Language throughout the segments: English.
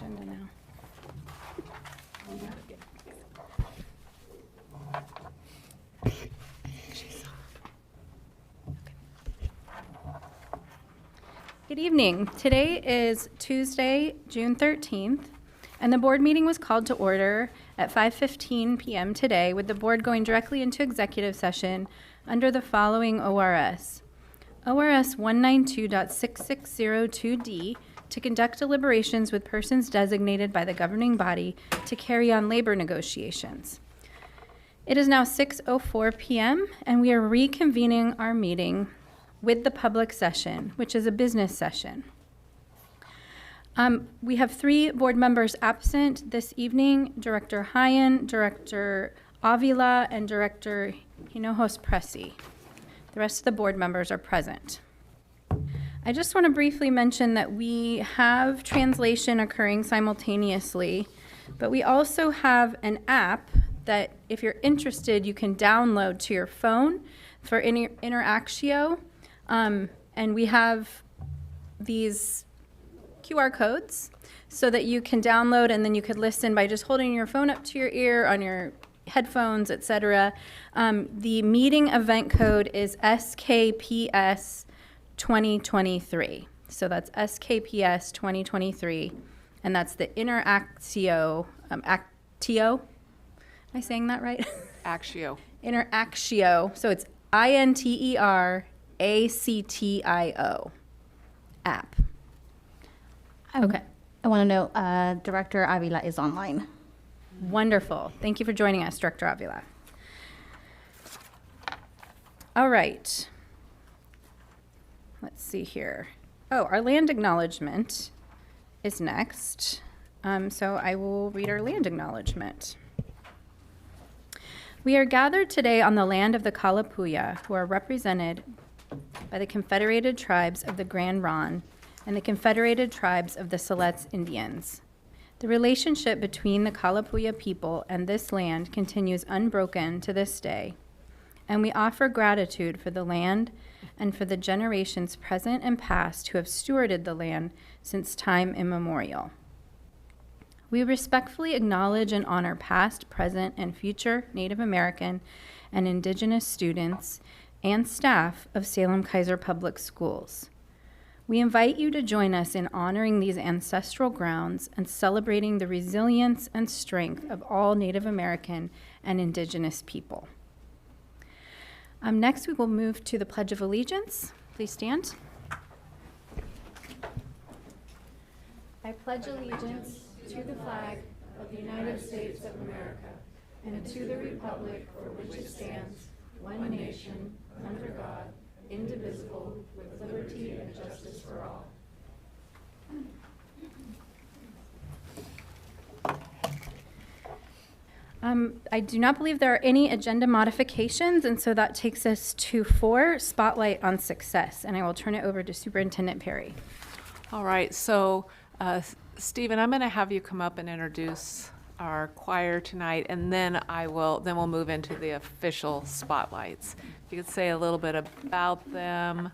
agenda now. Good evening. Today is Tuesday, June 13th, and the board meeting was called to order at 5:15 p.m. today, with the board going directly into executive session under the following ORS. ORS 192.6602D to conduct deliberations with persons designated by the governing body to carry on labor negotiations. It is now 6:04 p.m. and we are reconvening our meeting with the public session, which is a business session. We have 3 board members absent this evening: Director Hyen, Director Avila, and Director Hinojos Presi. The rest of the board members are present. I just want to briefly mention that we have translation occurring simultaneously, but we also have an app that, if you're interested, you can download to your phone for Interactio. And we have these QR codes so that you can download, and then you could listen by just holding your phone up to your ear on your headphones, etc. The meeting event code is SKPS 2023. So that's SKPS 2023, and that's the Interactio, Actio. Am I saying that right? Actio. Interactio. So it's INTERACTIO app. Okay. I want to know, Director Avila is online. Wonderful. Thank you for joining us, Director Avila. All right. Let's see here. Oh, our land acknowledgement is next. So I will read our land acknowledgement. We are gathered today on the land of the Kalapuya, who are represented by the Confederated Tribes of the Grand Ronde and the Confederated Tribes of the Siletz Indians. The relationship between the Kalapuya people and this land continues unbroken to this day, and we offer gratitude for the land and for the generations present and past who have stewarded the land since time immemorial. We respectfully acknowledge and honor past, present, and future Native American and Indigenous students and staff of Salem-Keizer Public Schools. We invite you to join us in honoring these ancestral grounds and celebrating the resilience and strength of all Native American and Indigenous people. Next, we will move to the Pledge of Allegiance. Please stand. I pledge allegiance to the flag of the United States of America and to the republic for which it stands, one nation, under God, indivisible, with liberty and justice for all. I do not believe there are any agenda modifications, and so that takes us to 4, Spotlight on Success, and I will turn it over to Superintendent Perry. All right, so Stephen, I'm going to have you come up and introduce our choir tonight, and then we'll move into the official spotlights. If you could say a little bit about them,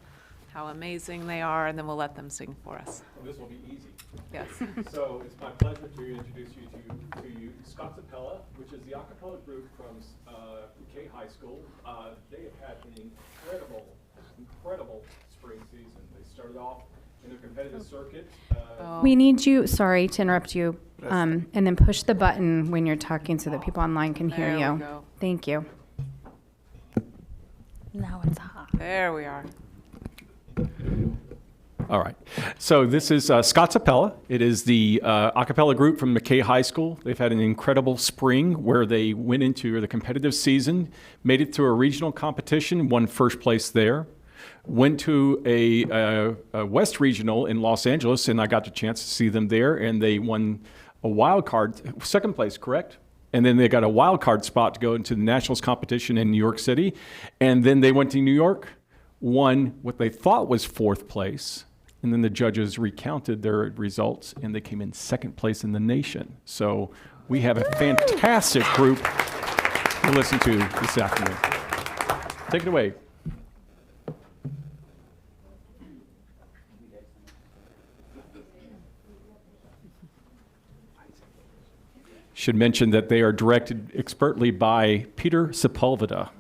how amazing they are, and then we'll let them sing for us. Well, this will be easy. Yes. So it's my pleasure to introduce you to Scotsapella, which is the a cappella group from McKay High School. They have had an incredible spring season. They started off in their competitive circuit. We need you, sorry to interrupt you, and then push the button when you're talking so that people online can hear There you. we go. Thank you. Now it's hot. There we are. All right. So this is Scotsapella. It is the a cappella group from McKay High School. They've had an incredible spring where they went into the competitive season, made it through a regional competition, won first place there, went to a West Regional in Los Angeles, and I got the chance to see them there, and they won a wild card, second place, correct? And then they got a wild card spot to go into the Nationals competition in New York City. And then they went to New York, won what they thought was fourth place. And then the judges recounted their results, and they came in second place in the nation. So we have a fantastic group to listen to this afternoon. Take it away. Should mention that they are directed expertly by Peter Sepulveda.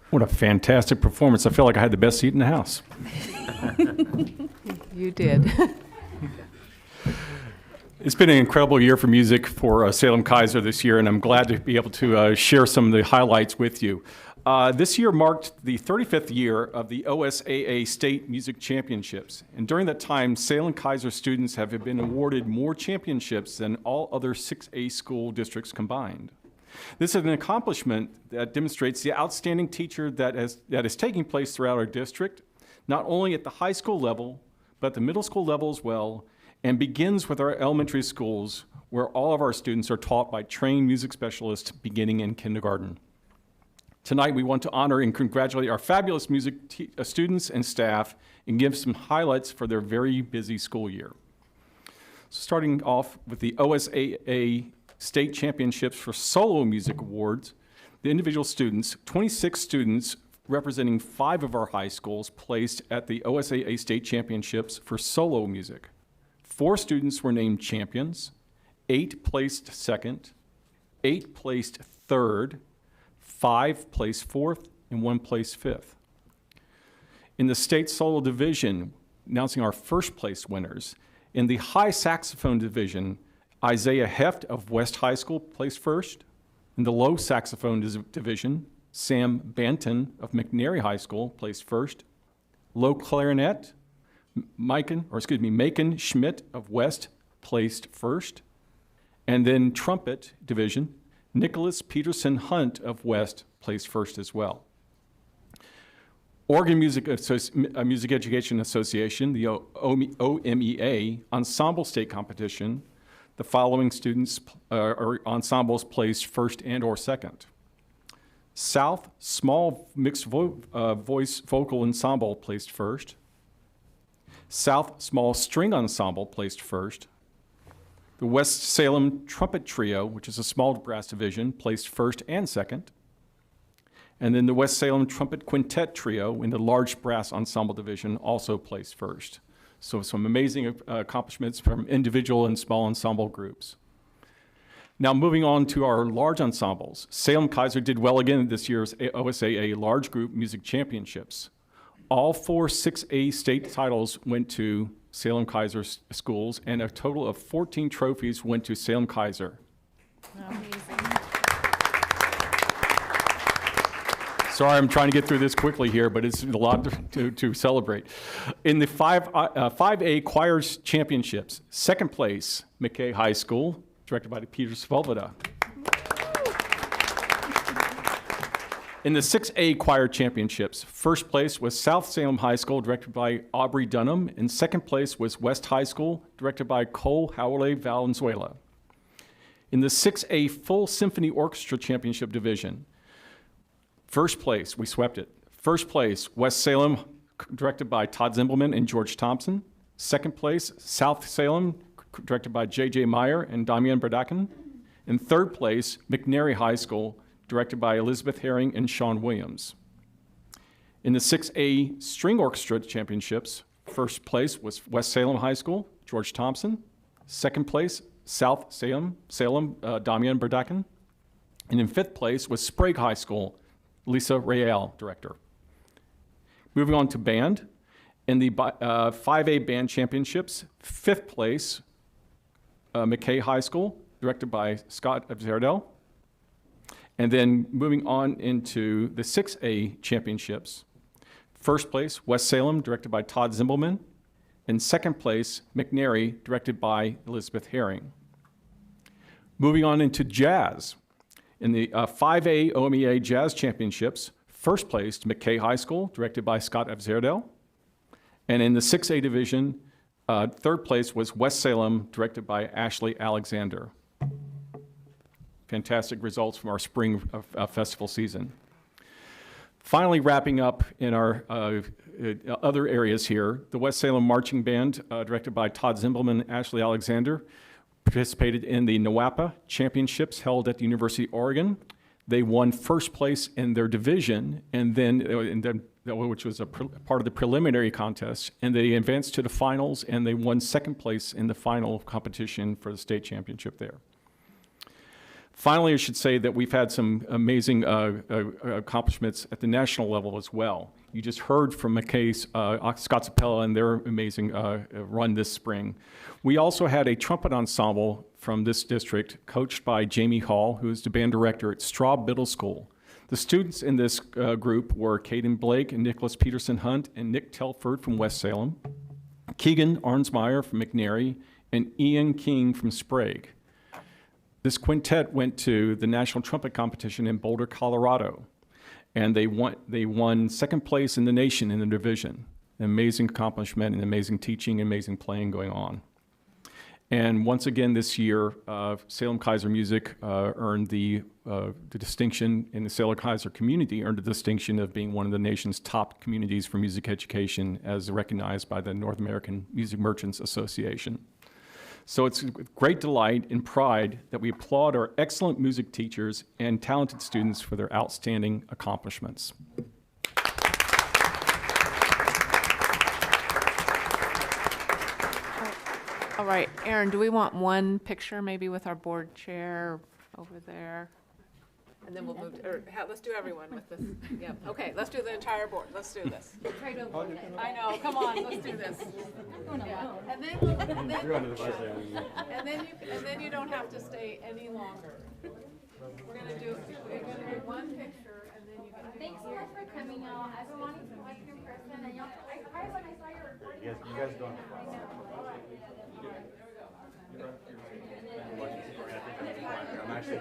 What a fantastic performance. I feel like I had the best seat in the house. You did. It's been an incredible year for music for Salem-Keizer this year, and I'm glad to be able to share some of the highlights with you. This year marked the 35th year of the OSAA State Music Championships, and during that time, Salem-Keizer students have been awarded more championships than all other 6A school districts combined. This is an accomplishment that demonstrates the outstanding teacher that is taking place throughout our district, not only at the high school level, but the middle school level as well, and begins with our elementary schools, where all of our students are taught by trained music specialists beginning in kindergarten. Tonight, we want to honor and congratulate our fabulous music students and staff and give some highlights for their very busy school year. So starting off with the OSAA State Championships for Solo Music Awards, the individual students, 26 students representing 5 of our high schools placed at the OSAA State Championships for solo music. 4 students were named champions, 8 placed second, 8 placed third, 5 placed fourth, and 1 placed fifth. In the state solo division, announcing our first place winners, in the high saxophone division, Isaiah Heft of West High School placed first. In the low saxophone division, Sam Banton of McNary High School placed first. Low clarinet, Macon Schmidt of West placed first. And then trumpet division, Nicholas Peterson Hunt of West placed first as well. Oregon Music Education Association, the OMEA, Ensemble State Competition, the following students or ensembles placed first and or second. South Small Mixed Voice Vocal Ensemble placed first. South Small String Ensemble placed first. The West Salem Trumpet Trio, which is a small brass division, placed first and second. And then the West Salem Trumpet Quintet Trio in the large brass ensemble division also placed first. So some amazing accomplishments from individual and small ensemble groups. Now moving on to our large ensembles. Salem-Keizer did well again at this year's OSAA Large Group Music Championships. All 4 6A state titles went to Salem-Keizer schools, and a total of 14 trophies went to Salem-Keizer. Sorry, I'm trying to get through this quickly here, but it's a lot to celebrate. In the 5A Choirs Championships, second place, McKay High School, directed by Peter Sepulveda. In the 6A Choir Championships, first place was South Salem High School, directed by Aubrey Dunham, and second place was West High School, directed by Cole Howley Valenzuela. In the 6A Full Symphony Orchestra Championship Division, first place, we swept it. First place, West Salem, directed by Todd Zimbelman and George Thompson. Second place, South Salem, directed by J.J. Meyer and Damian Berdakin. And third place, McNary High School, directed by Elizabeth Herring and Sean Williams. In the 6A String Orchestra Championships, first place was West Salem High School, George Thompson. Second place, South Salem, Damian Berdakin. And in fifth place was Sprague High School, Lisa Real, director. Moving on to band. In the 5A Band Championships, fifth place, McKay High School, directed by Scott Abzardel. And then moving on into the 6A Championships, first place, West Salem, directed by Todd Zimbelman. And second place, McNary, directed by Elizabeth Herring. Moving on into jazz. In the 5A OMEA Jazz Championships, first place, McKay High School, directed by Scott Abzardel. And in the 6A division, third place was West Salem, directed by Ashley Alexander. Fantastic results from our spring festival season. Finally, wrapping up in our other areas here, the West Salem Marching Band, directed by Todd Zimbelman and Ashley Alexander, participated in the NWAPA Championships held at the University of Oregon. They won first place in their division, and then which was a part of the preliminary contest, and they advanced to the finals, and they won second place in the final competition for the state championship there. Finally, I should say that we've had some amazing accomplishments at the national level as well. You just heard from McKay's Scott Sapella and their amazing run this spring. We also had a trumpet ensemble from this district coached by Jamie Hall, who is the band director at Straub Middle School. The students in this group were Caden Blake and Nicholas Peterson Hunt and Nick Telford from West Salem, Keegan Arnsmeyer from McNary, and Ian King from Sprague. This quintet went to the National Trumpet Competition in Boulder, Colorado, and they won second place in the nation in the division. An amazing accomplishment and amazing teaching, amazing playing going on. And once again this year, Salem-Keizer Music earned the distinction, in the Salem-Keizer community earned the distinction of being one of the nation's top communities for music education as recognized by the North American Music Merchants Association. So it's with great delight and pride that we applaud our excellent music teachers and talented students for their outstanding accomplishments. All right, Aaron, do we want one picture maybe with our board chair over there? And then we'll move, let's do everyone with this. Yeah, okay, let's do the entire board. Let's do this. I know, come on, let's do this. Yeah. And then you don't have to stay any longer. We're gonna do one picture and then you can. Thanks so much for coming out. I've been wanting to meet you in person, and y'all, I surprised when I saw your recording. You guys don't. I'm actually.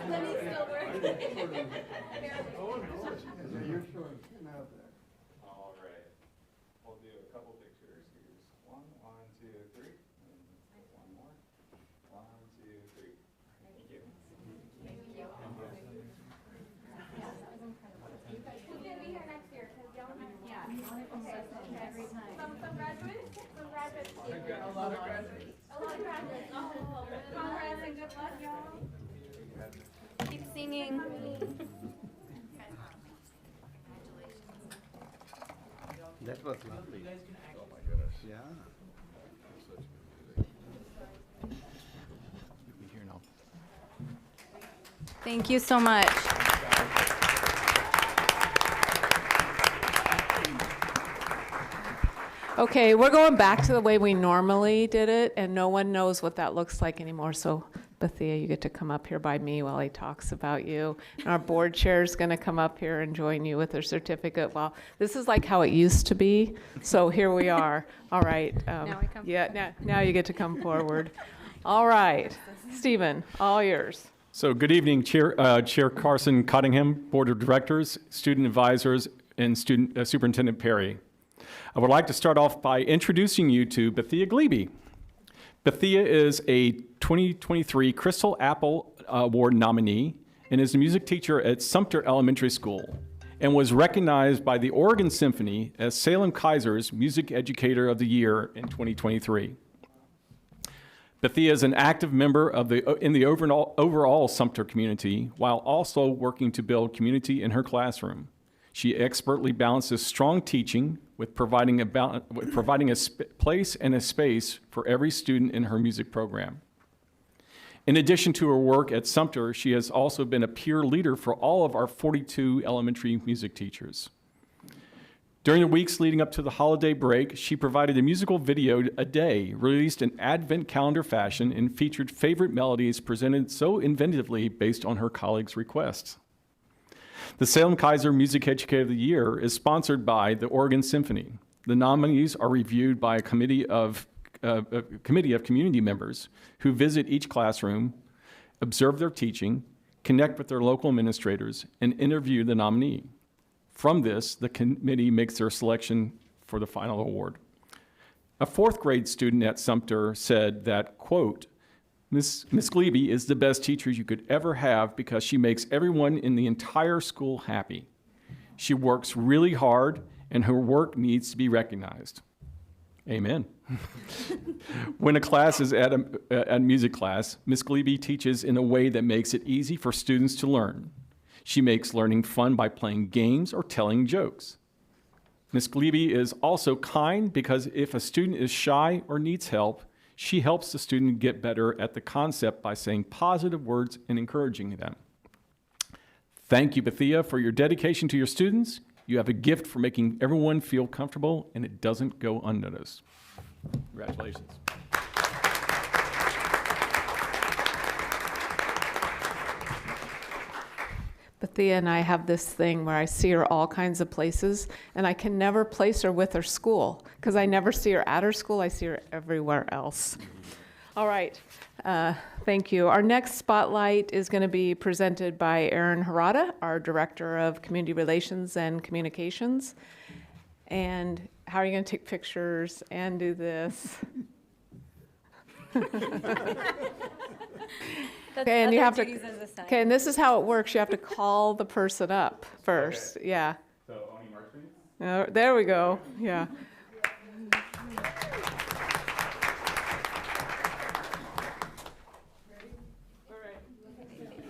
Lenny's still working. You're showing 10 out there. All right. We'll do a couple pictures. Here's one, two, three. And one more. One, two, three. Thank you. Who's gonna be here next year? 'Cause y'all have, yeah. Okay. Every time. Some graduates? Some graduates. A lot of graduates. A lot of graduates. Oh, congrats and good luck, y'all. Keep singing. That was lovely. Oh my goodness. Yeah. Here now. Thank you so much. Okay, we're going back to the way we normally did it, and no one knows what that looks like anymore. So, Bethia, you get to come up here by me while he talks about you. And our board chair is going to come up here and join you with her certificate. Well, this is like how it used to be. So here we are. All right. Now I come Yeah, now you get to come forward. All right. Stephen, all yours. So good evening, Chair Carson Cottingham, Board of Directors, student advisors, and Superintendent Perry. I would like to start off by introducing you to Bethia Glebe. Bethia is a 2023 Crystal Apple Award nominee and is a music teacher at Sumter Elementary School and was recognized by the Oregon Symphony as Salem-Keizer's Music Educator of the Year in 2023. Bethia is an active member of in the overall Sumter community while also working to build community in her classroom. She expertly balances strong teaching with providing a place and a space for every student in her music program. In addition to her work at Sumter, she has also been a peer leader for all of our 42 elementary music teachers. During the weeks leading up to the holiday break, she provided a musical video a day, released in Advent calendar fashion, and featured favorite melodies presented so inventively based on her colleagues' requests. The Salem-Keizer Music Educator of the Year is sponsored by the Oregon Symphony. The nominees are reviewed by a committee of community members who visit each classroom, observe their teaching, connect with their local administrators, and interview the nominee. From this, the committee makes their selection for the final award. A fourth grade student at Sumter said that, quote, Miss Glebe is the best teacher you could ever have because she makes everyone in the entire school happy. She works really hard, and her work needs to be recognized. Amen. When a class is at music class, Miss Glebe teaches in a way that makes it easy for students to learn. She makes learning fun by playing games or telling jokes. Miss Glebe is also kind because if a student is shy or needs help, she helps the student get better at the concept by saying positive words and encouraging them. Thank you, Bethia, for your dedication to your students. You have a gift for making everyone feel comfortable, and it doesn't go unnoticed. Congratulations. Bethia and I have this thing where I see her all kinds of places, and I can never place her with her school because I never see her at her school. I see her everywhere else. All right. Thank you. Our next spotlight is going to be presented by Aaron Harada, our Director of Community Relations and Communications. And how are you going to take pictures and do this? Okay, and you have to. Okay, and this is how it works. You have to call the person up first. Okay. Yeah. So only march me? There we go. Yeah.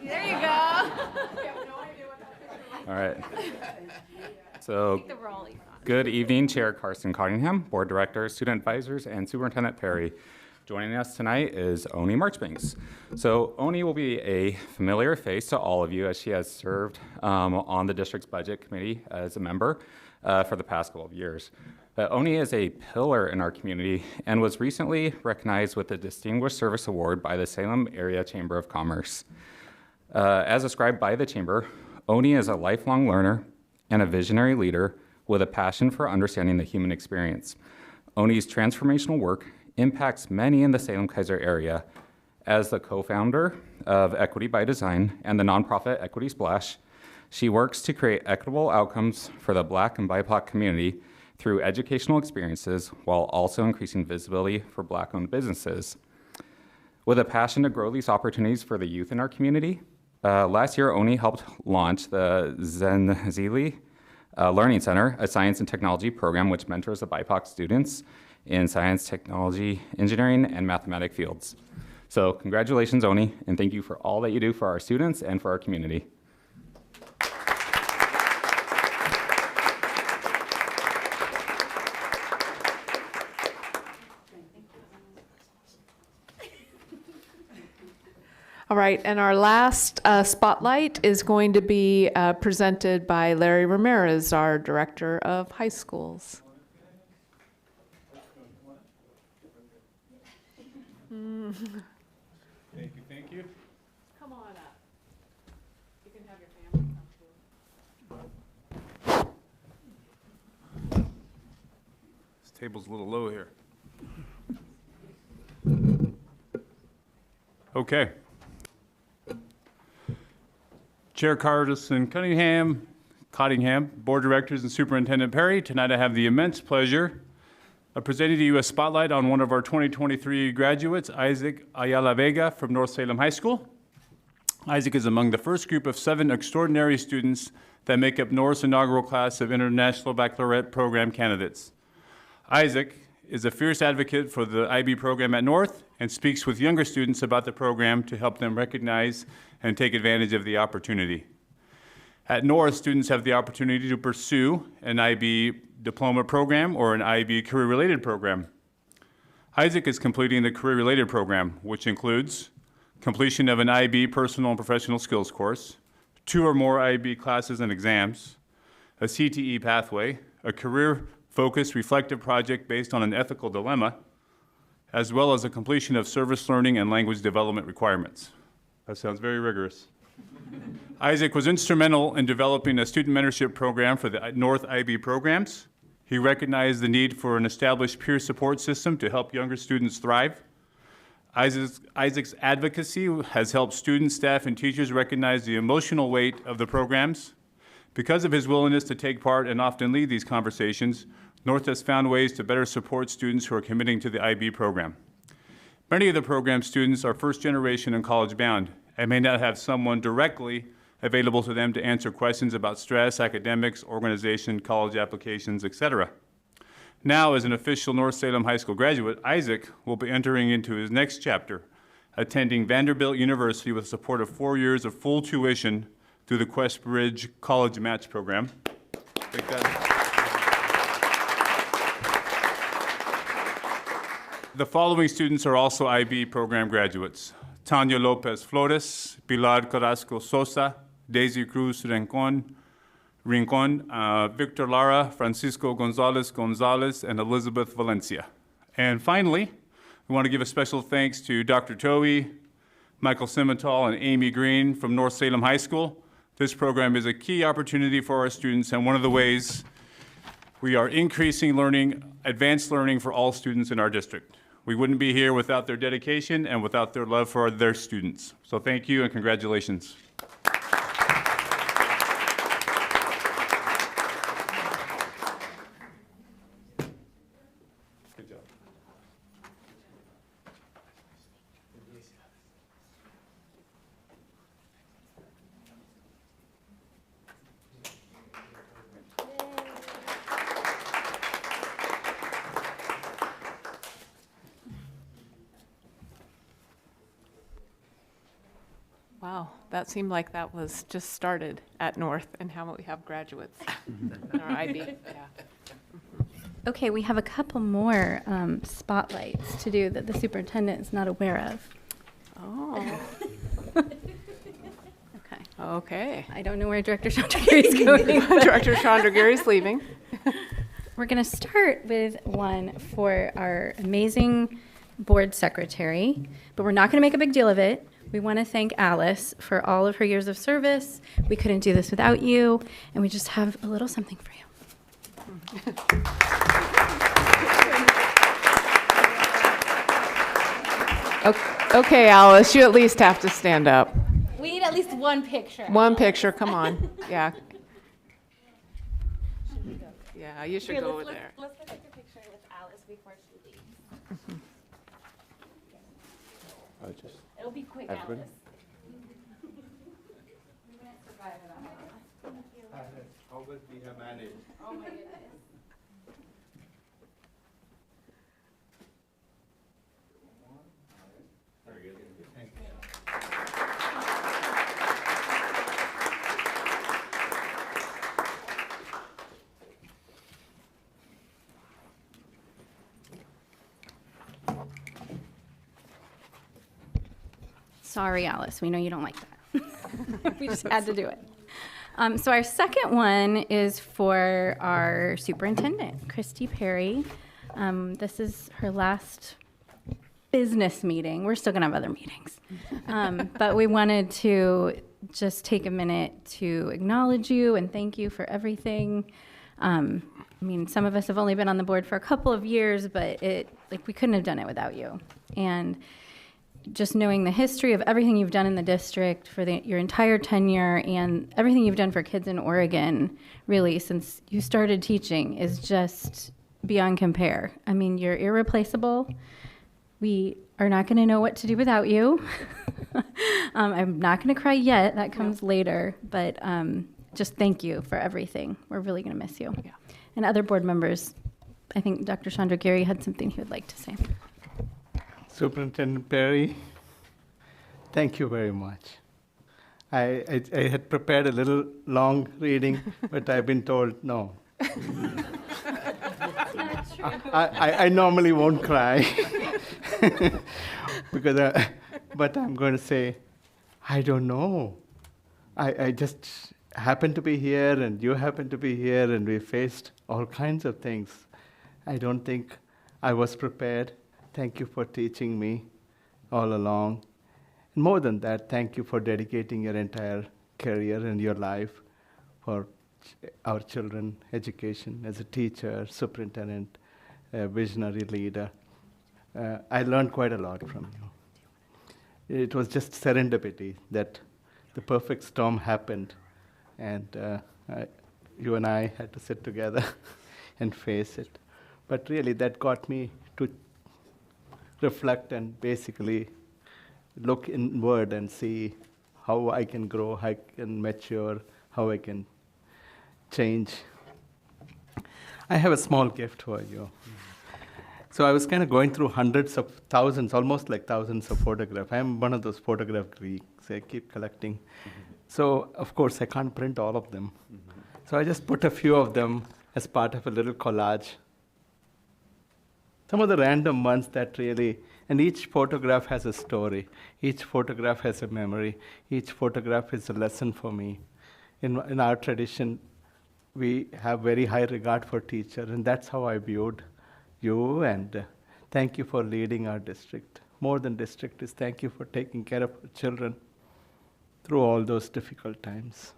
There you go. All right. So The role you thought. Good evening, Chair Carson Cottingham, Board Directors, Student Advisors, and Superintendent Perry. Joining us tonight is Oni Marchbanks. So Oni will be a familiar face to all of you as she has served on the district's budget committee as a member for the past couple of years. Oni is a pillar in our community and was recently recognized with the Distinguished Service Award by the Salem Area Chamber of Commerce. As described by the Chamber, Oni is a lifelong learner and a visionary leader with a passion for understanding the human experience. Oni's transformational work impacts many in the Salem-Keizer area. As the co-founder of Equity by Design and the nonprofit Equity Splash, she works to create equitable outcomes for the Black and BIPOC community through educational experiences while also increasing visibility for Black-owned businesses. With a passion to grow these opportunities for the youth in our community, last year Oni helped launch the Zenzili Learning Center, a science and technology program which mentors the BIPOC students in science, technology, engineering, and mathematic fields. So congratulations, Oni, and thank you for all that you do for our students and for our community. All right, and our last spotlight is going to be presented by Larry Ramirez, our Director of High Schools. Thank you. Come on up. You can have your family come too. This table's a little low here. Okay. Chair Carson Cottingham, Board Directors, and Superintendent Perry, tonight I have the immense pleasure of presenting to you a spotlight on one of our 2023 graduates, Isaac Ayala Vega from North Salem High School. Isaac is among the first group of 7 extraordinary students that make up North's inaugural class of International Baccalaureate Program candidates. Isaac is a fierce advocate for the IB program at North and speaks with younger students about the program to help them recognize and take advantage of the opportunity. At North, students have the opportunity to pursue an IB diploma program or an IB career-related program. Isaac is completing the career-related program, which includes completion of an IB personal and professional skills course, 2 or more IB classes and exams, a CTE pathway, a career-focused reflective project based on an ethical dilemma, as well as a completion of service learning and language development requirements. That sounds very rigorous. Isaac was instrumental in developing a student mentorship program for the North IB programs. He recognized the need for an established peer support system to help younger students thrive. Isaac's advocacy has helped students, staff, and teachers recognize the emotional weight of the programs. Because of his willingness to take part and often lead these conversations, North has found ways to better support students who are committing to the IB program. Many of the program students are first generation and college bound and may not have someone directly available to them to answer questions about stress, academics, organization, college applications, etc. Now, as an official North Salem High School graduate, Isaac will be entering into his next chapter, attending Vanderbilt University with support of 4 years of full tuition through the Questbridge College Match Program. The following students are also IB program graduates: Tanya Lopez Flores, Pilar Carrasco Sosa, Daisy Cruz Rincon, Victor Lara, Francisco Gonzalez, and Elizabeth Valencia. And finally, we want to give a special thanks to Dr. Towie, Michael Simmental, and Amy Green from North Salem High School. This program is a key opportunity for our students and one of the ways we are increasing learning, advanced learning for all students in our district. We wouldn't be here without their dedication and without their love for their students. So thank you and congratulations. Good job. Wow, that seemed like that was just started at North, and how we have graduates in our IB. Yeah. Okay, we have a couple more spotlights to do that the superintendent is not aware of. Oh, Okay. okay. I don't know where Director Chandragiri is going. but Director Chandragiri is leaving. We're going to start with one for our amazing board secretary, but we're not going to make a big deal of it. We want to thank Alice for all of her years of service. We couldn't do this without you, and we just have a little something for you. Okay, Alice, you at least have to stand up. We need at least one picture. One picture, come on. Yeah. Yeah, you should Here, go over let's- there. Let's take a picture with Alice before she leaves. It'll be quick, Alice. How well we have managed. Oh my goodness. Sorry, Alice, we know you don't like that. We just had to do it. So our second one is for our superintendent, Christy Perry. This is her last business meeting. We're still gonna have other meetings. But we wanted to just take a minute to acknowledge you and thank you for everything. I mean, some of us have only been on the board for a couple of years, but we couldn't have done it without you. And just knowing the history of everything you've done in the district for your entire tenure and everything you've done for kids in Oregon, really, since you started teaching, is just beyond compare. I mean, you're irreplaceable. We are not going to know what to do without you. I'm not going to cry yet. That comes later. But just thank you for everything. We're really going to miss you. Yeah. And other board members, I think Dr. Chandragiri had something he would like to say. Superintendent Perry, thank you very much. I had prepared a little long reading, but I've been told no. I normally won't cry, but I'm going to say, I don't know. I just happened to be here, and you happened to be here, and we faced all kinds of things. I don't think I was prepared. Thank you for teaching me all along. And more than that, thank you for dedicating your entire career and your life for our children, education, as a teacher, superintendent, a visionary leader. I learned quite a lot from you. It was just serendipity that the perfect storm happened, and you and I had to sit together and face it. But really, that got me to reflect and basically look inward and see how I can grow, how I can mature, how I can change. I have a small gift for you. So I was kind of going through hundreds of thousands, almost like thousands of photographs. I'm one of those photograph geeks. I keep collecting. So, of course, I can't print all of them. So I just put a few of them as part of a little collage. Some of the random ones that really, and each photograph has a story. Each photograph has a memory. Each photograph is a lesson for me. In our tradition, we have very high regard for teacher, and that's how I viewed you, and thank you for leading our district. More than district is thank you for taking care of our children through all those difficult times.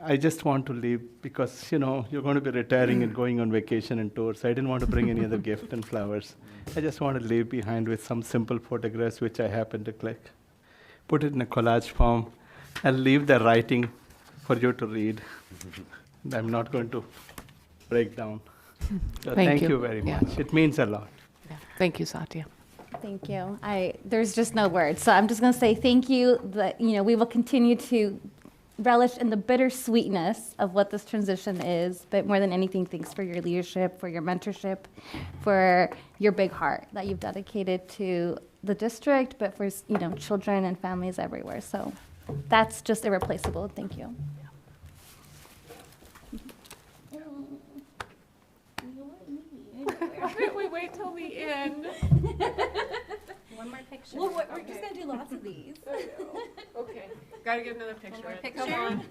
I just want to leave because, you're going to be retiring and going on vacation and tours. I didn't want to bring any other gift and flowers. I just want to leave behind with some simple photographs which I happen to click. Put it in a collage form. I'll leave the writing for you to read. And I'm not going to break down. So thank you very Yeah. much. It means a lot. Yeah. Thank you, Satya. Thank you. There's just no words. So I'm just going to say thank you. That we will continue to relish in the bittersweetness of what this transition is, but more than anything, thanks for your leadership, for your mentorship, for your big heart that you've dedicated to the district, but for children and families everywhere. So that's just irreplaceable. Thank you. Why don't we wait till the end? One more picture. Well, we're just gonna do lots of these. Okay, gotta get another picture. more picture? Come on.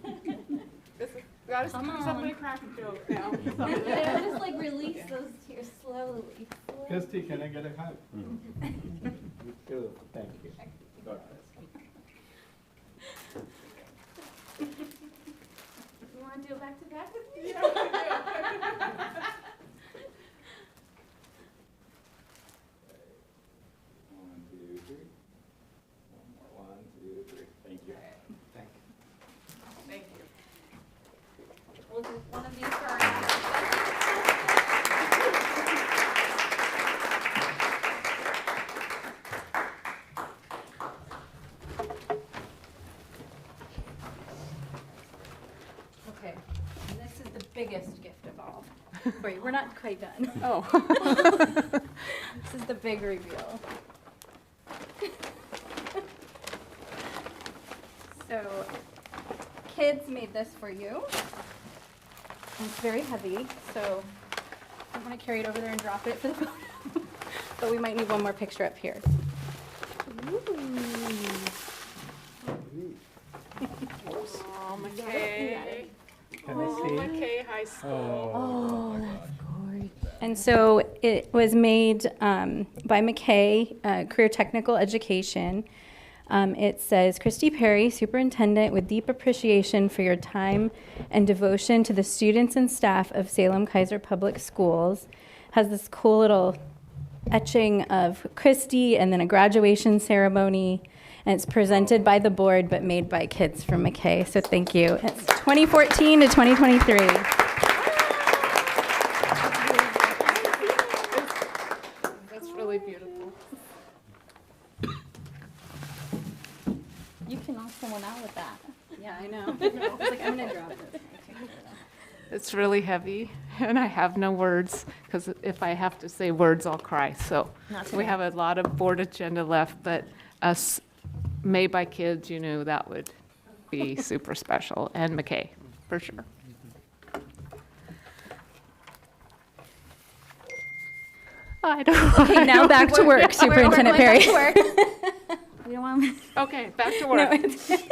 Gotta Come on. somebody crack a joke now. Just like release those tears slowly. Christy, can I get a hug? Thank you. God bless. You wanna do it back to back with me? One, two, three. One more. One, two, three. Thank you. Thank you. Thank you. We'll do one of these for our next. Okay, and this is the biggest gift of all. Wait, we're not quite done. Oh. This is the big reveal. So, kids made this for you. And it's very heavy, so I want to carry it over there and drop it for the photo. But we might need one more picture up here. Oh, McKay. Can I see? McKay High School. Oh, that's gorgeous. And so it was made by McKay, Career Technical Education. It says, Christy Perry, Superintendent, with deep appreciation for your time and devotion to the students and staff of Salem-Keizer Public Schools. Has this cool little etching of Christy and then a graduation ceremony. And it's presented by the board, but made by kids from McKay. So thank you. It's 2014 to 2023. That's really beautiful. You can knock someone out with that. Yeah, I know. I was like, I'm going to drop this. It's really heavy, and I have no words, because if I have to say words, I'll cry. So Not we today. have a lot of board agenda left, but us, made by kids, you knew that would be super special, and McKay, for sure. I don't. Okay, now back to work, Superintendent Perry. We don't want. Okay, back to work.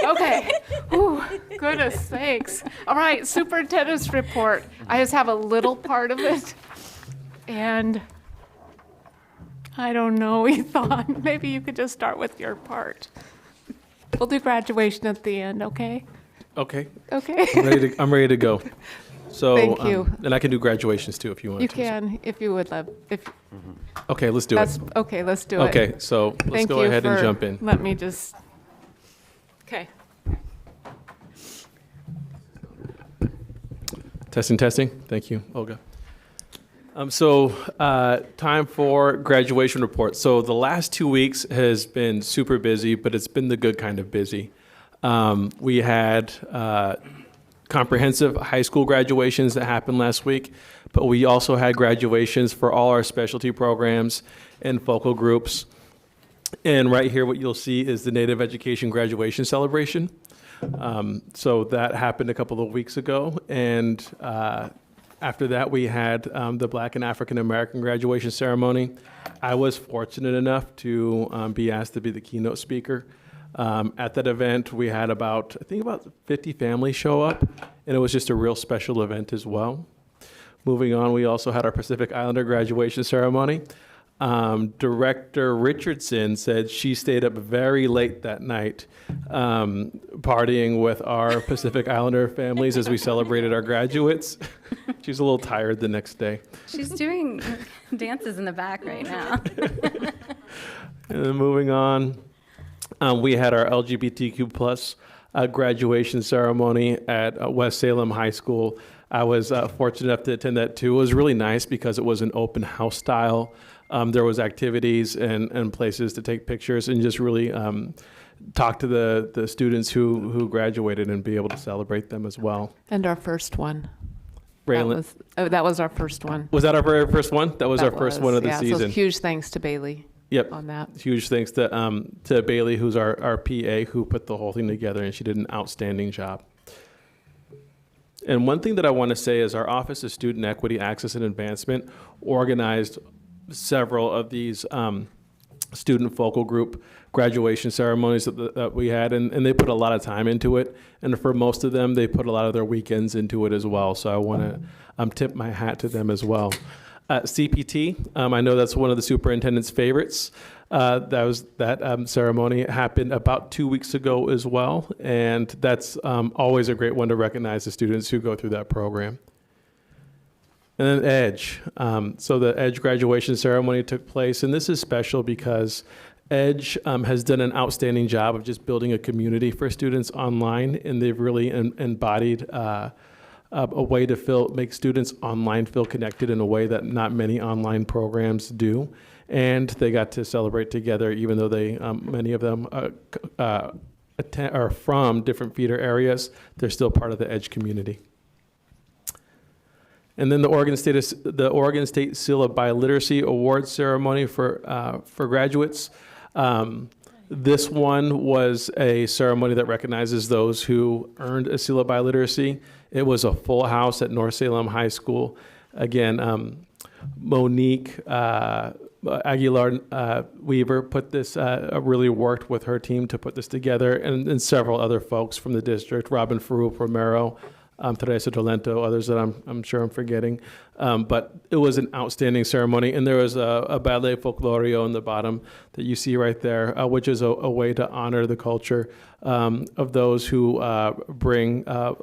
Okay. Ooh, goodness sakes. All right, superintendent's report. I just have a little part of it. And I don't know, we thought maybe you could just start with your part. We'll do graduation at the end, okay? Okay, Okay. I'm ready to go. So, Thank you. And I can do graduations too if you want. You can, if you would love, if Okay, let's do that's, it. okay, let's do it. Okay, so let's Thank go you ahead and for- jump in. Let me just, okay. Testing, testing. Thank you, Olga. Time for graduation report. So the last 2 weeks has been super busy, but it's been the good kind of busy. We had comprehensive high school graduations that happened last week, but we also had graduations for all our specialty programs and focal groups. And right here, what you'll see is the Native Education graduation celebration. So that happened a couple of weeks ago, and after that, we had the Black and African American graduation ceremony. I was fortunate enough to be asked to be the keynote speaker. At that event, we had about 50 families show up, and it was just a real special event as well. Moving on, we also had our Pacific Islander graduation ceremony. Director Richardson said she stayed up very late that night, partying with our Pacific Islander families as we celebrated our graduates. She was a little tired the next day. She's doing dances in the back right now. And then moving on, we had our LGBTQ plus graduation ceremony at West Salem High School. I was fortunate enough to attend that too. It was really nice because it was an open house style. There was activities and places to take pictures and just really talk to the students who graduated and be able to celebrate them as well. And our first one. Raylan, That was our first one. was that our very first one? That was our That first one of the yeah, season. So huge thanks to Bailey Yep. on that. Huge thanks to Bailey, who's our PA, who put the whole thing together, and she did an outstanding job. And one thing that I want to say is our Office of Student Equity, Access, and Advancement organized several of these student focal group graduation ceremonies that we had, and they put a lot of time into it. And for most of them, they put a lot of their weekends into it as well. So I want to tip my hat to them as well. CPT, I know that's one of the superintendent's favorites. That ceremony happened about 2 weeks ago as well, and that's always a great one to recognize the students who go through that program. And then EDGE. So the EDGE graduation ceremony took place, and this is special because EDGE has done an outstanding job of just building a community for students online, and they've really embodied a way to make students online feel connected in a way that not many online programs do. And they got to celebrate together, even though many of them are from different feeder areas. They're still part of the EDGE community. And then the Oregon State Seal of Biliteracy Award ceremony for graduates. This one was a ceremony that recognizes those who earned a Seal of Biliteracy. It was a full house at North Salem High School. Again, Monique Aguilar Weaver put this, really worked with her team to put this together, and several other folks from the district, Robin Farouk Romero, Teresa Tolento, others that I'm sure I'm forgetting. But it was an outstanding ceremony, and there was a ballet folklorio in the bottom that you see right there, which is a way to honor the culture of those who bring their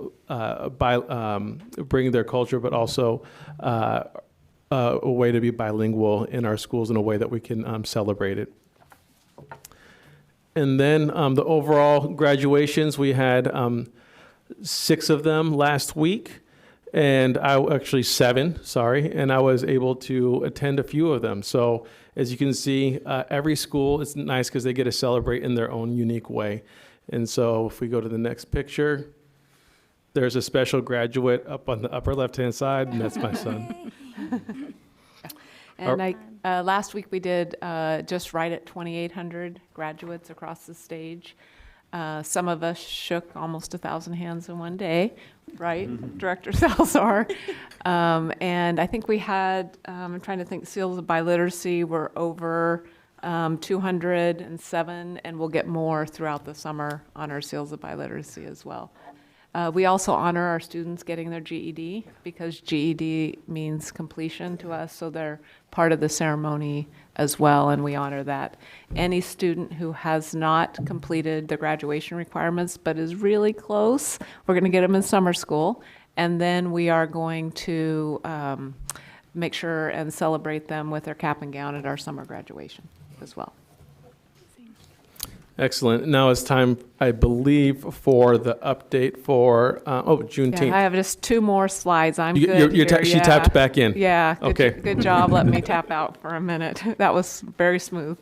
culture, but also a way to be bilingual in our schools in a way that we can celebrate it. And then the overall graduations, we had 6 of them last week, and actually 7, sorry, and I was able to attend a few of them. So as you can see, every school is nice because they get to celebrate in their own unique way. And so if we go to the next picture, there's a special graduate up on the upper left-hand side, and that's my son. And last week we did just right at 2,800 graduates across the stage. Some of us shook almost 1,000 hands in one day, right, Director Salazar? And I think we had, I'm trying to think, seals of biliteracy were over 207, and we'll get more throughout the summer on our seals of biliteracy as well. We also honor our students getting their GED, because GED means completion to us, so they're part of the ceremony as well, and we honor that. Any student who has not completed the graduation requirements but is really close, we're going to get them in summer school, and then we are going to make sure and celebrate them with their cap and gown at our summer graduation as well. Excellent. Now it's time, I believe, for the update for, Juneteenth. Yeah, I have just 2 more slides. I'm You- good you're here, She yeah. tapped back in. Yeah. Okay. Good job. Let me tap out for a minute. That was very smooth.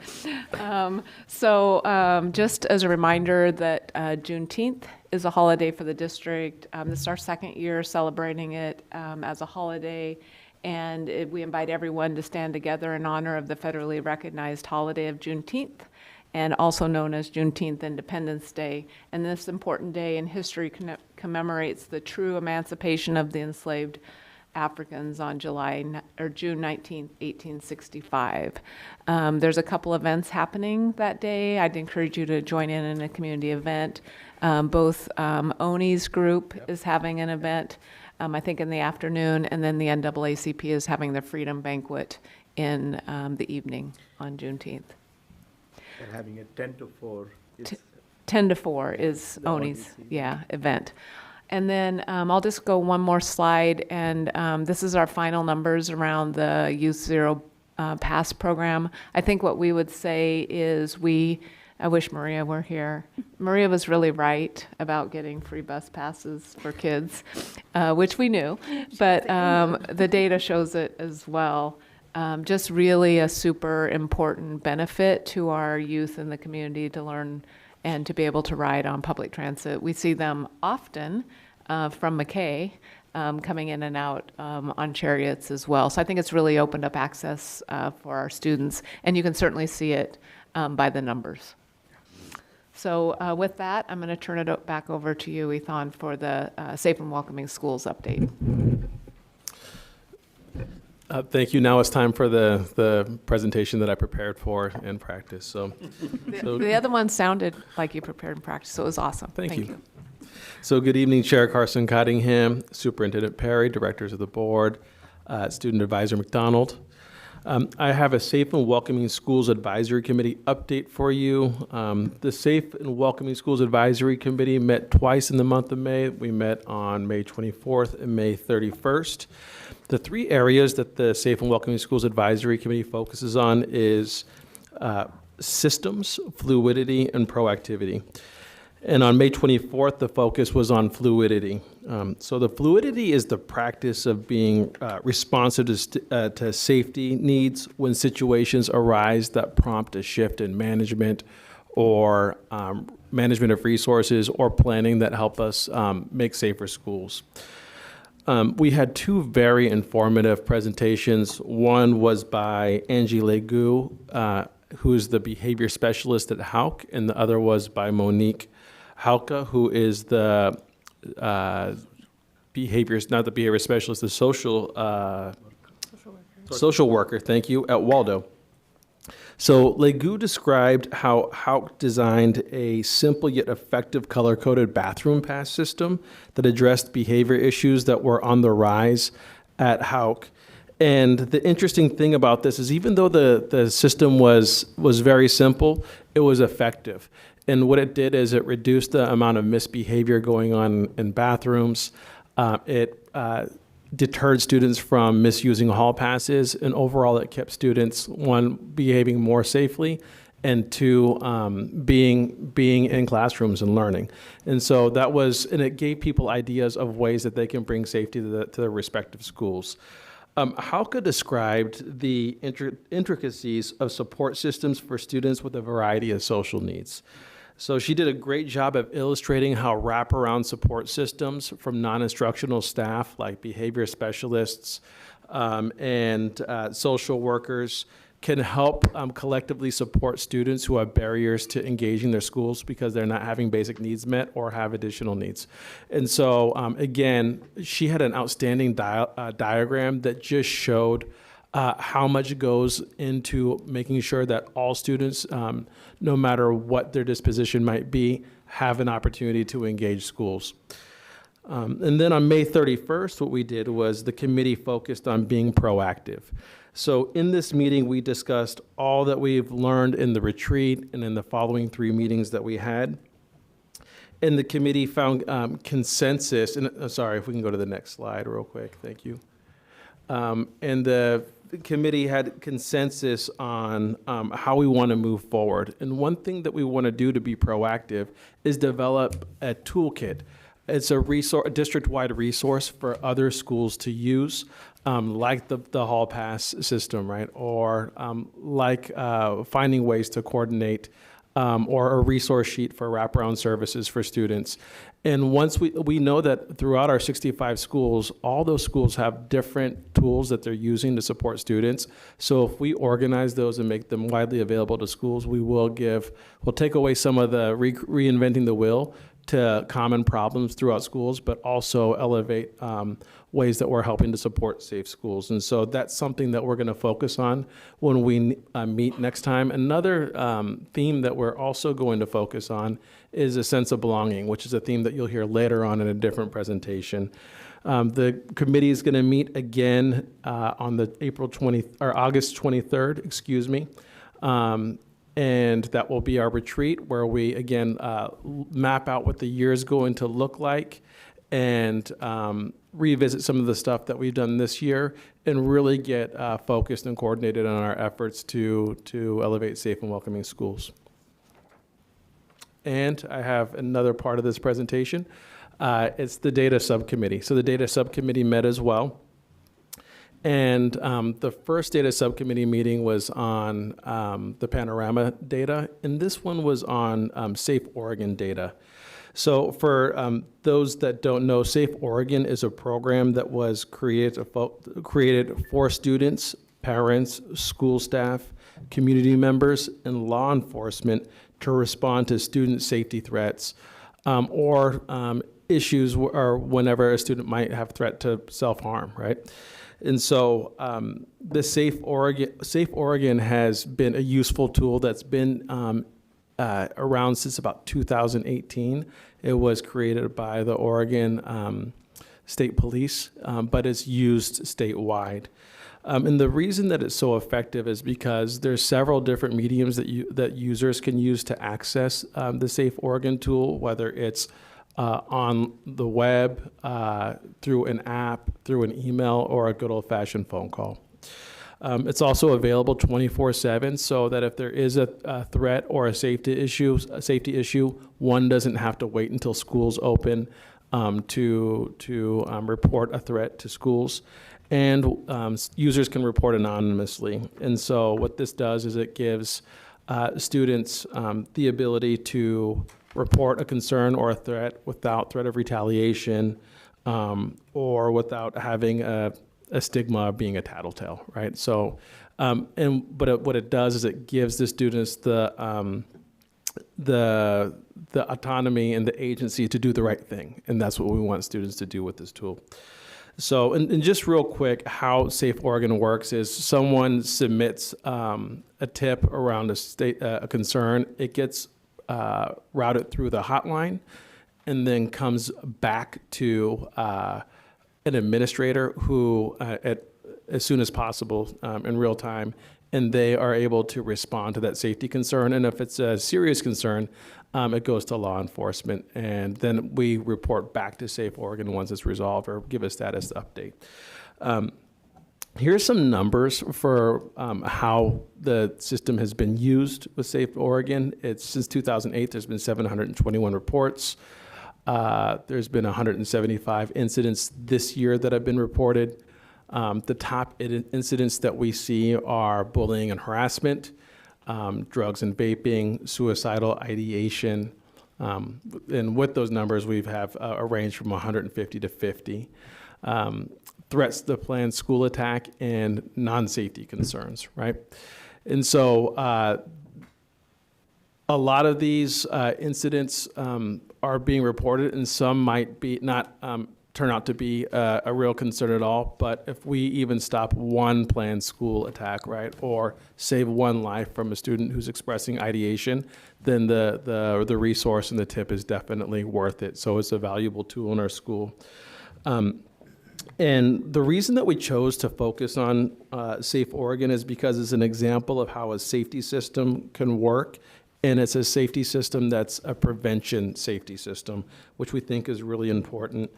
Just as a reminder that Juneteenth is a holiday for the district. This is our 2nd year celebrating it as a holiday. And we invite everyone to stand together in honor of the federally recognized holiday of Juneteenth, and also known as Juneteenth Independence Day. And this important day in history commemorates the true emancipation of the enslaved Africans on June 19, 1865. There's a couple events happening that day. I'd encourage you to join in a community event. Both ONI's group is having an event, I think in the afternoon, and then the NAACP is having the Freedom Banquet in the evening on Juneteenth. They're having it 10 to 4. 10 to 4 is The ONI's, ONI's, event. And then I'll just go one more slide, and this is our final numbers around the Youth Zero Pass program. I think what we would say is I wish Maria were here. Maria was really right about getting free bus passes for kids, which we knew, but the data shows it as well. Just really a super important benefit to our youth in the community to learn and to be able to ride on public transit. We see them often from McKay coming in and out on chariots as well. So I think it's really opened up access for our students, and you can certainly see it by the numbers. So with that, I'm going to turn it back over to you, Ethan, for the Safe and Welcoming Schools update. Thank you. Now it's time for the presentation that I prepared for and practice. So The other one sounded like you prepared in practice, so it was awesome. Thank you. So good evening, Chair Carson Cottingham, Superintendent Perry, Directors of the Board, Student Advisor McDonald. I have a Safe and Welcoming Schools Advisory Committee update for you. The Safe and Welcoming Schools Advisory Committee met twice in the month of May. We met on May 24th and May 31st. The three areas that the Safe and Welcoming Schools Advisory Committee focuses on is systems, fluidity, and proactivity. And on May 24th, the focus was on fluidity. So the fluidity is the practice of being responsive to safety needs when situations arise that prompt a shift in management or management of resources or planning that help us make safer schools. We had two very informative presentations. One was by Angie Legu, who's the behavior specialist at Hauk, and the other was by Monique Hauke, who is the behavior specialist, the social worker, thank you, at Waldo. So Legu described how Hauk designed a simple yet effective color-coded bathroom pass system that addressed behavior issues that were on the rise at Hauk. And the interesting thing about this is even though the system was very simple, it was effective. And what it did is it reduced the amount of misbehavior going on in bathrooms. It deterred students from misusing hall passes, and overall it kept students, one, behaving more safely, and two, being in classrooms and learning. And so and it gave people ideas of ways that they can bring safety to their respective schools. Hauke described the intricacies of support systems for students with a variety of social needs. So she did a great job of illustrating how wraparound support systems from non-instructional staff like behavior specialists and social workers can help collectively support students who have barriers to engaging their schools because they're not having basic needs met or have additional needs. And so, again, she had an outstanding diagram that just showed how much goes into making sure that all students, no matter what their disposition might be, have an opportunity to engage schools. And then on May 31st, what we did was the committee focused on being proactive. So in this meeting, we discussed all that we've learned in the retreat and in the following 3 meetings that we had. And the committee found consensus, and sorry, if we can go to the next slide real quick, thank you. And the committee had consensus on how we want to move forward. And one thing that we want to do to be proactive is develop a toolkit. It's a district-wide resource for other schools to use, like the hall pass system, right? Or like finding ways to coordinate or a resource sheet for wraparound services for students. And once we know that throughout our 65 schools, all those schools have different tools that they're using to support students. So if we organize those and make them widely available to schools, we'll take away some of the reinventing the wheel to common problems throughout schools, but also elevate ways that we're helping to support safe schools. And so that's something that we're going to focus on when we meet next time. Another theme that we're also going to focus on is a sense of belonging, which is a theme that you'll hear later on in a different presentation. The committee is going to meet again on the August 23rd, excuse me. And that will be our retreat where we, again, map out what the year is going to look like and revisit some of the stuff that we've done this year and really get focused and coordinated on our efforts to elevate safe and welcoming schools. And I have another part of this presentation. It's the data subcommittee. So the data subcommittee met as well. And the first data subcommittee meeting was on the panorama data, and this one was on Safe Oregon data. So for those that don't know, Safe Oregon is a program that was created for students, parents, school staff, community members, and law enforcement to respond to student safety threats or issues or whenever a student might have threat to self-harm, right? And so the Safe Oregon has been a useful tool that's been around since about 2018. It was created by the Oregon State Police, but it's used statewide. And the reason that it's so effective is because there's several different mediums that users can use to access the Safe Oregon tool, whether it's on the web, through an app, through an email, or a good old-fashioned phone call. It's also available 24/7, so that if there is a threat or a safety issue, one doesn't have to wait until schools open to report a threat to schools. And users can report anonymously. And so what this does is it gives students the ability to report a concern or a threat without threat of retaliation or without having a stigma of being a tattletale, right? So, what it does is it gives the students the autonomy and the agency to do the right thing, and that's what we want students to do with this tool. So, and just real quick, how Safe Oregon works is someone submits a tip around a concern. It gets routed through the hotline and then comes back to an administrator who, as soon as possible in real time, and they are able to respond to that safety concern. And if it's a serious concern, it goes to law enforcement, and then we report back to Safe Oregon once it's resolved or give a status update. Here's some numbers for how the system has been used with Safe Oregon. It's since 2008, there's been 721 reports. There's been 175 incidents this year that have been reported. The top incidents that we see are bullying and harassment, drugs and vaping, suicidal ideation. And with those numbers, we have a range from 150 to 50. Threats to the planned school attack and non-safety concerns, right? And so a lot of these incidents are being reported, and some might be not turn out to be a real concern at all. But if we even stop one planned school attack, right, or save one life from a student who's expressing ideation, then the resource and the tip is definitely worth it. So it's a valuable tool in our school. And the reason that we chose to focus on Safe Oregon is because it's an example of how a safety system can work. And it's a safety system that's a prevention safety system, which we think is really important.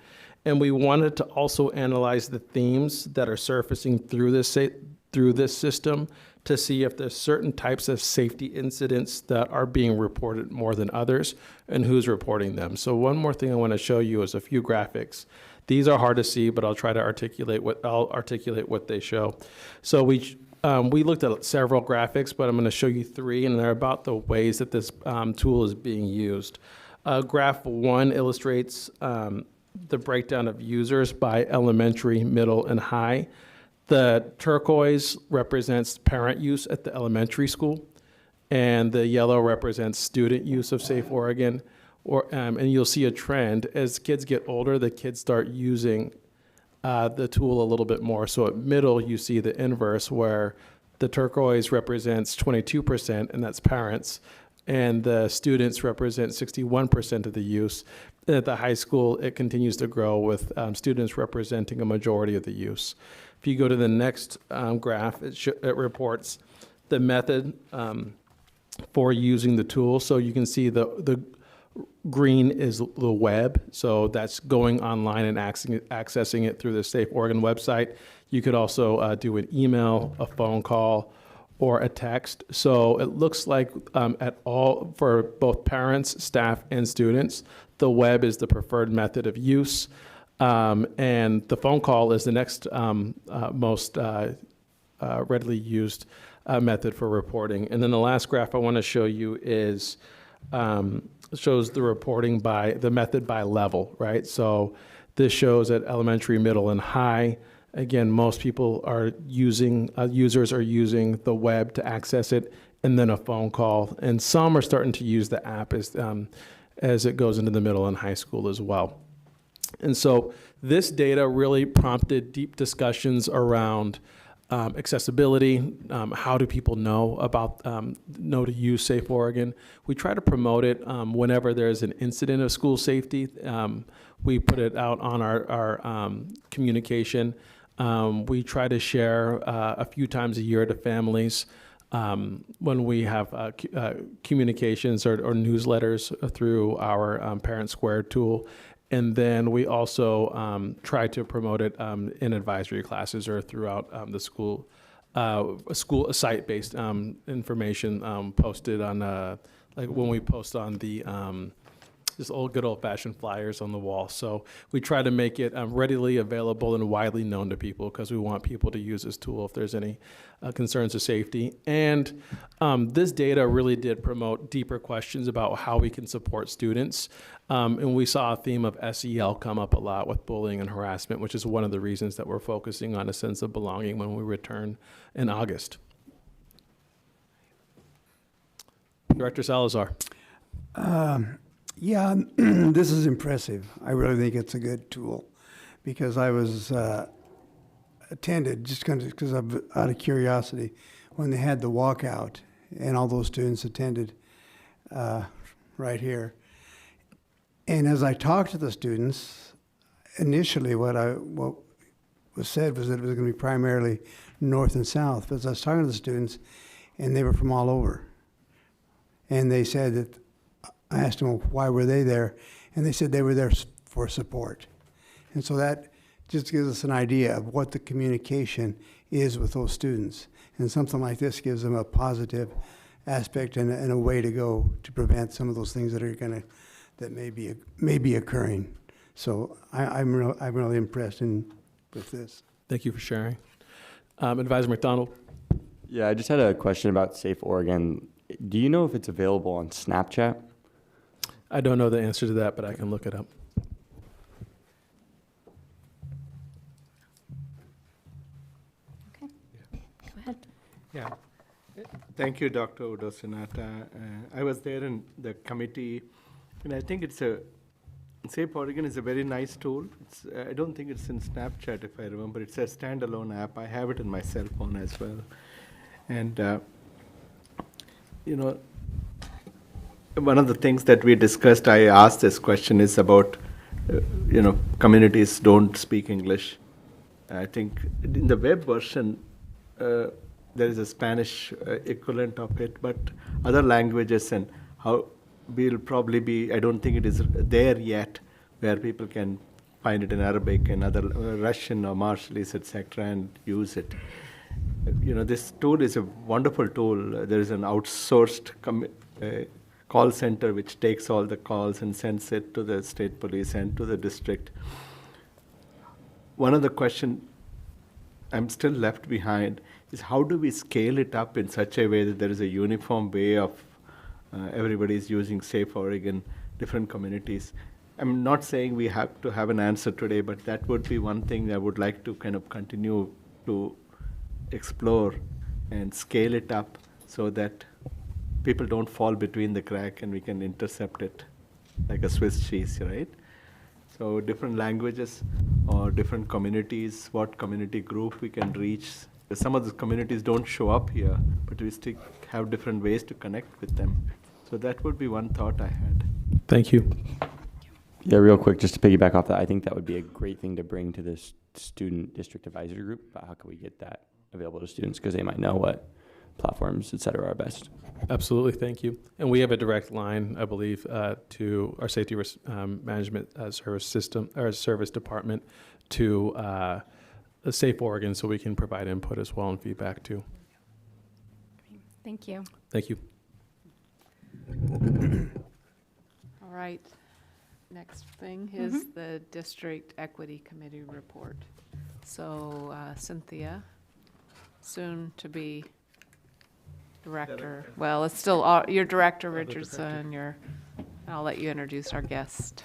And we wanted to also analyze the themes that are surfacing through this system to see if there's certain types of safety incidents that are being reported more than others and who's reporting them. So one more thing I want to show you is a few graphics. These are hard to see, but I'll try to articulate what they show. So we looked at several graphics, but I'm going to show you three, and they're about the ways that this tool is being used. Graph 1 illustrates the breakdown of users by elementary, middle, and high. The turquoise represents parent use at the elementary school, and the yellow represents student use of Safe Oregon. And you'll see a trend. As kids get older, the kids start using the tool a little bit more. So at middle, you see the inverse, where the turquoise represents 22%, and that's parents, and the students represent 61% of the use. And at the high school, it continues to grow with students representing a majority of the use. If you go to the next graph, it reports the method for using the tool. So you can see the green is the web, so that's going online and accessing it through the Safe Oregon website. You could also do an email, a phone call, or a text. So it looks like for both parents, staff, and students, the web is the preferred method of use, and the phone call is the next most readily used method for reporting. And then the last graph I want to show you is shows the reporting by the method by level, right? So this shows at elementary, middle, and high. Again, most people are users are using the web to access it, and then a phone call. And some are starting to use the app as it goes into the middle and high school as well. And so this data really prompted deep discussions around accessibility. How do people know to use Safe Oregon? We try to promote it whenever there's an incident of school safety. We put it out on our communication. We try to share a few times a year to families when we have communications or newsletters through our Parent Square tool. And then we also try to promote it in advisory classes or throughout the school, site-based information posted on, like when we post on the just good old-fashioned flyers on the wall. So we try to make it readily available and widely known to people because we want people to use this tool if there's any concerns of safety. And this data really did promote deeper questions about how we can support students. And we saw a theme of SEL come up a lot with bullying and harassment, which is one of the reasons that we're focusing on a sense of belonging when we return in August. Director Salazar. Yeah, this is impressive. I really think it's a good tool because I was attended just because out of curiosity when they had the walkout and all those students attended right here. And as I talked to the students, initially what was said was that it was going to be primarily north and south. But as I was talking to the students, and they were from all over, and they said that I asked them why were they there, and they said they were there for support. And so that just gives us an idea of what the communication is with those students. And something like this gives them a positive aspect and a way to go to prevent some of those things that may be occurring. So I'm really impressed with this. Thank you for sharing. Advisor McDonald. Yeah, I just had a question about Safe Oregon. Do you know if it's available on Snapchat? I don't know the answer to that, but I can look it up. Okay. Go ahead. Yeah. Thank you, Dr. Udo Sinata. I was there in the committee, and I think Safe Oregon is a very nice tool. I don't think it's in Snapchat, if I remember. It's a standalone app. I have it in my cell phone as well. And, one of the things that we discussed, I asked this question, is about, communities don't speak English. I think in the web version, there is a Spanish equivalent of it, but other languages and how we'll probably be, I don't think it is there yet, where people can find it in Arabic and other Russian or Marshallese, etc., and use it. This tool is a wonderful tool. There is an outsourced call center which takes all the calls and sends it to the state police and to the district. One of the questions I'm still left behind is how do we scale it up in such a way that there is a uniform way of everybody is using Safe Oregon, different communities. I'm not saying we have to have an answer today, but that would be one thing I would like to kind of continue to explore and scale it up so that people don't fall between the crack and we can intercept it like a Swiss cheese, right? So different languages or different communities, what community group we can reach. Some of the communities don't show up here, but we still have different ways to connect with them. So that would be one thought I had. Thank you. Yeah, real quick, just to piggyback off that, I think that would be a great thing to bring to this student district advisory group about how can we get that available to students because they might know what platforms, et cetera, are best. Absolutely, thank you. And we have a direct line, I believe, to our safety risk management service system or service department to Safe Oregon, so we can provide input as well and feedback too. Thank you. Thank you. All right. Next thing is the District Equity Committee report. So Cynthia, soon to be director. Well, it's still your director, Richardson. I'll let you introduce our guest.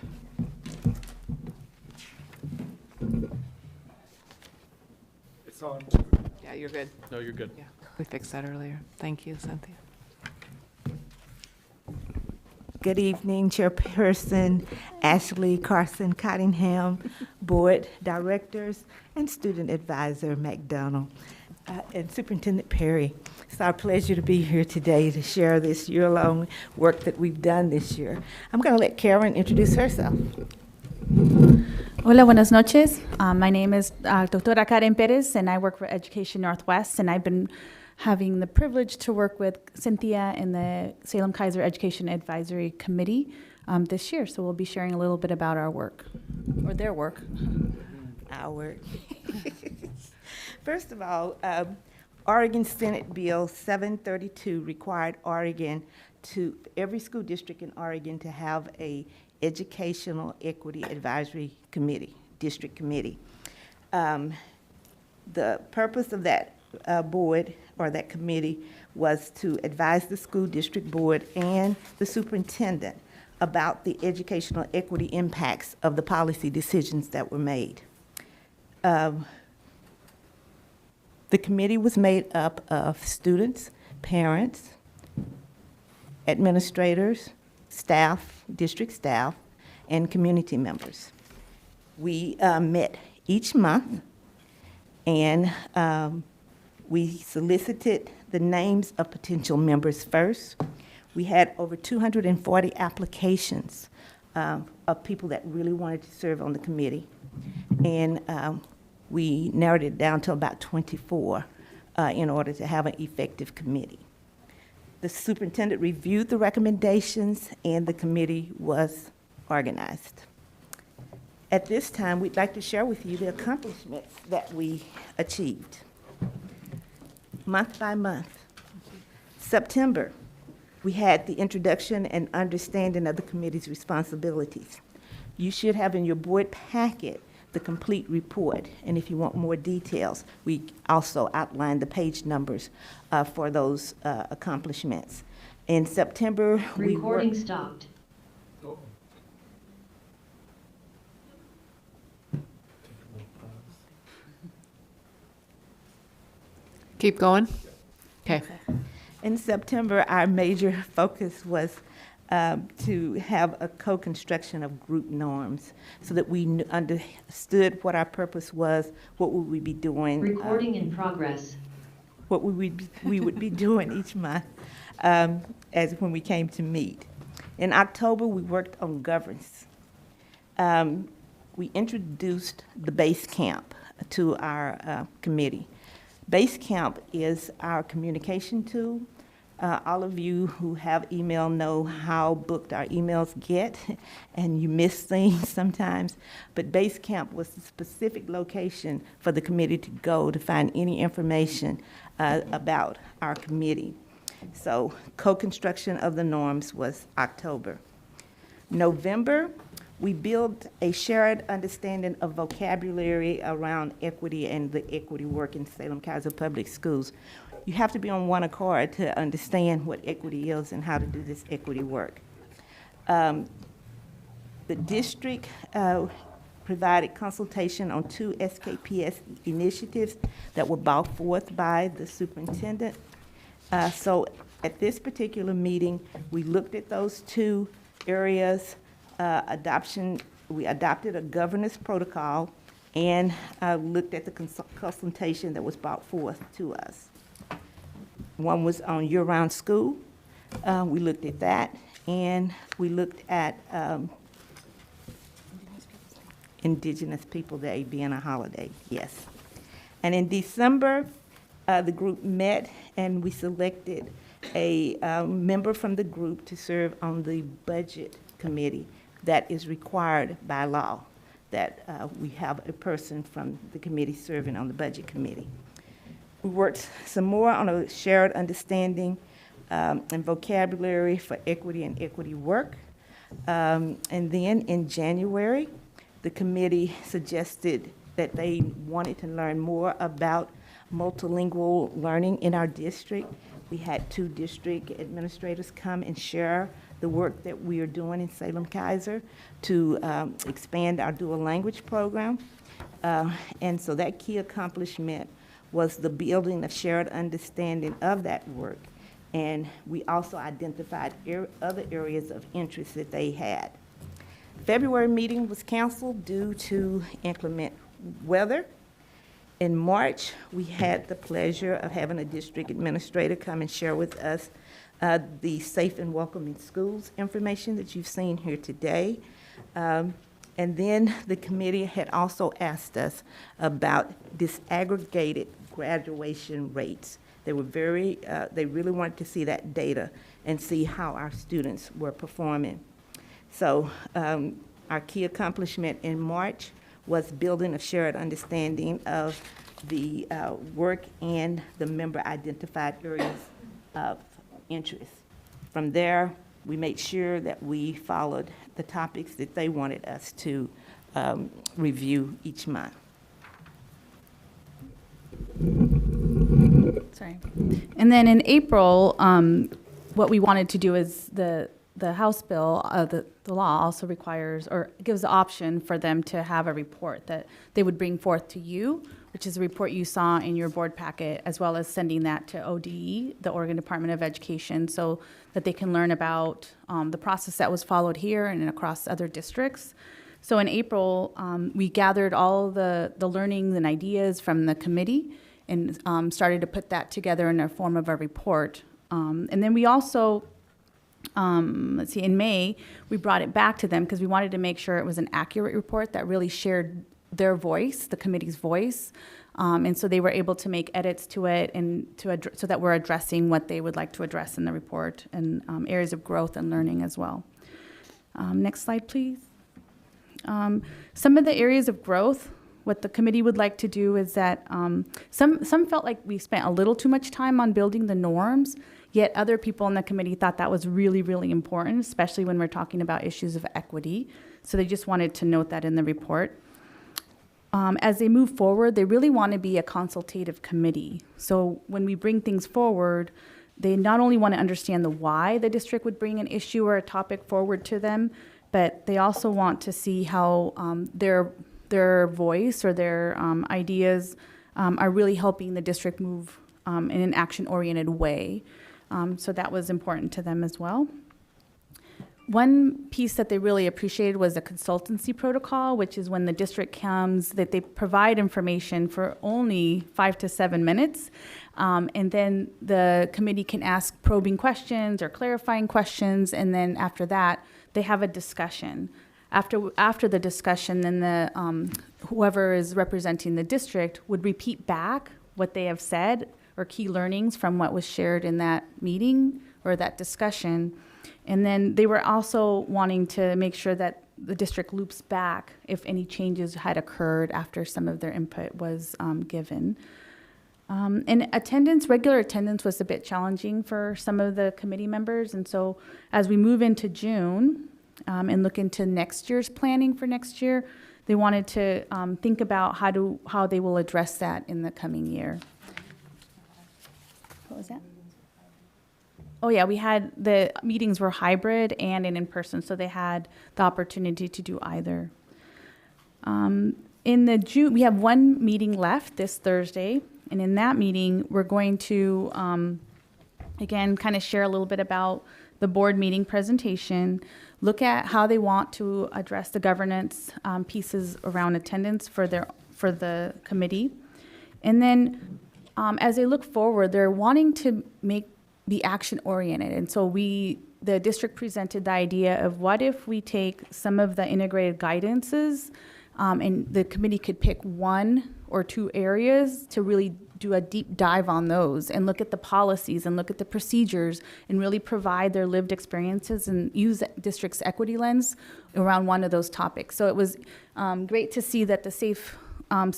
It's on. Yeah, you're good. No, you're good. Yeah, we fixed that earlier. Thank you, Cynthia. Good evening, Chairperson Ashley Carson Cottingham, Board Directors, and Student Advisor McDonald, and Superintendent Perry. It's our pleasure to be here today to share this year-long work that we've done this year. I'm going to let Karen introduce herself. Hola, buenas noches. My name is Doctora Karen Perez, and I work for Education Northwest, and I've been having the privilege to work with Cynthia in the Salem-Keizer Education Advisory Committee this year. So we'll be sharing a little bit about our work, or their work. Our work. First of all, Oregon Senate Bill 732 required every school district in Oregon to have a Educational Equity Advisory Committee, district committee. The purpose of that board or that committee was to advise the school district board and the superintendent about the educational equity impacts of the policy decisions that were made. The committee was made up of students, parents, administrators, staff, district staff, and community members. We met each month, and we solicited the names of potential members first. We had over 240 applications of people that really wanted to serve on the committee, and we narrowed it down to about 24 in order to have an effective committee. The superintendent reviewed the recommendations, and the committee was organized. At this time, we'd like to share with you the accomplishments that we achieved. Month by month. September, we had the introduction and understanding of the committee's responsibilities. You should have in your board packet the complete report, and if you want more details, we also outlined the page numbers for those accomplishments. In September, Recording stopped. Keep going. Okay. In September, our major focus was to have a co-construction of group norms so that we understood what our purpose was, what would we be doing. Recording in progress. What we would be doing each month as when we came to meet. In October, we worked on governance. We introduced the base camp to our committee. Base camp is our communication tool. All of you who have email know how booked our emails get, and you miss things sometimes. But Base Camp was the specific location for the committee to go to find any information about our committee. So co-construction of the norms was October. November, we built a shared understanding of vocabulary around equity and the equity work in Salem-Keizer Public Schools. You have to be on one accord to understand what equity is and how to do this equity work. The district provided consultation on 2 SKPS initiatives that were brought forth by the superintendent. So at this particular meeting, we looked at those 2 areas. We adopted a governance protocol and looked at the consultation that was brought forth to us. One was on year-round school. We looked at that, and we looked at Indigenous People Day being a holiday, yes. And in December, the group met, and we selected a member from the group to serve on the budget committee that is required by law, that we have a person from the committee serving on the budget committee. We worked some more on a shared understanding and vocabulary for equity and equity work. And then in January, the committee suggested that they wanted to learn more about multilingual learning in our district. We had 2 district administrators come and share the work that we are doing in Salem-Keizer to expand our dual language program. And so that key accomplishment was the building of shared understanding of that work. And we also identified other areas of interest that they had. February meeting was canceled due to inclement weather. In March, we had the pleasure of having a district administrator come and share with us the Safe and Welcoming Schools information that you've seen here today. And then the committee had also asked us about disaggregated graduation rates. They were they really wanted to see that data and see how our students were performing. So our key accomplishment in March was building a shared understanding of the work and the member-identified areas of interest. From there, we made sure that we followed the topics that they wanted us to review each month. Sorry. And then in April, what we wanted to do is the House bill, the law also requires or gives the option for them to have a report that they would bring forth to you, which is a report you saw in your board packet, as well as sending that to ODE, the Oregon Department of Education, so that they can learn about the process that was followed here and across other districts. So in April, we gathered all the learnings and ideas from the committee and started to put that together in a form of a report. And then we also, let's see, in May, we brought it back to them because we wanted to make sure it was an accurate report that really shared their voice, the committee's voice. And so they were able to make edits to it and so that we're addressing what they would like to address in the report and areas of growth and learning as well. Next slide, please. Some of the areas of growth, what the committee would like to do is that some felt like we spent a little too much time on building the norms, yet other people in the committee thought that was really, really important, especially when we're talking about issues of equity. So they just wanted to note that in the report. As they move forward, they really want to be a consultative committee. So when we bring things forward, they not only want to understand the why the district would bring an issue or a topic forward to them, but they also want to see how their voice or their ideas are really helping the district move in an action-oriented way. So that was important to them as well. One piece that they really appreciated was the consultancy protocol, which is when the district comes, that they provide information for only 5 to 7 minutes. And then the committee can ask probing questions or clarifying questions. And then after that, they have a discussion. After the discussion, then the whoever is representing the district would repeat back what they have said or key learnings from what was shared in that meeting or that discussion. And then they were also wanting to make sure that the district loops back if any changes had occurred after some of their input was given. And attendance, regular attendance was a bit challenging for some of the committee members. And so as we move into June and look into next year's planning for next year, they wanted to think about how they will address that in the coming year. What was that? Oh yeah, we had the meetings were hybrid and in person, so they had the opportunity to do either. In the June, we have one meeting left this Thursday, and in that meeting, we're going to again kind of share a little bit about the board meeting presentation, look at how they want to address the governance pieces around attendance for the committee, and then as they look forward, they're wanting to be action-oriented. And so the district presented the idea of what if we take some of the integrated guidances and the committee could pick 1 or 2 areas to really do a deep dive on those and look at the policies and look at the procedures and really provide their lived experiences and use the district's equity lens around one of those topics. So it was great to see that the Safe and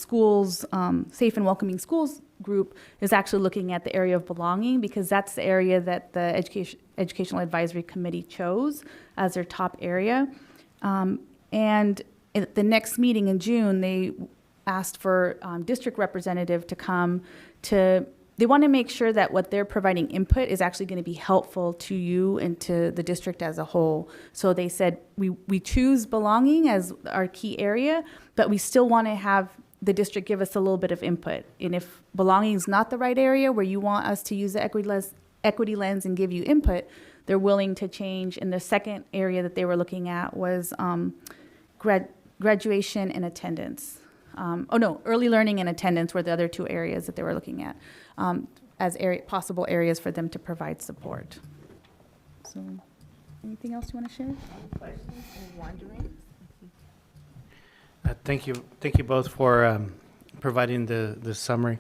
Welcoming Schools group is actually looking at the area of belonging, because that's the area that the Educational Advisory Committee chose as their top area. And at the next meeting in June, they asked for district representative to come they want to make sure that what they're providing input is actually going to be helpful to you and to the district as a whole. So they said, we choose belonging as our key area, but we still want to have the district give us a little bit of input. And if belonging is not the right area where you want us to use the equity lens and give you input, they're willing to change. And the second area that they were looking at was graduation and attendance. Early learning and attendance were the other two areas that they were looking at as possible areas for them to provide support. So, anything else you want to share? Questions or wondering? Thank you both for providing the summary.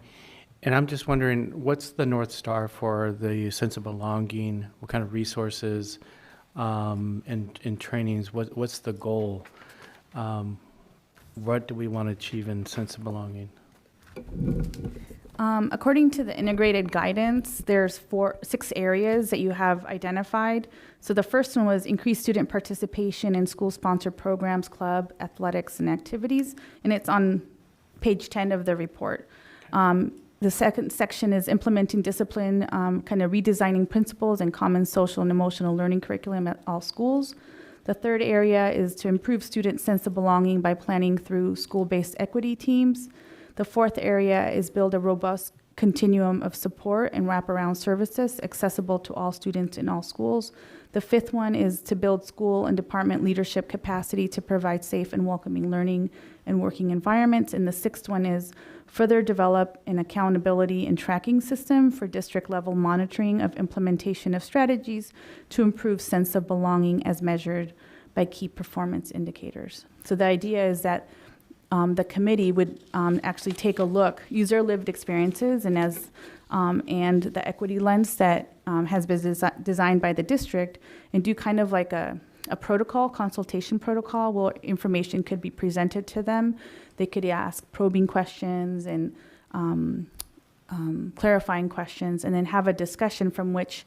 And I'm just wondering, what's the North Star for the sense of belonging? What kind of resources and trainings? What's the goal? What do we want to achieve in sense of belonging? According to the integrated guidance, there's 6 areas that you have identified. So the first one was increased student participation in school-sponsored programs, club, athletics, and activities, and it's on page 10 of the report. The second section is implementing discipline, kind of redesigning principles and common social and emotional learning curriculum at all schools. The third area is to improve student sense of belonging by planning through school-based equity teams. The fourth area is build a robust continuum of support and wraparound services accessible to all students in all schools. The fifth one is to build school and department leadership capacity to provide safe and welcoming learning and working environments. And the sixth one is further develop an accountability and tracking system for district level monitoring of implementation of strategies to improve sense of belonging as measured by key performance indicators. So the idea is that the committee would actually take a look, use their lived experiences and the equity lens that has been designed by the district, and do kind of like a protocol, consultation protocol, where information could be presented to them. They could ask probing questions and clarifying questions, and then have a discussion from which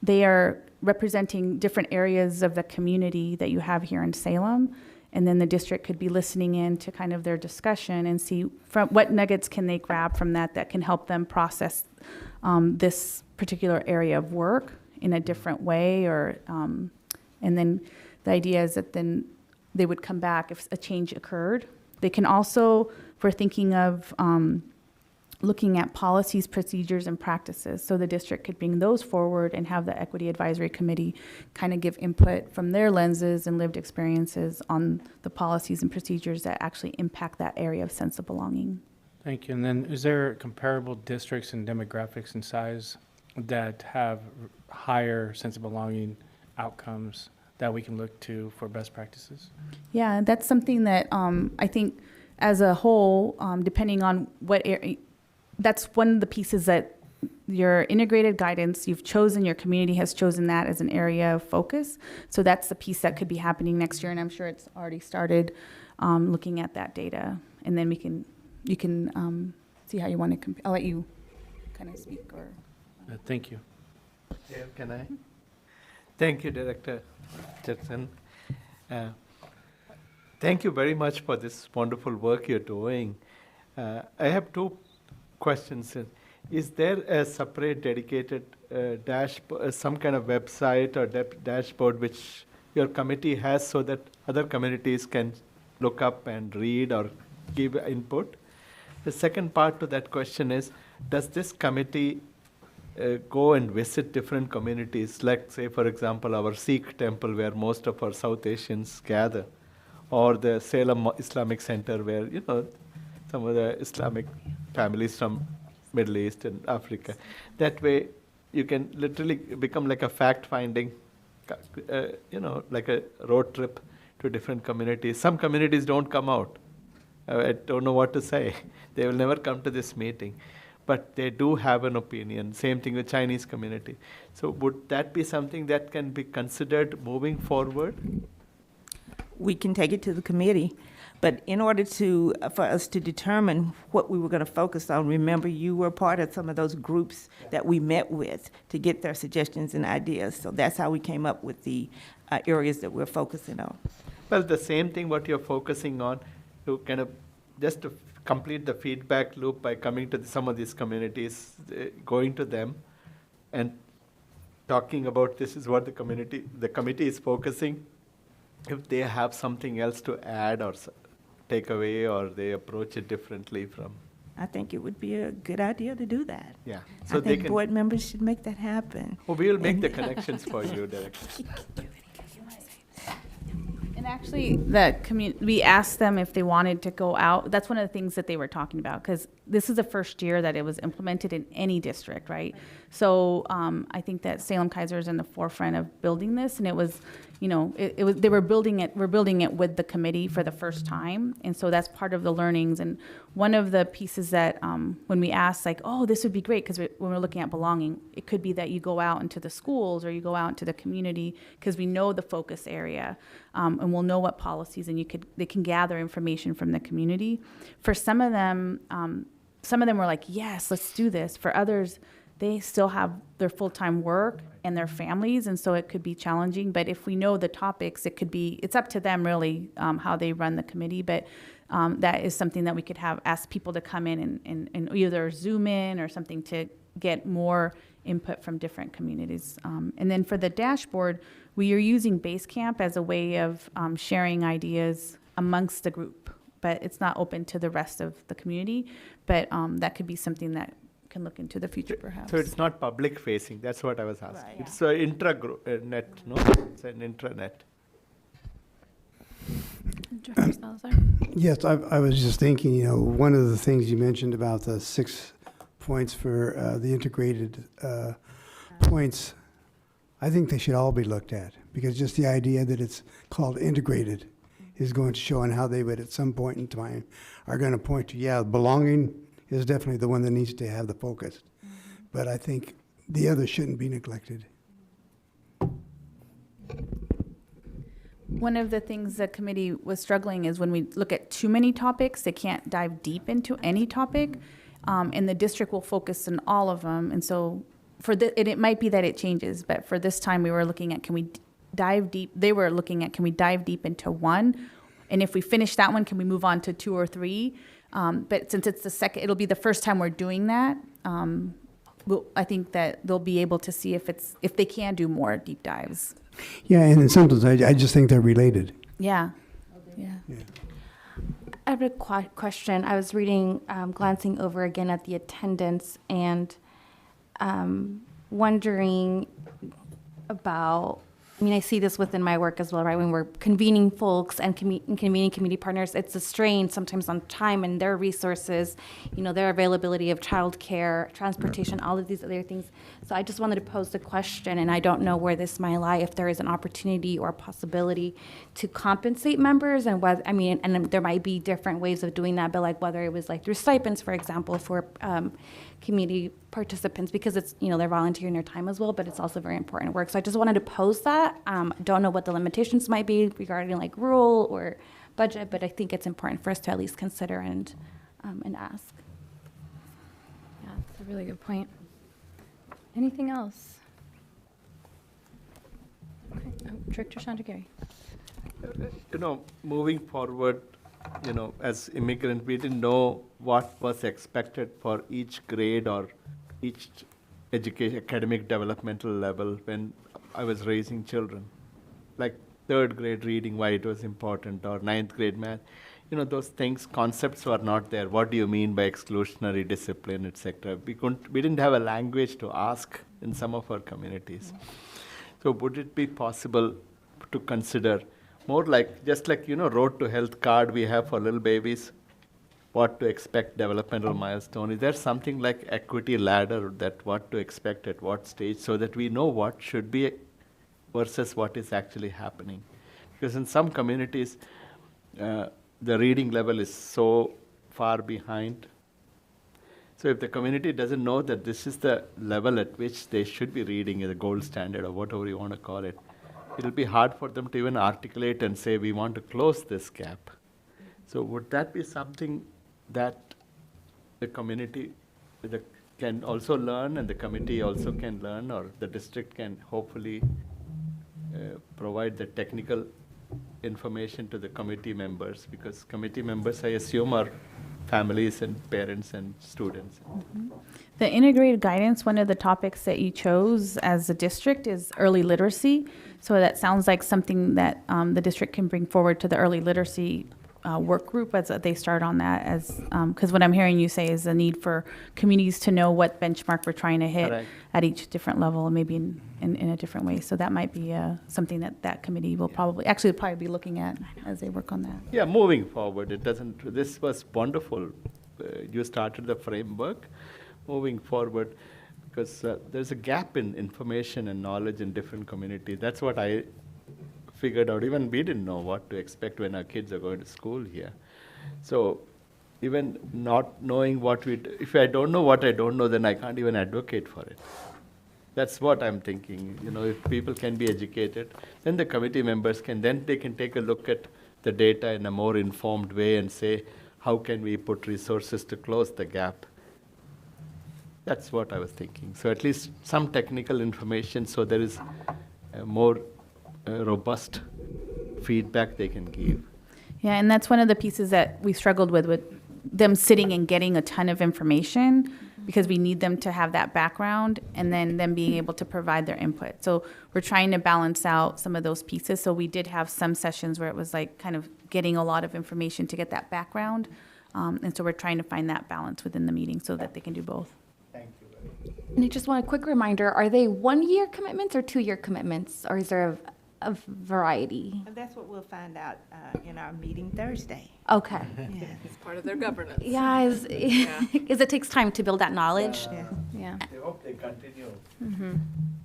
they are representing different areas of the community that you have here in Salem. And then the district could be listening in to kind of their discussion and see from what nuggets can they grab from that can help them process this particular area of work in a different way. And then the idea is that then they would come back if a change occurred. They can also, if we're thinking of looking at policies, procedures, and practices. So the district could bring those forward and have the Equity Advisory Committee kind of give input from their lenses and lived experiences on the policies and procedures that actually impact that area of sense of belonging. Thank you. And then is there comparable districts and demographics and size that have higher sense of belonging outcomes that we can look to for best practices? Yeah, that's something that I think as a whole, depending on what area, that's one of the pieces that your integrated guidance, you've chosen, your community has chosen that as an area of focus. So that's the piece that could be happening next year, and I'm sure it's already started looking at that data. And then you can see how you want to I'll let you kind of speak. Or Thank you. Yeah, can I? Thank you, Director Jetson. Thank you very much for this wonderful work you're doing. I have 2 questions. Is there a separate dedicated some kind of website or dashboard which your committee has so that other communities can look up and read or give input? The second part to that question is, does this committee go and visit different communities, like say, for example, our Sikh temple where most of our South Asians gather, or the Salem Islamic Center where, some of the Islamic families from Middle East and Africa. That way, you can literally become like a fact-finding, like a road trip to different communities. Some communities don't come out. I don't know what to say. They will never come to this meeting. But they do have an opinion. Same thing with Chinese community. So would that be something that can be considered moving forward? We can take it to the committee. But in order for us to determine what we were going to focus on, remember you were part of some of those groups that we met with to get their suggestions and ideas. So that's how we came up with the areas that we're focusing on. Well, the same thing what you're focusing on, to kind of just to complete the feedback loop by coming to some of these communities, going to them and talking about this is what the committee is focusing. If they have something else to add or take away, or they approach it differently from I think it would be a good idea to do that. Yeah. I think board members should make that happen. Oh, we'll make the connections for you, Director. And actually, we asked them if they wanted to go out. That's one of the things that they were talking about, because this is the first year that it was implemented in any district, right? So I think that Salem-Keizer is in the forefront of building this, and it was, we're building it with the committee for the first time, and so that's part of the learnings. And one of the pieces that when we asked, like, oh, this would be great, because when we're looking at belonging, it could be that you go out into the schools or you go out into the community, because we know the focus area, and we'll know what policies, and they can gather information from the community. For some of them were like, yes, let's do this. For others, they still have their full-time work and their families, and so it could be challenging. But if we know the topics, it's up to them really how they run the committee. But that is something that we could ask people to come in and either Zoom in or something to get more input from different communities. And then for the dashboard, we are using Basecamp as a way of sharing ideas amongst the group, but it's not open to the rest of the community. But that could be something that can look into the future, perhaps. So it's not public facing. That's what I was asking. Right. It's an intranet, no? It's an intranet. Director Salazar? Yes, I was just thinking, one of the things you mentioned about the 6 points for the integrated points, I think they should all be looked at, because just the idea that it's called integrated is going to show on how they would at some point in time are going to point to, belonging is definitely the one that needs to have the focus. But I think the others shouldn't be neglected. One of the things the committee was struggling is when we look at too many topics, they can't dive deep into any topic, and the district will focus on all of them. And so it might be that it changes, but for this time we were looking at, can we dive deep? They were looking at, can we dive deep into one? And if we finish that one, can we move on to 2 or 3? But since it's it'll be the first time we're doing that. I think that they'll be able to see if they can do more deep dives. Yeah, and then sometimes I just think they're related. Yeah. I have a question. I was reading, glancing over again at the attendance and wondering about, I see this within my work as well, right? When we're convening folks and convening community partners, it's a strain sometimes on time and their resources, their availability of childcare, transportation, all of these other things. So I just wanted to pose the question, and I don't know where this might lie, if there is an opportunity or possibility to compensate members, and whether, and there might be different ways of doing that, but like whether it was like through stipends, for example, for community participants, because it's, they're volunteering their time as well, but it's also very important work. So I just wanted to pose that. Don't know what the limitations might be regarding like rule or budget, but I think it's important for us to at least consider and ask. Yeah, that's a really good point. Anything else? Okay. Director Chandragiri. Moving forward, as immigrant, we didn't know what was expected for each grade or each academic developmental level when I was raising children. Like 3rd grade reading, why it was important, or 9th grade math. Those things, concepts were not there. What do you mean by exclusionary discipline, etc.? We didn't have a language to ask in some of our communities. So would it be possible to consider more like, just like, road to health card we have for little babies, what to expect, developmental milestone? Is there something like equity ladder, that what to expect at what stage, so that we know what should be versus what is actually happening? Because in some communities, the reading level is so far behind. So if the community doesn't know that this is the level at which they should be reading, the gold standard or whatever you want to call it, it'll be hard for them to even articulate and say, we want to close this gap. So would that be something that the community can also learn, and the committee also can learn, or the district can hopefully provide the technical information to the committee members? Because committee members, I assume, are families and parents and students. Mm-hmm. The integrated guidance, one of the topics that you chose as a district is early literacy. So that sounds like something that the district can bring forward to the early literacy work group as they start on that, as because what I'm hearing you say is the need for communities to know what benchmark we're trying to hit Correct. at each different level, and maybe in a different way. So that might be something that committee will probably be looking at as they work on that. Yeah, moving forward, this was wonderful. You started the framework. Moving forward, because there's a gap in information and knowledge in different communities. That's what I figured out. Even we didn't know what to expect when our kids are going to school here. So even not knowing if I don't know what I don't know, then I can't even advocate for it. That's what I'm thinking. If people can be educated, then the committee members they can take a look at the data in a more informed way and say, how can we put resources to close the gap? That's what I was thinking. So at least some technical information, so there is a more robust feedback they can give. Yeah, and that's one of the pieces that we struggled with them sitting and getting a ton of information, because we need them to have that background and then them being able to provide their input. So we're trying to balance out some of those pieces. So we did have some sessions where it was like kind of getting a lot of information to get that background. And so we're trying to find that balance within the meeting so that they can do both. And I just want a quick reminder, are they 1-year commitments or 2-year commitments, or is there a variety? And that's what we'll find out in our meeting Thursday. Okay. Yeah. It's part of their governance. Yeah, because it takes time to build that knowledge. Yeah. I hope they continue.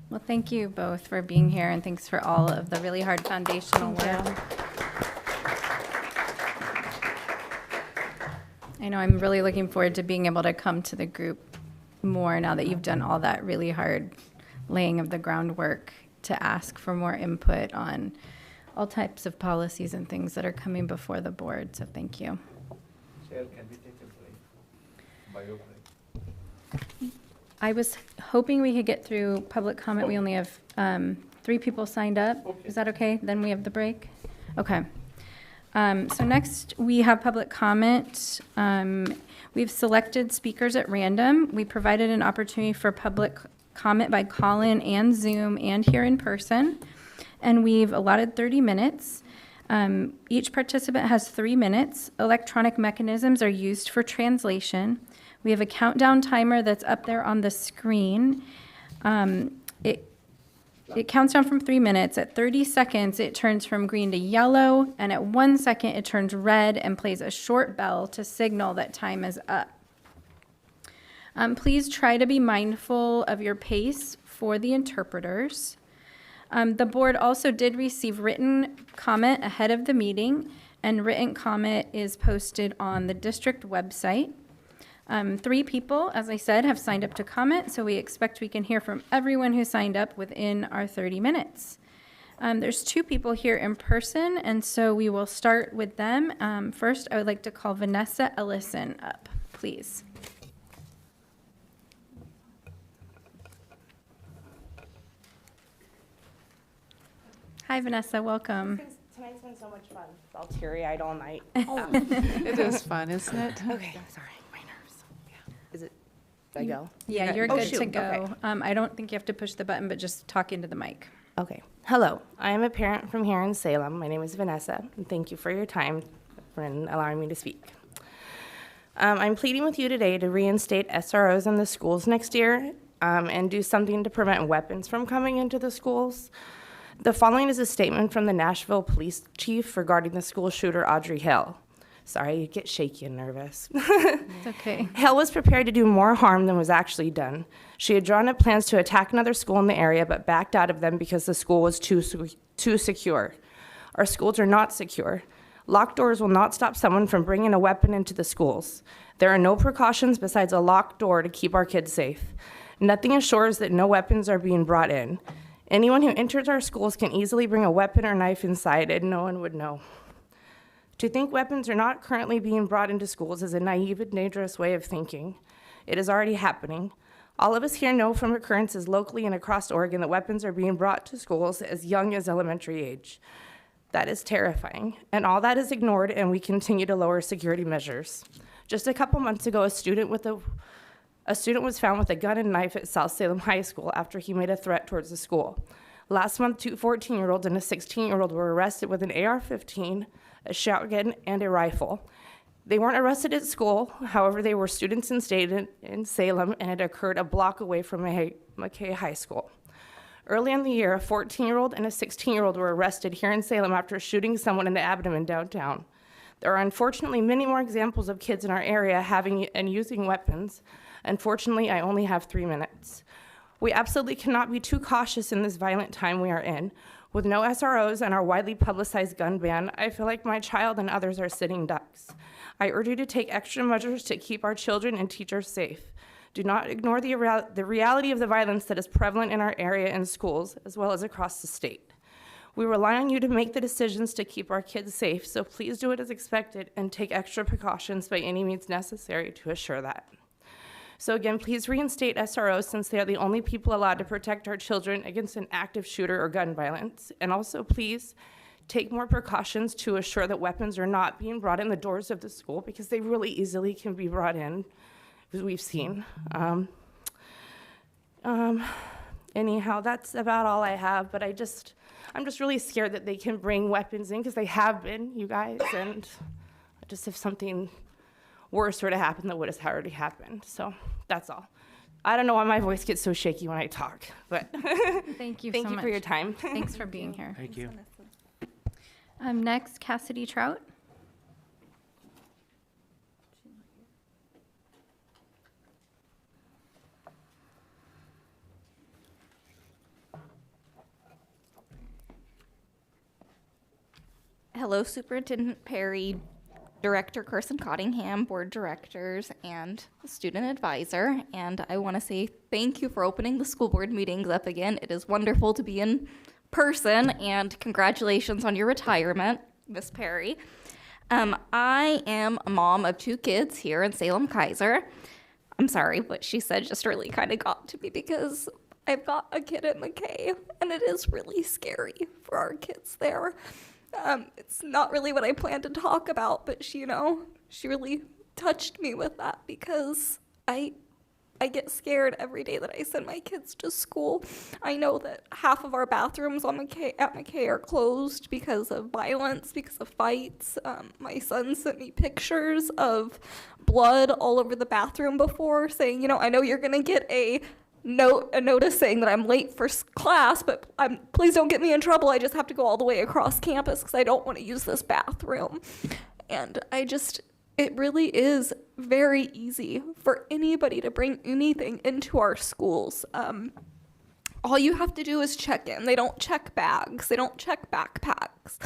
Well, thank you both for being here, and thanks for all of the really hard foundational work. I know I'm really looking forward to being able to come to the group more now that you've done all that really hard laying of the groundwork to ask for more input on all types of policies and things that are coming before the board. So thank you. Chair, can we take a break? Bio break. I was hoping we could get through public comment. We only have 3 people signed up. Is that okay? Then we have the break? Okay. So next we have public comment. We've selected speakers at random. We provided an opportunity for public comment by call-in and Zoom and here in person. And we've allotted 30 minutes. Each participant has 3 minutes. Electronic mechanisms are used for translation. We have a countdown timer that's up there on the screen. It counts down from 3 minutes. At 30 seconds, it turns from green to yellow, and at 1 second, it turns red and plays a short bell to signal that time is up. Please try to be mindful of your pace for the interpreters. The board also did receive written comment ahead of the meeting, and written comment is posted on the district website. 3 people, as I said, have signed up to comment, so we expect we can hear from everyone who signed up within our 30 minutes. There's 2 people here in person, and so we will start with them. First, I would like to call Vanessa Ellison up, please. Hi, Vanessa, welcome. Tonight's been so much fun. I felt teary-eyed all night. It is fun, isn't it? Okay, sorry, my nerves. Yeah. Is it, did I go? Yeah, you're Oh, good to shoot, go. okay. I don't think you have to push the button, but just talk into the mic. Okay. Hello, I am a parent from here in Salem. My name is Vanessa, and thank you for your time and allowing me to speak. I'm pleading with you today to reinstate SROs in the schools next year and do something to prevent weapons from coming into the schools. The following is a statement from the Nashville police chief regarding the school shooter, Audrey Hill. Sorry, you get shaky and nervous. It's okay. Hill was prepared to do more harm than was actually done. She had drawn up plans to attack another school in the area, but backed out of them because the school was too secure. Our schools are not secure. Locked doors will not stop someone from bringing a weapon into the schools. There are no precautions besides a locked door to keep our kids safe. Nothing assures that no weapons are being brought in. Anyone who enters our schools can easily bring a weapon or knife inside, and no one would know. To think weapons are not currently being brought into schools is a naive and dangerous way of thinking. It is already happening. All of us here know from occurrences locally and across Oregon that weapons are being brought to schools as young as elementary age. That is terrifying, and all that is ignored, and we continue to lower security measures. Just a couple months ago, a student was found with a gun and knife at South Salem High School after he made a threat towards the school. Last month, 2 14-year-olds and a 16-year-old were arrested with an AR-15, a shotgun, and a rifle. They weren't arrested at school. However, they were students in Salem, and it occurred a block away from McKay High School. Early in the year, a 14-year-old and a 16-year-old were arrested here in Salem after shooting someone in the abdomen downtown. There are unfortunately many more examples of kids in our area having and using weapons. Unfortunately, I only have 3 minutes. We absolutely cannot be too cautious in this violent time we are in. With no SROs and our widely publicized gun ban, I feel like my child and others are sitting ducks. I urge you to take extra measures to keep our children and teachers safe. Do not ignore the reality of the violence that is prevalent in our area and schools, as well as across the state. We rely on you to make the decisions to keep our kids safe, so please do it as expected and take extra precautions by any means necessary to assure that. So again, please reinstate SROs since they are the only people allowed to protect our children against an active shooter or gun violence. And also please take more precautions to assure that weapons are not being brought in the doors of the school, because they really easily can be brought in, as we've seen. Anyhow, that's about all I have, but I'm just really scared that they can bring weapons in, because they have been, you guys, and just if something worse were to happen that would have already happened. So that's all. I don't know why my voice gets so shaky when I talk, but Thank you thank so you much. for your time. Thanks for being here. Thank you. Next, Cassidy Trout. Hello, Superintendent Perry, Director Carson Cottingham, Board Directors, and Student Advisor. And I want to say thank you for opening the school board meetings up again. It is wonderful to be in person, and congratulations on your retirement, Miss Perry. I am a mom of 2 kids here in Salem-Keizer. I'm sorry, what she said just really kind of got to me, because I've got a kid at McKay, and it is really scary for our kids there. It's not really what I planned to talk about, but she really touched me with that, because I get scared every day that I send my kids to school. I know that half of our bathrooms at McKay are closed because of violence, because of fights. My son sent me pictures of blood all over the bathroom before, saying, I know you're gonna get a notice saying that I'm late for class, but please don't get me in trouble. I just have to go all the way across campus because I don't want to use this bathroom. And it really is very easy for anybody to bring anything into our schools. All you have to do is check in. They don't check bags. They don't check backpacks.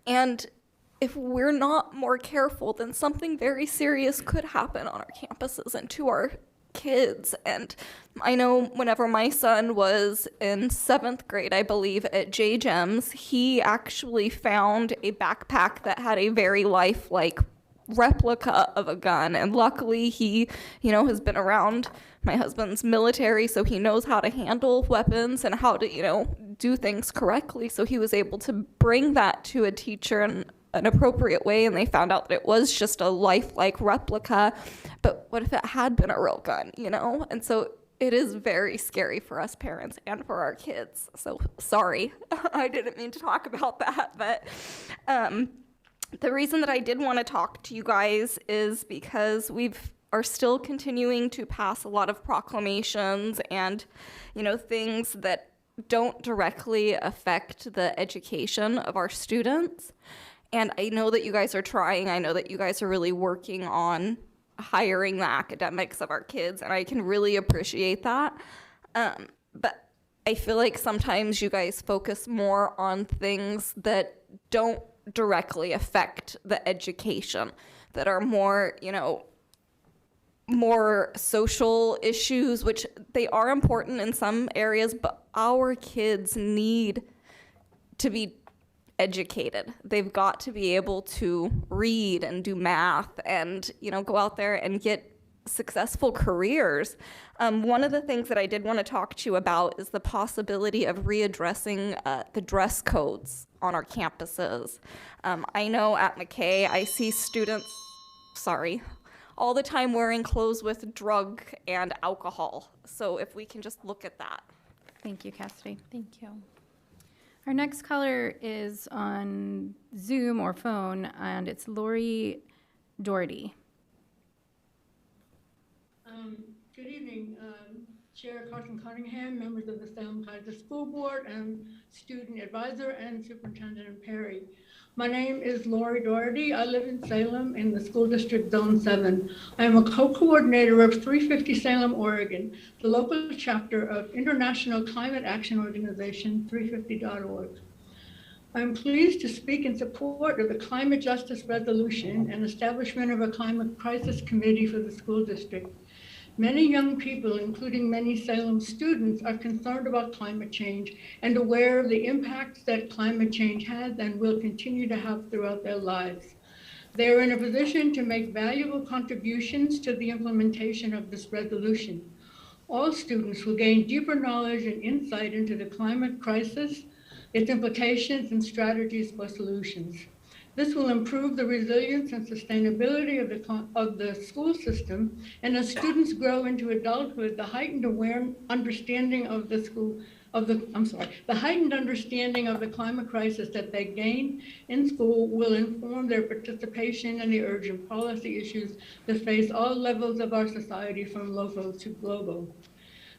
And if we're not more careful, then something very serious could happen on our campuses and to our kids. And I know whenever my son was in 7th grade, I believe, at J. Gems, he actually found a backpack that had a very lifelike replica of a gun. And luckily he, has been around my husband's military, so he knows how to handle weapons and how to, do things correctly. So he was able to bring that to a teacher in an appropriate way, and they found out that it was just a lifelike replica. But what if it had been a real gun, And so it is very scary for us parents and for our kids. So sorry, I didn't mean to talk about that, but the reason that I did want to talk to you guys is because are still continuing to pass a lot of proclamations and, things that don't directly affect the education of our students. And I know that you guys are trying. I know that you guys are really working on hiring the academics of our kids, and I can really appreciate that. But I feel like sometimes you guys focus more on things that don't directly affect the education, that are more, more social issues, which they are important in some areas, but our kids need to be educated. They've got to be able to read and do math and, go out there and get successful careers. One of the things that I did want to talk to you about is the possibility of readdressing the dress codes on our campuses. I know at McKay, I see students, all the time wearing clothes with drug and alcohol. So if we can just look at that. Thank you, Cassidy. Thank you. Our next caller is on Zoom or phone, and it's Lori Doherty. Good evening, Chair Carson Cunningham, members of the Salem-Keizer School Board, and student advisor and Superintendent Perry. My name is Lori Doherty. I live in Salem in the School District Zone 7. I am a co-coordinator of 350 Salem, Oregon, the local chapter of International Climate Action Organization, 350.org. I'm pleased to speak in support of the Climate Justice Resolution and establishment of a Climate Crisis Committee for the school district. Many young people, including many Salem students, are concerned about climate change and aware of the impacts that climate change has and will continue to have throughout their lives. They are in a position to make valuable contributions to the implementation of this resolution. All students will gain deeper knowledge and insight into the climate crisis, its implications, and strategies for solutions. This will improve the resilience and sustainability of the school system, and as students grow into adulthood, the heightened understanding of the heightened understanding of the climate crisis that they gain in school will inform their participation in the urgent policy issues that face all levels of our society, from local to global.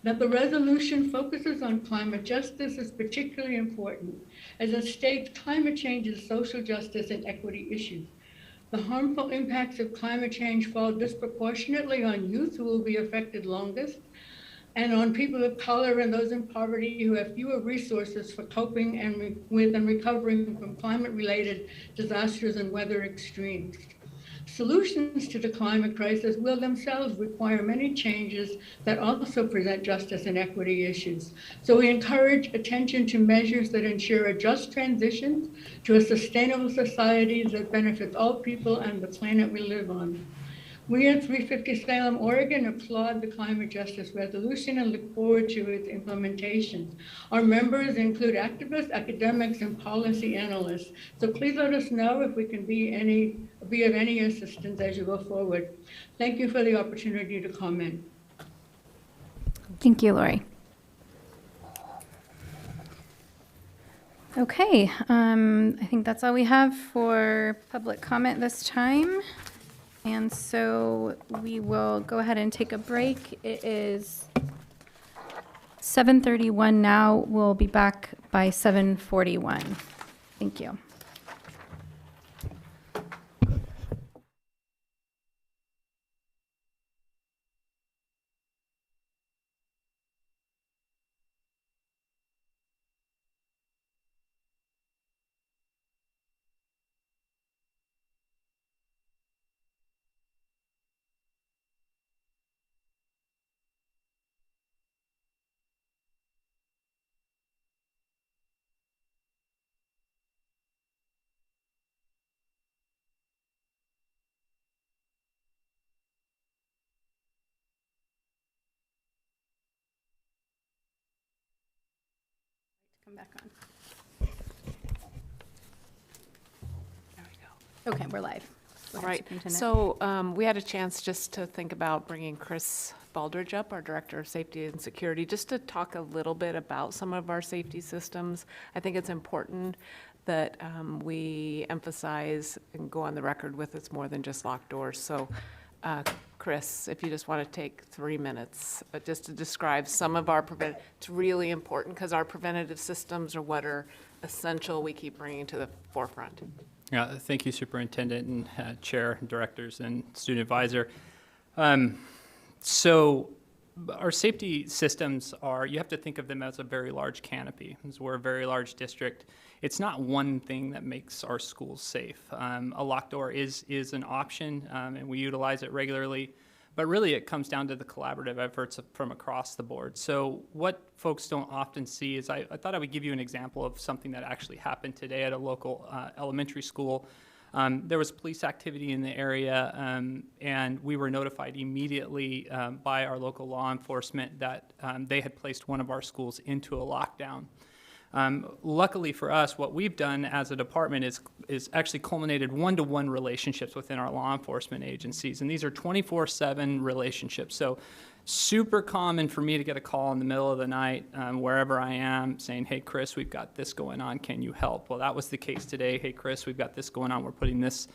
That the resolution focuses on climate justice is particularly important, as it states climate change is social justice and equity issues. The harmful impacts of climate change fall disproportionately on youth, who will be affected longest, and on people of color and those in poverty who have fewer resources for coping with and recovering from climate-related disasters and weather extremes. Solutions to the climate crisis will themselves require many changes that also present justice and equity issues. So we encourage attention to measures that ensure a just transition to a sustainable society that benefits all people and the planet we live on. We at 350 Salem, Oregon applaud the Climate Justice Resolution and look forward to its implementation. Our members include activists, academics, and policy analysts. So please let us know if we can be of any assistance as you go forward. Thank you for the opportunity to comment. Thank you, Lori. Okay, I think that's all we have for public comment this time. And so we will go ahead and take a break. It is 7:31 now. We'll be back by 7:41. Thank you. Come back on. There we go. Okay, we're live. Go ahead, Right. Superintendent. So we had a chance just to think about bringing Chris Baldridge up, our Director of Safety and Security, just to talk a little bit about some of our safety systems. I think it's important that we emphasize and go on the record with it's more than just locked doors. So Chris, if you just want to take 3 minutes just to describe some of our it's really important because our preventative systems are what are essential we keep bringing to the forefront. Thank you, Superintendent and Chair, directors, and student advisor. So our safety systems you have to think of them as a very large canopy. As we're a very large district, it's not one thing that makes our schools safe. A locked door is an option, and we utilize it regularly. But really, it comes down to the collaborative efforts from across the board. So what folks don't often see is I thought I would give you an example of something that actually happened today at a local elementary school. There was police activity in the area, and we were notified immediately by our local law enforcement that they had placed one of our schools into a lockdown. Luckily for us, what we've done as a department is actually culminated one-to-one relationships within our law enforcement agencies, and these are 24/7 relationships. So super common for me to get a call in the middle of the night, wherever I am, saying, hey, Chris, we've got this going on. Can you help? Well, that was the case today. Hey, Chris, we've got this going on. We're putting this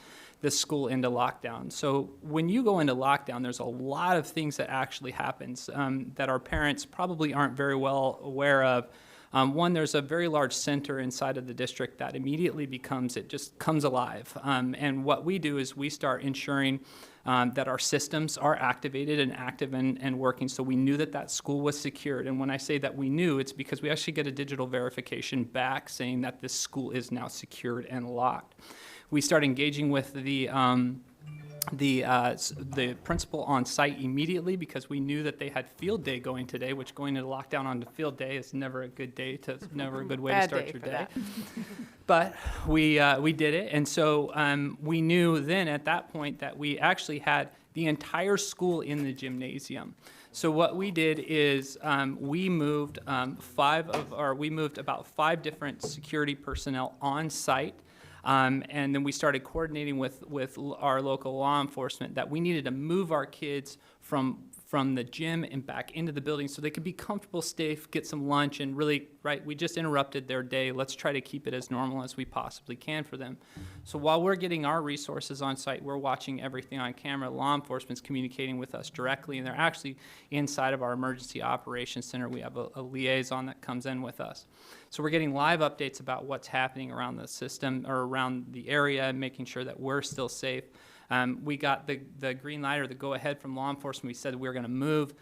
school into lockdown. So when you go into lockdown, there's a lot of things that actually happens that our parents probably aren't very well aware of. One, there's a very large center inside of the district that immediately it just comes alive. And what we do is we start ensuring that our systems are activated and active and working. So we knew that school was secured. And when I say that we knew, it's because we actually get a digital verification back saying that this school is now secured and locked. We start engaging with the principal on site immediately because we knew that they had field day going today, which going into lockdown on the field day is never a good never a good way to start your day. But we did it, and so we knew then at that point that we actually had the entire school in the gymnasium. So what we did is we moved about 5 different security personnel on site. And then we started coordinating with our local law enforcement that we needed to move our kids from the gym and back into the building so they could be comfortable, safe, get some lunch, and really, we just interrupted their day. Let's try to keep it as normal as we possibly can for them. So while we're getting our resources on site, we're watching everything on camera. Law enforcement's communicating with us directly, and they're actually inside of our emergency operations center. We have a liaison that comes in with us. So we're getting live updates about what's happening around the system or around the area and making sure that we're still safe. We got the green light or the go-ahead from law enforcement. We said we were going to move.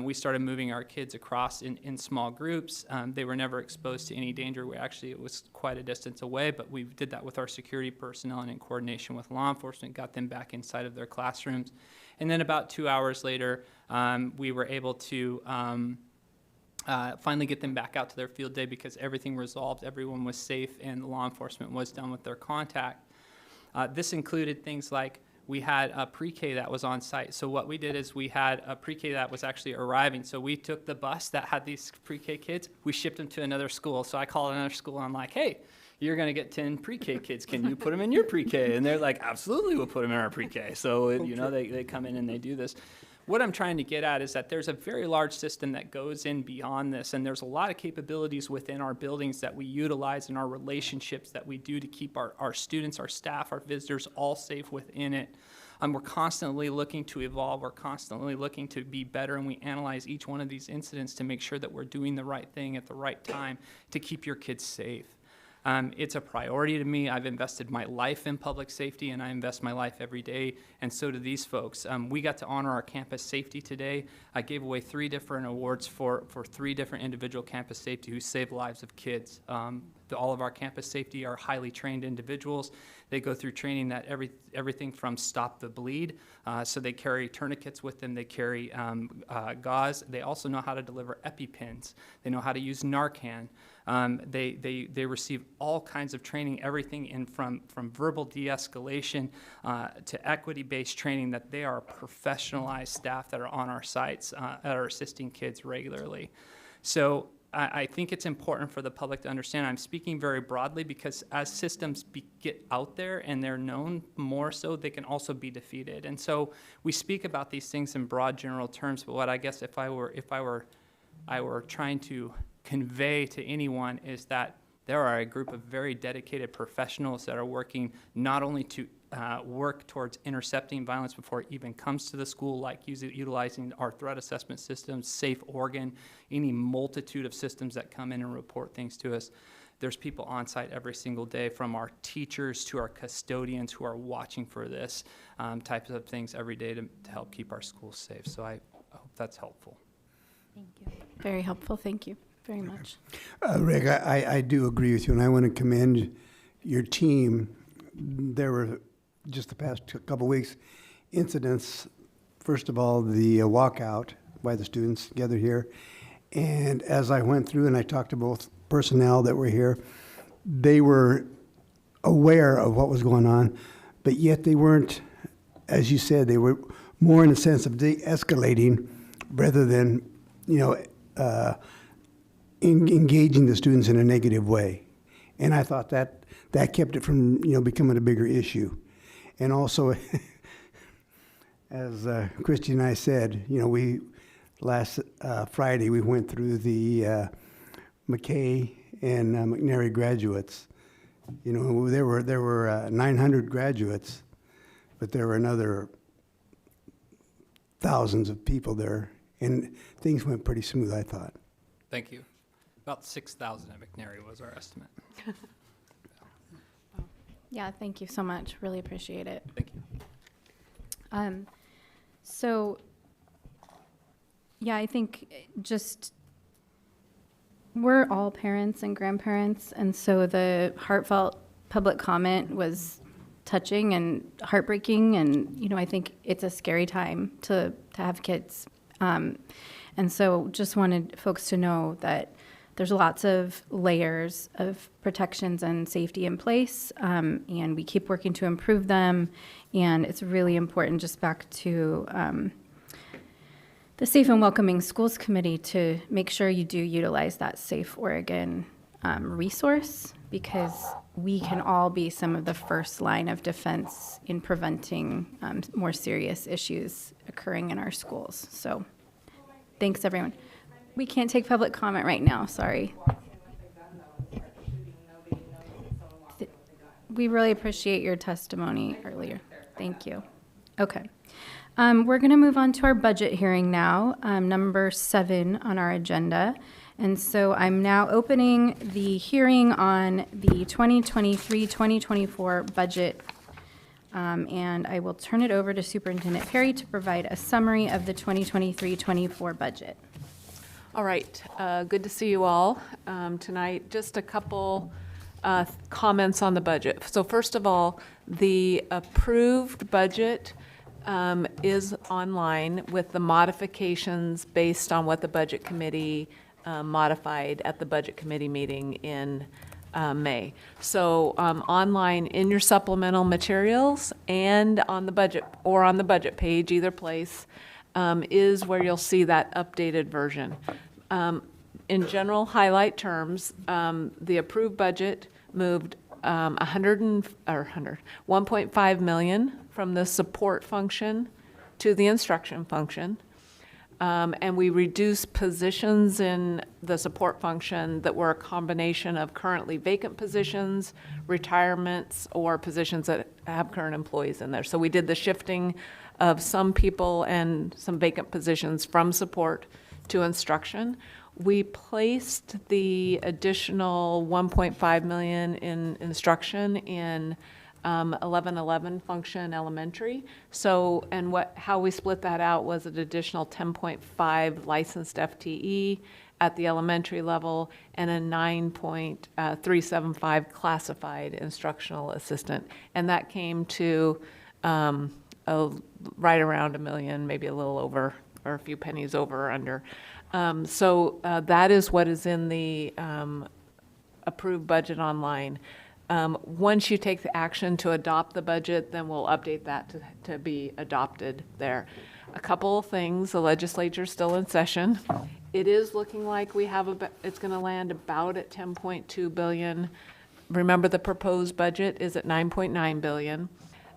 We started moving our kids across in small groups. They were never exposed to any danger. It was quite a distance away, but we did that with our security personnel and in coordination with law enforcement, got them back inside of their classrooms. And then about 2 hours later, we were able to finally get them back out to their field day because everything resolved, everyone was safe, and law enforcement was done with their contact. This included things like we had a pre-K that was on site. So what we did is we had a pre-K that was actually arriving. So we took the bus that had these pre-K kids, we shipped them to another school. So I called another school and I'm like, hey, you're going to get 10 pre-K kids. Can you put them in your pre-K? And they're like, absolutely, we'll put them in our pre-K. So, they come in and they do this. What I'm trying to get at is that there's a very large system that goes in beyond this, and there's a lot of capabilities within our buildings that we utilize in our relationships that we do to keep our students, our staff, our visitors all safe within it. We're constantly looking to evolve. We're constantly looking to be better, and we analyze each one of these incidents to make sure that we're doing the right thing at the right time to keep your kids safe. It's a priority to me. I've invested my life in public safety, and I invest my life every day, and so do these folks. We got to honor our campus safety today. I gave away 3 different awards for 3 different individual campus safety who saved lives of kids. All of our campus safety are highly trained individuals. They go through training that everything from stop the bleed, so they carry tourniquets with them, they carry gauze. They also know how to deliver EpiPens. They know how to use Narcan. They receive all kinds of training, everything from verbal de-escalation to equity-based training, that they are professionalized staff that are on our sites that are assisting kids regularly. So I think it's important for the public to understand. I'm speaking very broadly because as systems get out there and they're known more so, they can also be defeated. And so we speak about these things in broad general terms, but what I guess if I were trying to convey to anyone is that there are a group of very dedicated professionals that are working not only to work towards intercepting violence before it even comes to the school, like utilizing our threat assessment systems, Safe Oregon, any multitude of systems that come in and report things to us. There's people on site every single day, from our teachers to our custodians, who are watching for this types of things every day to help keep our schools safe. So I hope that's helpful. Thank you. Very helpful. Thank you very much. Rick, I do agree with you, and I want to commend your team. There were, just the past couple weeks, incidents. First of all, the walkout by the students gathered here. And as I went through and I talked to both personnel that were here, they were aware of what was going on, but yet they weren't, as you said, they were more in a sense of de-escalating rather than, engaging the students in a negative way. And I thought that kept it from, becoming a bigger issue. And also, as Christy and I said, we last Friday we went through the McKay and McNary graduates. There were 900 graduates, but there were another thousands of people there, and things went pretty smooth, I thought. Thank you. About 6,000 at McNary was our estimate. Yeah, thank you so much. Really appreciate it. Thank you. So, yeah, I think we're all parents and grandparents, and so the heartfelt public comment was touching and heartbreaking, and I think it's a scary time to have kids, and so just wanted folks to know that there's lots of layers of protections and safety in place, and we keep working to improve them, and it's really important, just back to the Safe and Welcoming Schools Committee, to make sure you do utilize that Safe Oregon resource, because we can all be some of the first line of defense in preventing more serious issues occurring in our schools. So thanks, everyone. We can't take public comment right now, sorry. We really appreciate your testimony earlier. Thank you. Okay. We're going to move on to our budget hearing now, number 7 on our agenda. And so I'm now opening the hearing on the 2023-2024 budget. And I will turn it over to Superintendent Perry to provide a summary of the 2023-24 budget. All right, good to see you all tonight. Just a couple comments on the budget. So first of all, the approved budget is online with the modifications based on what the Budget Committee modified at the Budget Committee meeting in May. So online in your supplemental materials and on the budget, or on the budget page, either place, is where you'll see that updated version. In general highlight terms, the approved budget moved 1.5 million from the support function to the instruction function. And we reduced positions in the support function that were a combination of currently vacant positions, retirements, or positions that have current employees in there. So we did the shifting of some people and some vacant positions from support to instruction. We placed the additional 1.5 million in instruction in 1111 function elementary. So, and how we split that out was an additional 10.5 licensed FTE at the elementary level and a 9.375 classified instructional assistant. And that came to right around $1 million, maybe a little over, or a few pennies over or under. So that is what is in the approved budget online. Once you take the action to adopt the budget, then we'll update that to be adopted there. A couple of things, the legislature's still in session. It is looking like it's going to land about at 10.2 billion. Remember, the proposed budget is at 9.9 billion.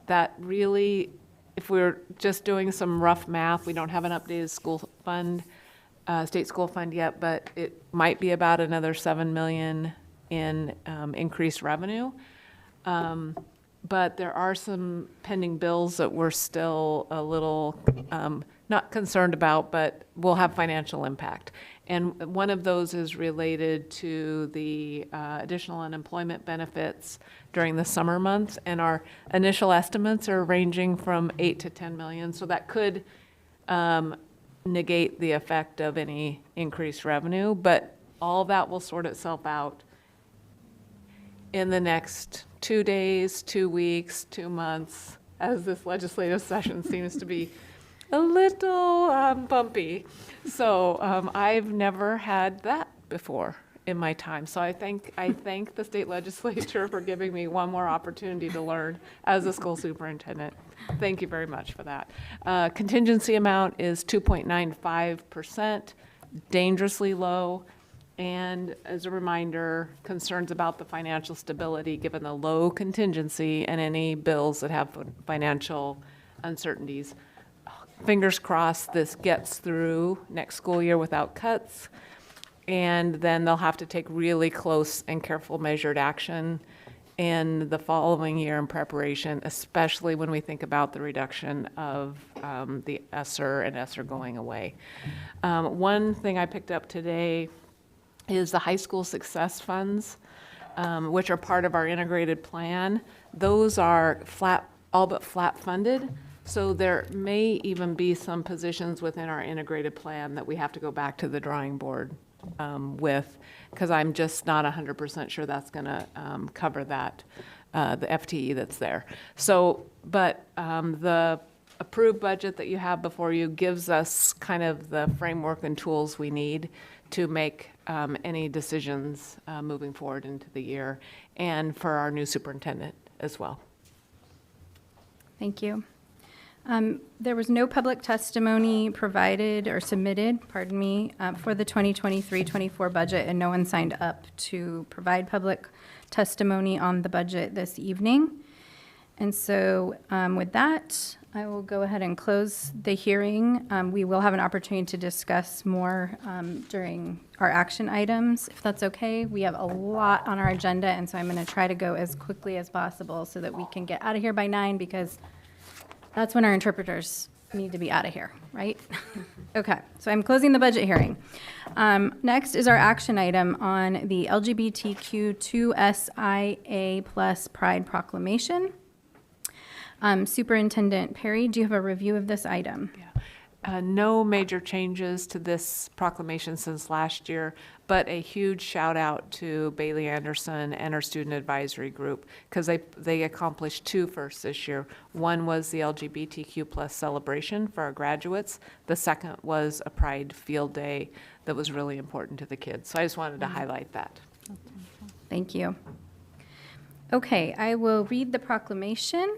That really, if we're just doing some rough math, we don't have an updated school fund, state school fund yet, but it might be about another 7 million in increased revenue. But there are some pending bills that we're still a little not concerned about, but will have financial impact. And one of those is related to the additional unemployment benefits during the summer months. And our initial estimates are ranging from 8 to 10 million. So that could negate the effect of any increased revenue, but all that will sort itself out in the next 2 days, 2 weeks, 2 months, as this legislative session seems to be a little bumpy. So I've never had that before in my time. So I thank the state legislature for giving me one more opportunity to learn as a school superintendent. Thank you very much for that. Contingency amount is 2.95%, dangerously low. And as a reminder, concerns about the financial stability given the low contingency and any bills that have financial uncertainties. Fingers crossed this gets through next school year without cuts. And then they'll have to take really close and careful measured action in the following year in preparation, especially when we think about the reduction of the ESSER and ESSER going away. One thing I picked up today is the high school success funds, which are part of our integrated plan. Those are all but flat funded. So there may even be some positions within our integrated plan that we have to go back to the drawing board with, because I'm just not 100% sure that's going to cover that, the FTE that's there. So, but the approved budget that you have before you gives us kind of the framework and tools we need to make any decisions moving forward into the year, and for our new superintendent as well. Thank you. There was no public testimony provided or submitted, for the 2023-24 budget, and no one signed up to provide public testimony on the budget this evening. And so with that, I will go ahead and close the hearing. We will have an opportunity to discuss more during our action items, if that's okay. We have a lot on our agenda, and so I'm going to try to go as quickly as possible so that we can get out of here by 9, because that's when our interpreters need to be out of here, right? Okay, so I'm closing the budget hearing. Next is our action item on the LGBTQ2SIA plus Pride Proclamation. Superintendent Perry, do you have a review of this item? Yeah. No major changes to this proclamation since last year, but a huge shout out to Bailey Anderson and her student advisory group, because they accomplished 2 firsts this year. One was the LGBTQ plus celebration for our graduates. The second was a Pride field day that was really important to the kids. So I just wanted to highlight that. Thank you. Okay, I will read the proclamation.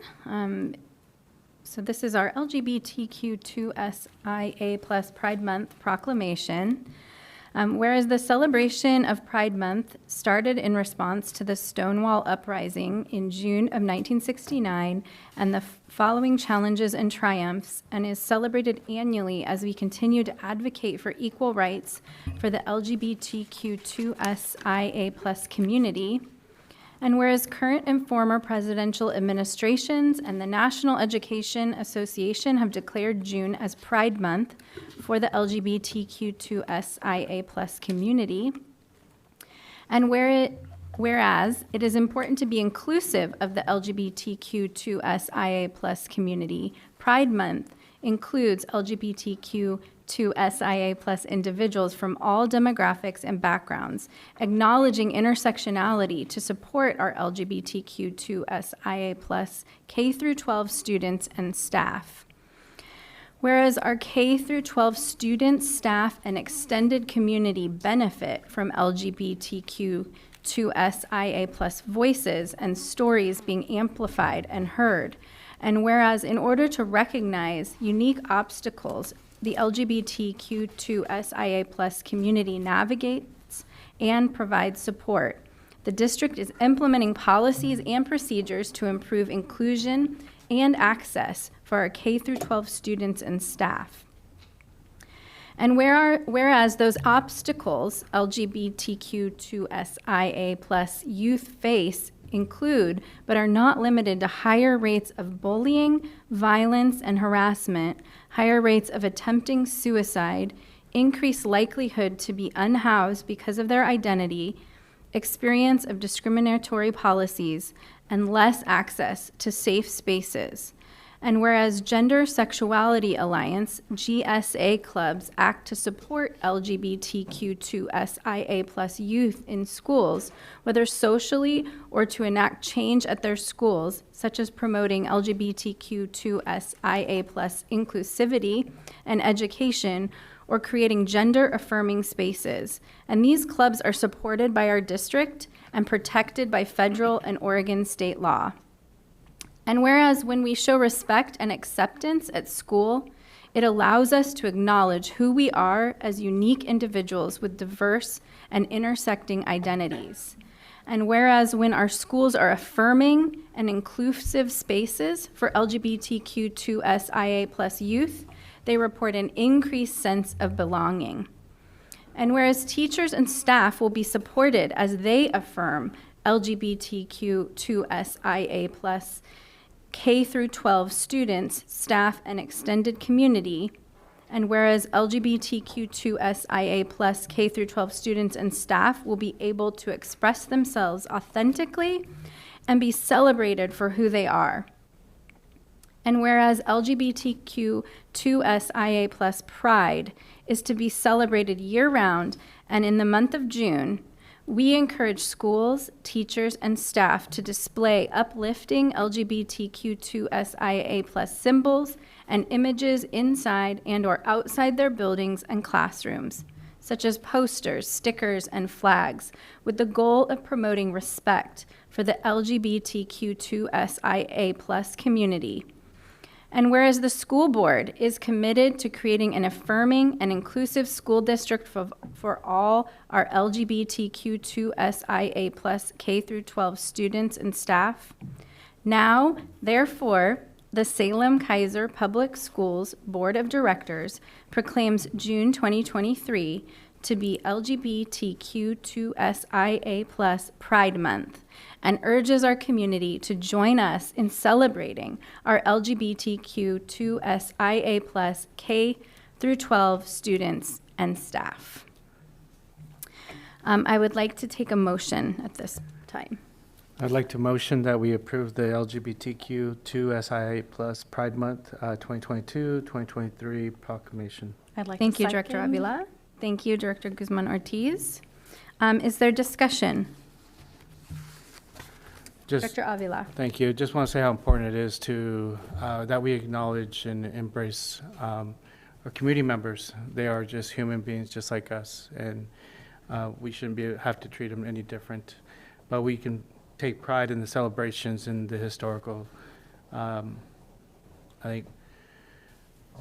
So this is our LGBTQ2SIA plus Pride Month proclamation. Whereas the celebration of Pride Month started in response to the Stonewall Uprising in June of 1969 and the following challenges and triumphs, and is celebrated annually as we continue to advocate for equal rights for the LGBTQ2SIA plus community. And whereas current and former presidential administrations and the National Education Association have declared June as Pride Month for the LGBTQ2SIA plus community, and whereas it is important to be inclusive of the LGBTQ2SIA plus community, Pride Month includes LGBTQ2SIA plus individuals from all demographics and backgrounds, acknowledging intersectionality to support our LGBTQ2SIA plus K through 12 students and staff. Whereas our K through 12 students, staff, and extended community benefit from LGBTQ2SIA plus voices and stories being amplified and heard. And whereas in order to recognize unique obstacles the LGBTQ2SIA plus community navigates and provides support, the district is implementing policies and procedures to improve inclusion and access for our K through 12 students and staff. And whereas those obstacles LGBTQ2SIA plus youth face include, but are not limited to, higher rates of bullying, violence, and harassment, higher rates of attempting suicide, increased likelihood to be unhoused because of their identity, experience of discriminatory policies, and less access to safe spaces. And whereas Gender Sexuality Alliance, GSA clubs, act to support LGBTQ2SIA plus youth in schools, whether socially or to enact change at their schools, such as promoting LGBTQ2SIA plus inclusivity and education, or creating gender-affirming spaces. And these clubs are supported by our district and protected by federal and Oregon state law. And whereas when we show respect and acceptance at school, It allows us to acknowledge who we are as unique individuals with diverse and intersecting identities. And whereas when our schools are affirming and inclusive spaces for LGBTQ2SIA+ youth, they report an increased sense of belonging. And whereas teachers and staff will be supported as they affirm LGBTQ2SIA+ K through 12 students, staff, and extended community, and whereas LGBTQ2SIA+ K through 12 students and staff will be able to express themselves authentically and be celebrated for who they are. And whereas LGBTQ2SIA+ Pride is to be celebrated year-round and in the month of June, we encourage schools, teachers, and staff to display uplifting LGBTQ2SIA+ symbols and images inside and/or outside their buildings and classrooms, such as posters, stickers, and flags, with the goal of promoting respect for the LGBTQ2SIA+ community. And whereas the school board is committed to creating an affirming and inclusive school district for all our LGBTQ2SIA+ K through 12 students and staff, now, therefore, the Salem-Keizer Public Schools Board of Directors proclaims June 2023 to be LGBTQ2SIA+ Pride Month, and urges our community to join us in celebrating our LGBTQ2SIA+ K through 12 students and staff. I would like to take a motion at this time. I'd like to motion that we approve the LGBTQ2SIA+ Pride Month 2022-2023 proclamation. I'd like Thank to you, Director second. Avila. Thank you, Director Guzman-Ortiz. Is there discussion? Director Avila. Thank you. Just want to say how important it is to that we acknowledge and embrace our community members. They are just human beings, just like us, and we shouldn't have to treat them any different. But we can take pride in the celebrations and the historical, I think,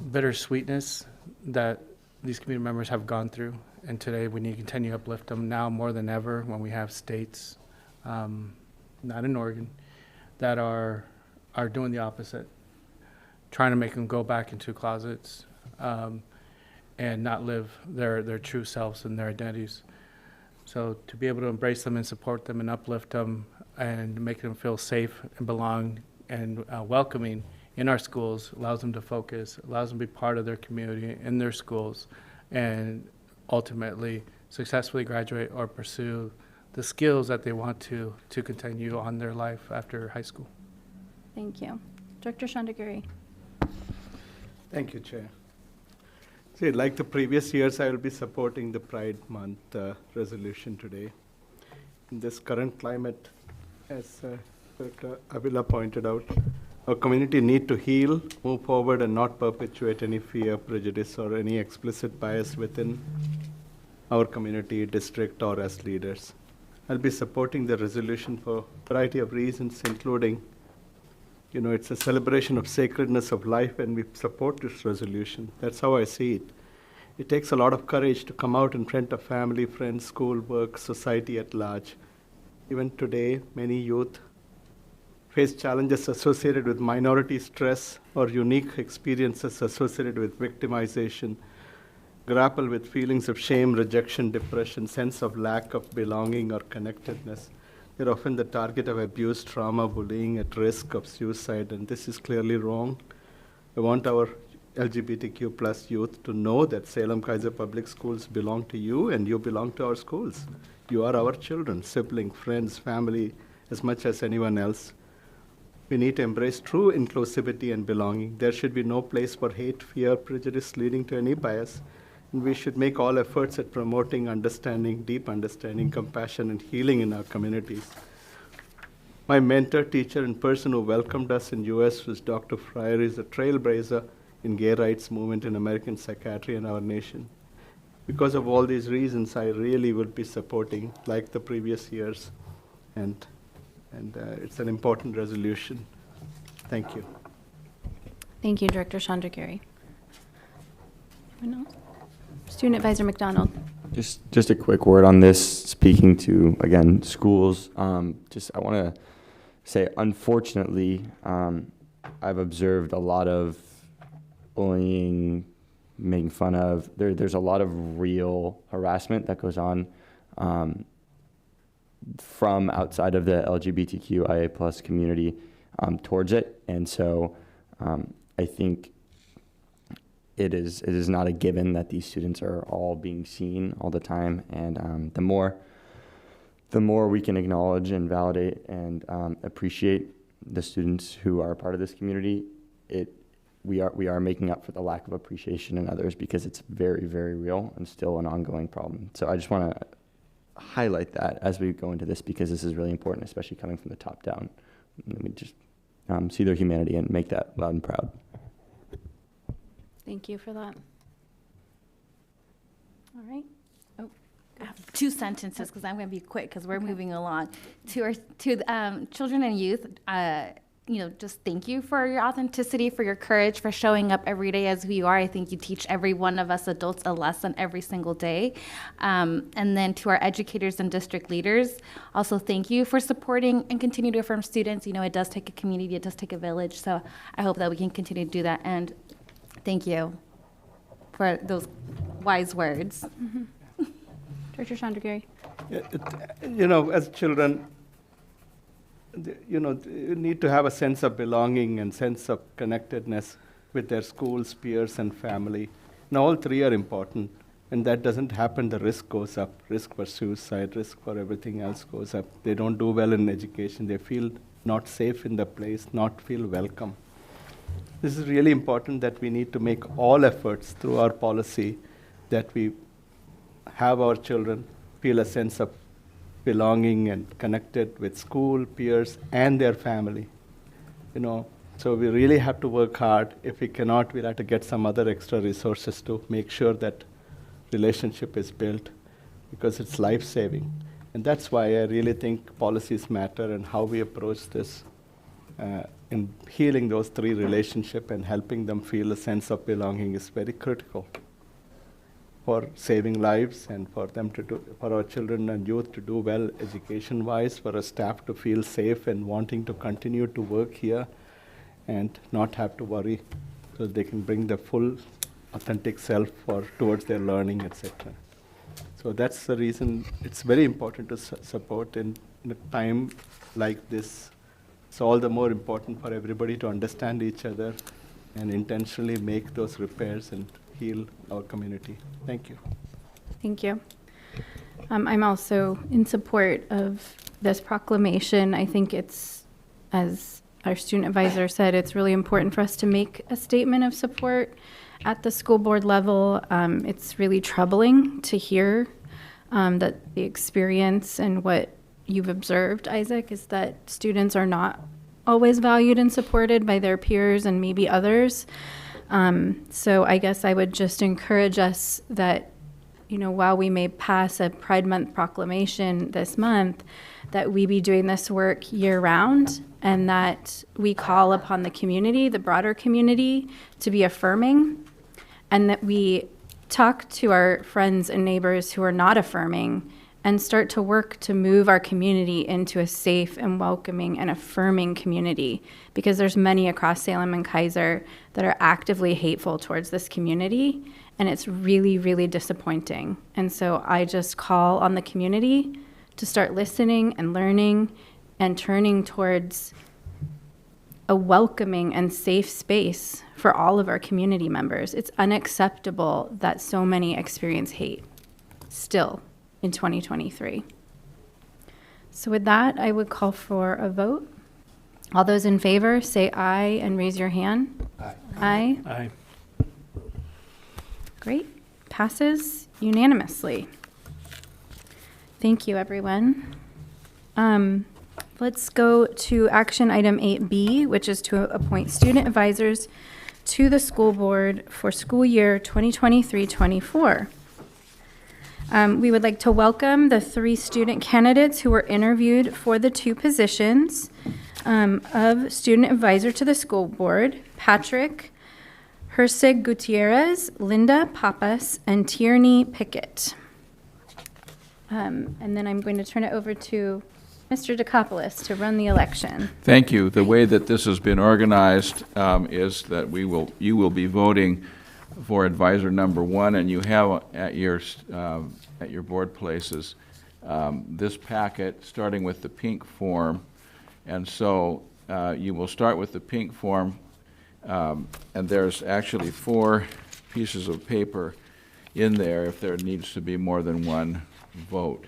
bittersweetness that these community members have gone through. And today we need to continue to uplift them now more than ever when we have states, not in Oregon, that are doing the opposite, trying to make them go back into closets and not live their true selves and their identities. So to be able to embrace them and support them and uplift them and make them feel safe and belong and welcoming in our schools allows them to focus, allows them to be part of their community in their schools, and ultimately successfully graduate or pursue the skills that they want to continue on their life after high school. Thank you. Director Chandagiri. Thank you, Chair. See, like the previous years, I will be supporting the Pride Month resolution today. In this current climate, as Dr. Avila pointed out, our community need to heal, move forward, and not perpetuate any fear, prejudice, or any explicit bias within our community, district, or as leaders. I'll be supporting the resolution for a variety of reasons, including, it's a celebration of sacredness of life, and we support this resolution. That's how I see it. It takes a lot of courage to come out in front of family, friends, school, work, society at large. Even today, many youth face challenges associated with minority stress or unique experiences associated with victimization, grapple with feelings of shame, rejection, depression, sense of lack of belonging or connectedness. They're often the target of abuse, trauma, bullying, at risk of suicide, and this is clearly wrong. I want our LGBTQ+ youth to know that Salem-Keizer Public Schools belong to you and you belong to our schools. You are our children, sibling, friends, family, as much as anyone else. We need to embrace true inclusivity and belonging. There should be no place for hate, fear, prejudice leading to any bias. And we should make all efforts at promoting understanding, deep understanding, compassion, and healing in our communities. My mentor, teacher, and person who welcomed us in US was Dr. Fryer. He's a trailblazer in gay rights movement in American psychiatry and our nation. Because of all these reasons, I really would be supporting, like the previous years, and it's an important resolution. Thank you. Thank you, Director Chandagiri. Anyone else? Student Advisor McDonald. Just a quick word on this, speaking to, again, schools. I want to say, unfortunately, I've observed a lot of bullying, making fun of. There's a lot of real harassment that goes on from outside of the LGBTQIA plus community towards it. And so I think it is not a given that these students are all being seen all the time, and the more we can acknowledge and validate and appreciate the students who are a part of this community, we are making up for the lack of appreciation in others, because it's very, very real and still an ongoing problem. So I just want to highlight that as we go into this, because this is really important, especially coming from the top down. Let me just see their humanity and make that loud and proud. Thank you for that. All right. I have 2 sentences because I'm going to be quick because we're moving along. To children and youth, just thank you for your authenticity, for your courage, for showing up every day as who you are. I think you teach every one of us adults a lesson every single day. And then to our educators and district leaders, also thank you for supporting and continue to affirm students. It does take a community, it does take a village. So I hope that we can continue to do that. And thank you for those wise words. Mm-hmm. Director Chandragiri. As children, you need to have a sense of belonging and sense of connectedness with their schools, peers, and family. And all 3 are important. And that doesn't happen, the risk goes up. Risk for suicide, risk for everything else goes up. They don't do well in education. They feel not safe in the place, not feel welcome. This is really important that we need to make all efforts through our policy that we have our children feel a sense of belonging and connected with school, peers, and their family. So we really have to work hard. If we cannot, we'll have to get some other extra resources to make sure that relationship is built, because it's life-saving. And that's why I really think policies matter, and how we approach this in healing those 3 relationships and helping them feel a sense of belonging is very critical for saving lives, and for our children and youth to do well education-wise, for our staff to feel safe and wanting to continue to work here and not have to worry, so they can bring the full authentic self towards their learning, etc. So that's the reason it's very important to support in a time like this. It's all the more important for everybody to understand each other and intentionally make those repairs and heal our community. Thank you. Thank you. I'm also in support of this proclamation. I think it's, as our student advisor said, it's really important for us to make a statement of support at the school board level. It's really troubling to hear that the experience and what you've observed, Isaac, is that students are not always valued and supported by their peers and maybe others. So I guess I would just encourage us that, while we may pass a Pride Month proclamation this month, that we be doing this work year-round, and that we call upon the community, the broader community, to be affirming, and that we talk to our friends and neighbors who are not affirming and start to work to move our community into a safe and welcoming and affirming community, because there's many across Salem-Keizer that are actively hateful towards this community, and it's really, really disappointing. And so I just call on the community to start listening and learning and turning towards a welcoming and safe space for all of our community members. It's unacceptable that so many experience hate still in 2023. So with that, I would call for a vote. All those in favor, say aye and raise your hand. Aye. Aye. Aye. Great. Passes unanimously. Thank you, everyone. Let's go to action item 8B, which is to appoint student advisors to the school board for school year 2023-24. We would like to welcome the 3 student candidates who were interviewed for the 2 positions of student advisor to the school board: Patrick Hersig Gutierrez, Linda Pappas, and Tierney Pickett. And then I'm going to turn it over to Mr. Dikopoulos to run the election. Thank you. The way that this has been organized is that you will be voting for advisor number 1, and you have at your board places this packet starting with the pink form. And so you will start with the pink form, and there's actually 4 pieces of paper in there if there needs to be more than one vote.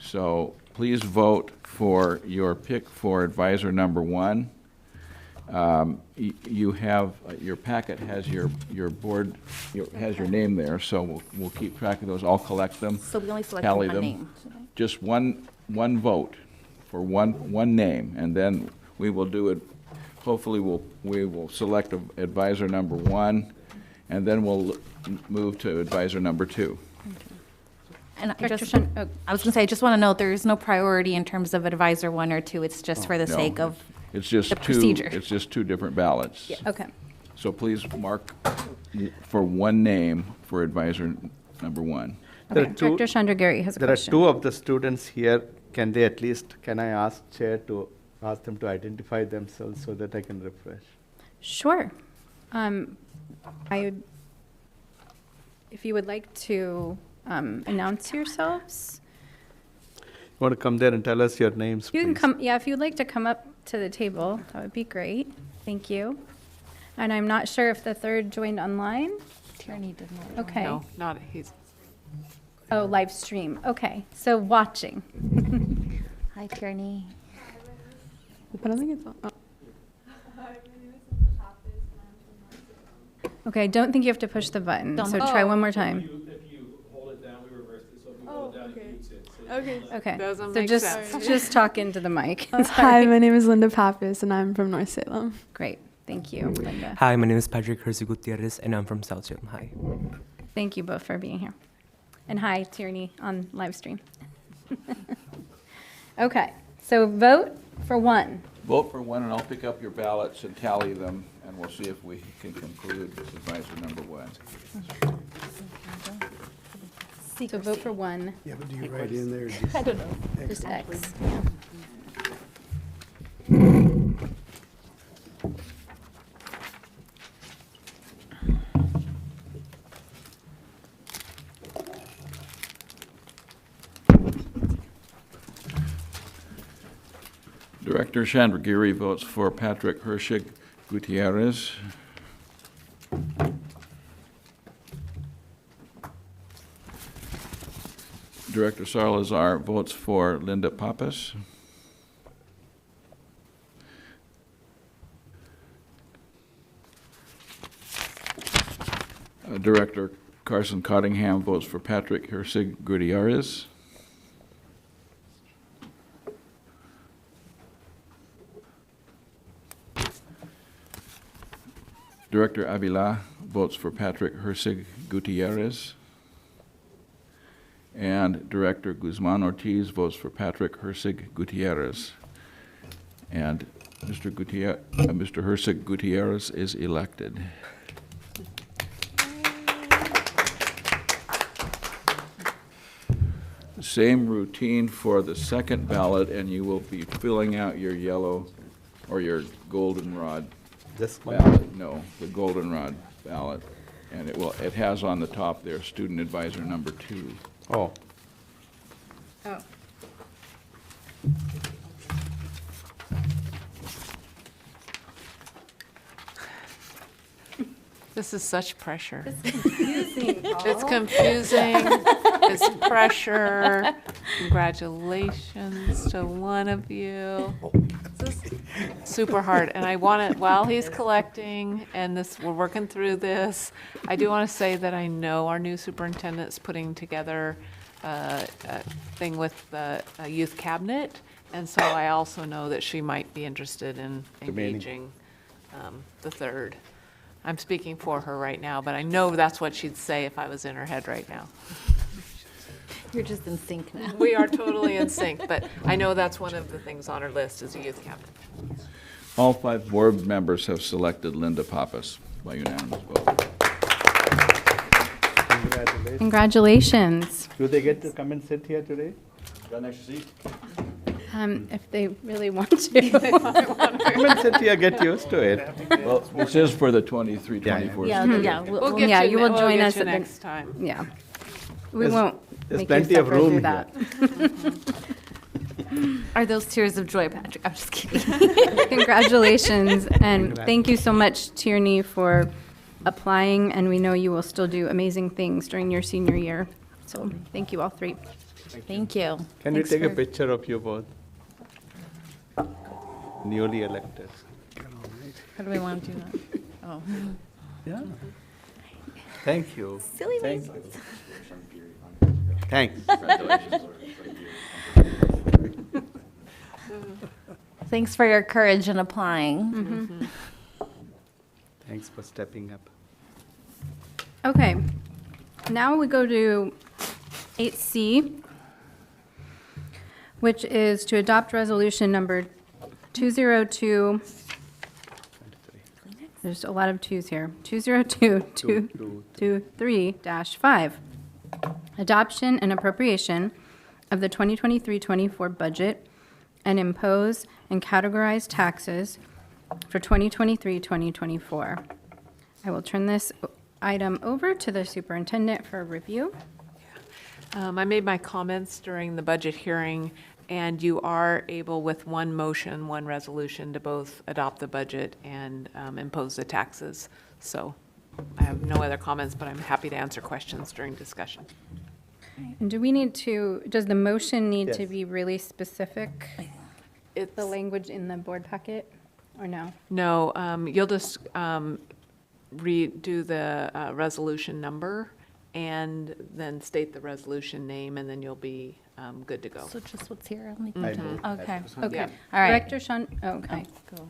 So please vote for your pick for advisor number 1. You have, your packet has your board, has your name there, so we'll keep track of those. I'll collect them, So we only select tally one them. name. Just one vote for one name, and then we will do it, hopefully we will select advisor number 1, and then we'll move to advisor number 2. And I Dr. just, Shen- oh, I was going to say, I just want to note, there is no priority in terms of advisor 1 or 2. It's just for the No, sake of it's just the two. procedure. It's just 2 different ballots. Okay. So please mark for one name for advisor number 1. There Okay, are two- Director Chandragiri has a There question. are 2 of the students here. Can I ask Chair to ask them to identify themselves so that I can refresh? Sure. If you would like to announce yourselves. You want to come there and tell us your names, You can please? come, yeah, if you'd like to come up to the table, that would be great. Thank you. And I'm not sure if the third joined online. Tierney did not. Okay. No, not, he's, Oh, live stream. Okay, so watching. Hi, Tierney. I don't think it's on. Okay, I don't think you have to push the button, Don't- so try one more time. If you hold it down, we reverse it. So if you hold it down, it mutes it. Okay. Okay, Doesn't so make just, sense. just talk into the mic. Hi, Sorry. my name is Linda Pappas, and I'm from North Salem. Great, thank you, Linda. Hi, my name is Patrick Hersig Gutierrez, and I'm from South Salem High. Thank you both for being here. And hi, Tierney, on live stream. Okay, so vote for 1. Vote for 1, and I'll pick up your ballots and tally them, and we'll see if we can conclude with advisor number 1. So vote for 1. Yeah, but do you write in there? Just I don't know, just X. Director Chandragiri votes for Patrick Hersig Gutierrez. Director Salazar votes for Linda Pappas. Director Carson Cottingham votes for Patrick Hersig Gutierrez. Director Avila votes for Patrick Hersig Gutierrez. And Director Guzman Ortiz votes for Patrick Hersig Gutierrez. And Mr. Hersig Gutierrez is elected. Same routine for the second ballot, and you will be filling out your yellow or your goldenrod This one? ballot. No, the goldenrod ballot. And it has on the top there, student advisor number 2. Oh. Oh. this is such pressure. It's confusing, It's Paul. confusing, it's pressure. Congratulations to one of you. This is super hard, and I want to, while he's collecting, and we're working through this, I do want to say that I know our new superintendent's putting together a thing with the youth cabinet, and so I also know that she might be interested in Debating. engaging the third. I'm speaking for her right now, but I know that's what she'd say if I was in her head right now. You're just in sync now. We are totally in sync, but I know that's one of the things on her list is a youth cabinet. All 5 board members have selected Linda Pappas. by unanimous vote. Congratulations. Congratulations. Do they get to come and sit here today? Got an extra seat? If they really want to. Come and sit here, get used to it. Well, this is for the 23-24 Yeah, school yeah, year. we'll, We'll get yeah, you, you will we'll join get us you at the- next time. Yeah. We There's- won't there's make plenty you of suffer room through here. that. Are those tears of joy, Patrick? I'm just kidding. Congratulations, and thank you so much, Tierney, for applying, and we know you will still do amazing things during your senior year. So thank you all three. Thank you. Can we Thanks take a for- picture of you both? Newly elected. How do we want to do that? Oh. Yeah. Thank you. Silly Thank ways. you. Thanks. Thanks for your courage in applying. Thanks for stepping up. Okay, now we go to 8C, which is to adopt resolution number 202. There's a lot of twos here. 202-223-5. Adoption and appropriation of the 2023-24 budget and impose and categorize taxes for 2023-2024. I will turn this item over to the superintendent for review. I made my comments during the budget hearing, and you are able with one motion, one resolution, to both adopt the budget and impose the taxes. So I have no other comments, but I'm happy to answer questions during discussion. And do we need to, does the motion need to Yes. be really specific? It's The language in the board packet, or no? No, you'll just redo the resolution number and then state the resolution name, and then you'll be good to go. So just what's here on the. I move that Okay. resolution. Okay. Yeah. All right. Director Sean, oh, okay. Go.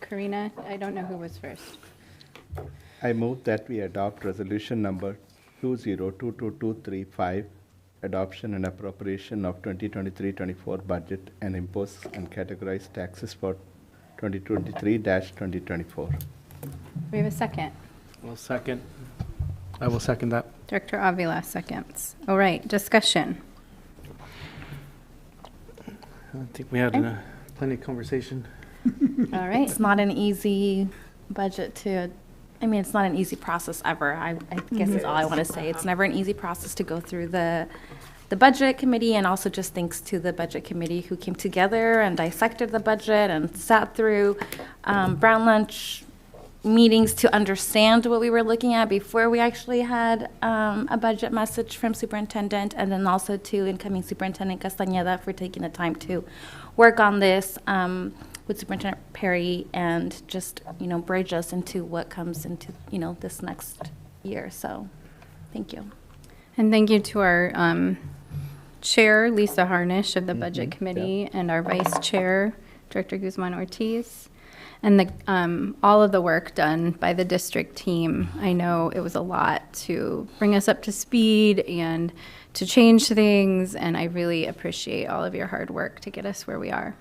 Karina, I don't know who was first. I move that we adopt resolution number 2022235, adoption and appropriation of 2023-24 budget and impose and categorize taxes for 2023-2024. We have a second. I will second that. Director Avila seconds. All right, discussion. I think we had plenty of conversation. All right. It's not an easy budget to, I mean, it's not an easy process ever. I guess is all I want to say. It's never an easy process to go through the budget committee, and also just thanks to the budget committee who came together and dissected the budget and sat through brown lunch meetings to understand what we were looking at before we actually had a budget message from superintendent, and then also to incoming Superintendent Castañeda for taking the time to work on this with Superintendent Perry and just, bridge us into what comes into, this next year. So, thank you. And thank you to our chair, Lisa Harnish of the Budget Committee, and our vice chair, Director Guzman Ortiz, and all of the work done by the district team. I know it was a lot to bring us up to speed and to change things, and I really appreciate all of your hard work to get us where we are.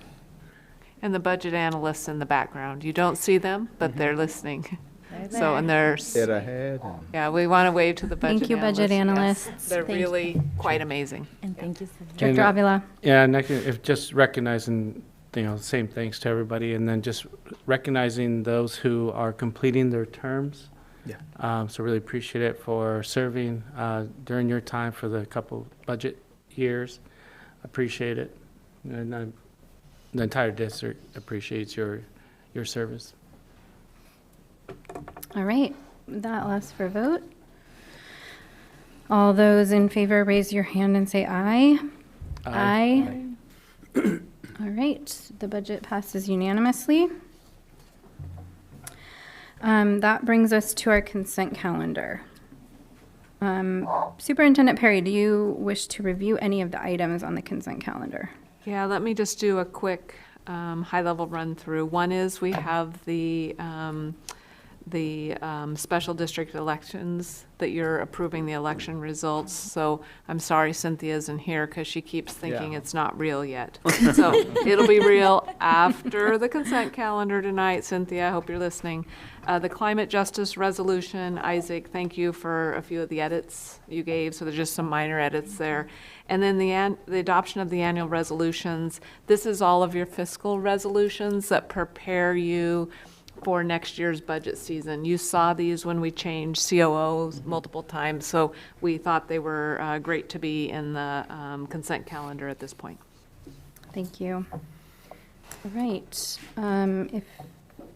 And the budget analysts in the background, you don't see them, but they're listening. So, and they're, They're ahead. yeah, we want to wave to the budget Thank you, budget analysts. analysts. They're Thank you. really quite amazing. And thank you so much. Director And, Avila. Yeah, and if just recognizing, same thanks to everybody, and then just recognizing those who are completing their terms. Yeah. So really appreciate it for serving during your time for the couple budget years. Appreciate it. And the entire district appreciates your service. All right, that lasts for a vote. All those in favor, raise your hand and say aye. Aye. All right, the budget passes unanimously. That brings us to our consent calendar. Superintendent Perry, do you wish to review any of the items on the consent calendar? Yeah, let me just do a quick high-level run-through. One is we have the the special district elections, that you're approving the election results. So I'm sorry Cynthia isn't here because she keeps thinking it's not real yet. So it'll be real after the consent calendar tonight. Cynthia, I hope you're listening. The climate justice resolution, Isaac, thank you for a few of the edits you gave. So there's just some minor edits there. And then the adoption of the annual resolutions. This is all of your fiscal resolutions that prepare you for next year's budget season. You saw these when we changed COOs multiple times, so we thought they were great to be in the consent calendar at this point. Thank you. All right. If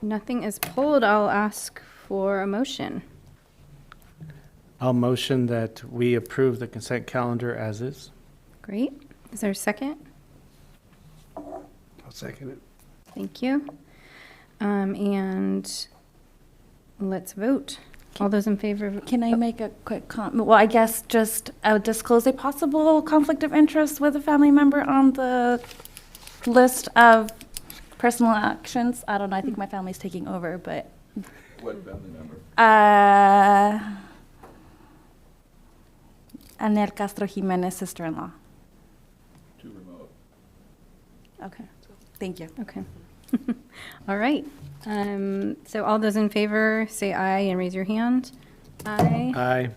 nothing is pulled, I'll ask for a motion. I'll motion that we approve the consent calendar as is. Great. Is there a second? I'll second it. Thank you. And let's vote. All those in favor? Can I make a quick comment? Well, I guess just disclose a possible conflict of interest with a family member on the list of personal actions. I don't know. I think my family's taking over, but. What family member? Anel Castro Jimenez, sister-in-law. Too remote. Okay. Thank you. Okay. All right. So all those in favor, say aye and raise your hand. Aye. Aye.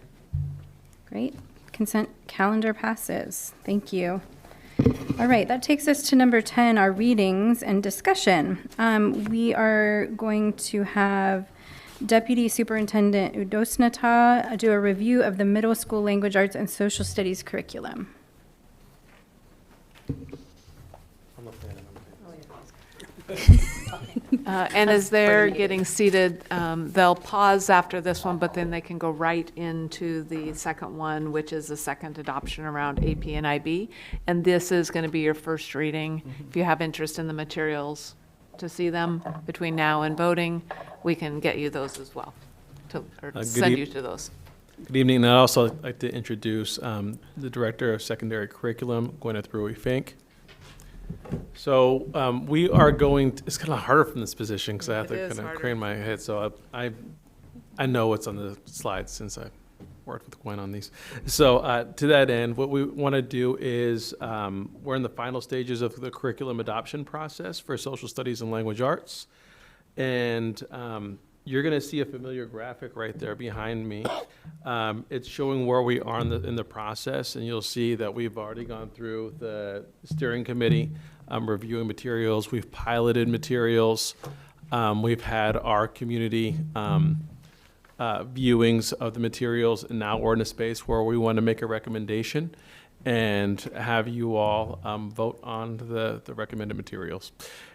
Great. Consent calendar passes. Thank you. All right, that takes us to number 10, our readings and discussion. We are going to have Deputy Superintendent Udosnata do a review of the middle school language arts and social studies curriculum. And as they're getting seated, they'll pause after this one, but then they can go right into the second one, which is the second adoption around AP and IB. And this is going to be your first reading. If you have interest in the materials to see them between now and voting, we can get you those as well, or send you to those. Good evening. And I'd also like to introduce the Director of Secondary Curriculum, Gwyneth Ruey-Fink. So we are going to, it's kind of harder from this position because I have to kind of crane my head. So I know what's on the slides since I worked with Gwen on these. So to that end, what we want to do is we're in the final stages of the curriculum adoption process for social studies and language arts. And you're going to see a familiar graphic right there behind me. It's showing where we are in the process, and you'll see that we've already gone through the steering committee, reviewing materials. We've piloted materials. We've had our community viewings of the materials, and now we're in a space where we want to make a recommendation and have you all vote on the recommended materials.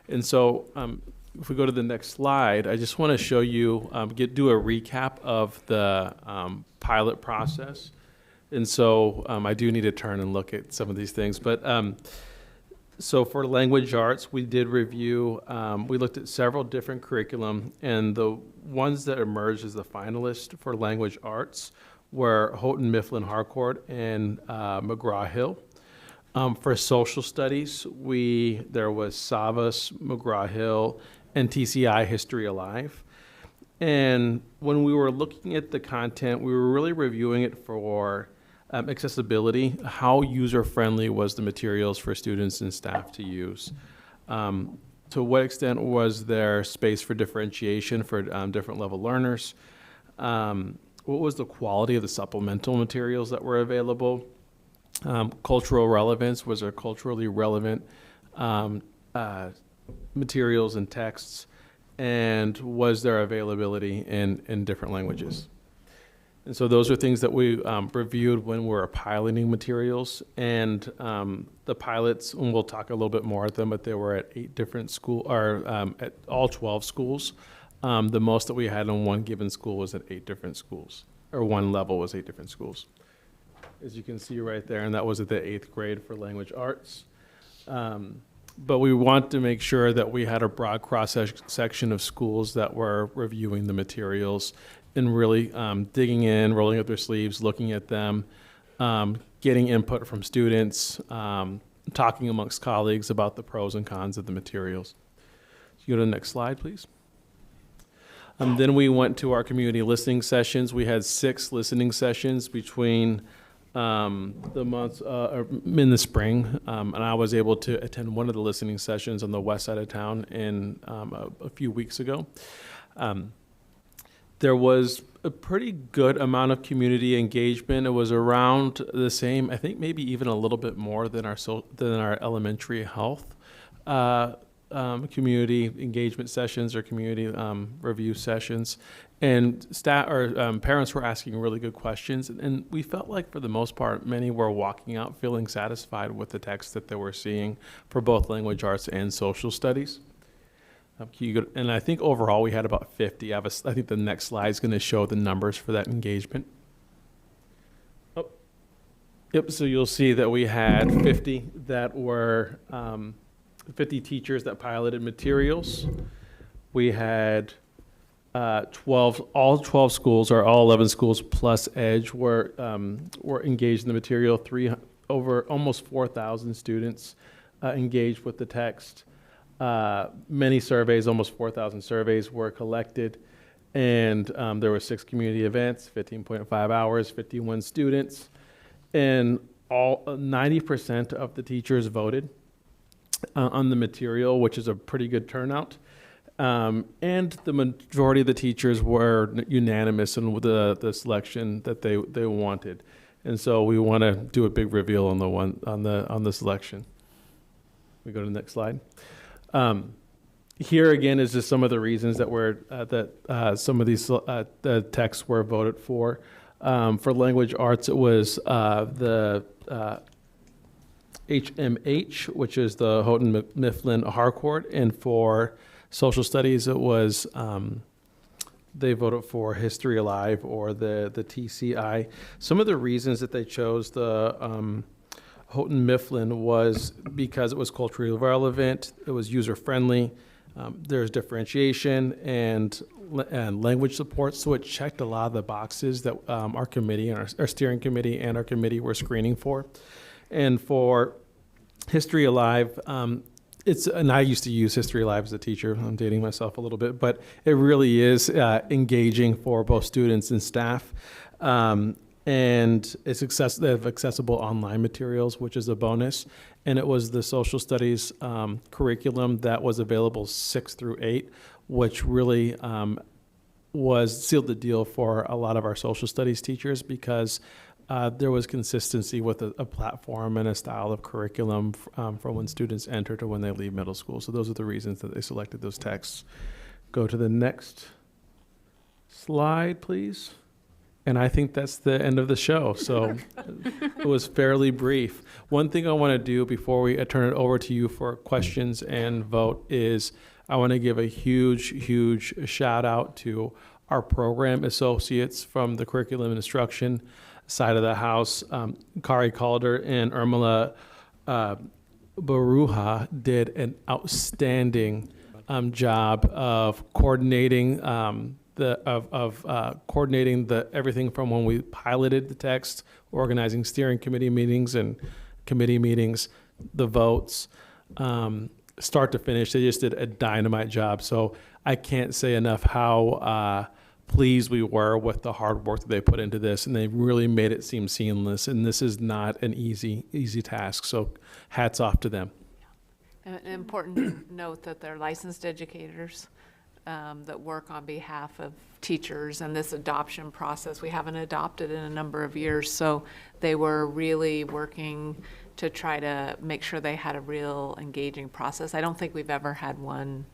And so if we go to the next slide, I just want to show you, do a recap of the pilot process. And so I do need to turn and look at some of these things. But so for language arts, we did review, we looked at several different curriculum, and the ones that emerged as the finalists for language arts were Houghton, Mifflin, Harcourt, and McGraw-Hill. For social studies, there was Savas, McGraw-Hill, and TCI History Alive. And when we were looking at the content, we were really reviewing it for accessibility. How user-friendly was the materials for students and staff to use? To what extent was there space for differentiation for different level learners? What was the quality of the supplemental materials that were available? Cultural relevance, was there culturally relevant materials and texts, and was there availability in different languages? And so those are things that we reviewed when we're piloting materials, and the pilots, and we'll talk a little bit more at them, but they were at 8 different at all 12 schools. The most that we had in one given school was at 8 different schools, or one level was 8 different schools. As you can see right there, and that was at the 8th grade for language arts. But we want to make sure that we had a broad cross-section of schools that were reviewing the materials and really digging in, rolling up their sleeves, looking at them, getting input from students, talking amongst colleagues about the pros and cons of the materials. You go to the next slide, please. Then we went to our community listening sessions. We had 6 listening sessions between the months in the spring, and I was able to attend one of the listening sessions on the west side of town a few weeks ago. There was a pretty good amount of community engagement. It was around the same, I think maybe even a little bit more than our elementary health community engagement sessions or community review sessions. And staff or parents were asking really good questions, and we felt like for the most part, many were walking out feeling satisfied with the text that they were seeing for both language arts and social studies. And I think overall we had about 50. I think the next slide is going to show the numbers for that engagement. Oh, yep. So you'll see that we had 50 that were 50 teachers that piloted materials. We had 12 schools, or all 11 schools plus Edge were engaged in the material. Over almost 4,000 students engaged with the text. Many surveys, almost 4,000 surveys were collected, and there were 6 community events, 15.5 hours, 51 students, and 90% of the teachers voted on the material, which is a pretty good turnout. And the majority of the teachers were unanimous in the selection that they wanted, and so we want to do a big reveal on the selection. We go to the next slide. Here again is just some of the reasons that some of these the texts were voted for. For language arts, it was the HMH, which is the Houghton Mifflin Harcourt, and for social studies, it was they voted for History Alive or the TCI. Some of the reasons that they chose the Houghton Mifflin was because it was culturally relevant, it was user-friendly, there's differentiation and language support, so it checked a lot of the boxes that our committee, and our steering committee and our committee were screening for. And for History Alive, and I used to use History Alive as a teacher, I'm dating myself a little bit, but it really is engaging for both students and staff. And they have accessible online materials, which is a bonus. And it was the social studies curriculum that was available 6 through 8, which really sealed the deal for a lot of our social studies teachers, because there was consistency with a platform and a style of curriculum from when students enter to when they leave middle school. So those are the reasons that they selected those texts. Go to the next slide, please. And I think that's the end of the show. So it was fairly brief. One thing I want to do before we turn it over to you for questions and vote is I want to give a huge shout out to our program associates from the curriculum and instruction side of the house. Kari Calder and Irmela Baruja did an outstanding job of coordinating coordinating everything from when we piloted the text, organizing steering committee meetings and committee meetings, the votes, start to finish. They just did a dynamite job. So I can't say enough how pleased we were with the hard work that they put into this, and they really made it seem seamless. And this is not an easy task. So hats off to them. An important note that they're licensed educators that work on behalf of teachers, and this adoption process, we haven't adopted in a number of years, so they were really working to try to make sure they had a real engaging process. I don't think we've ever had one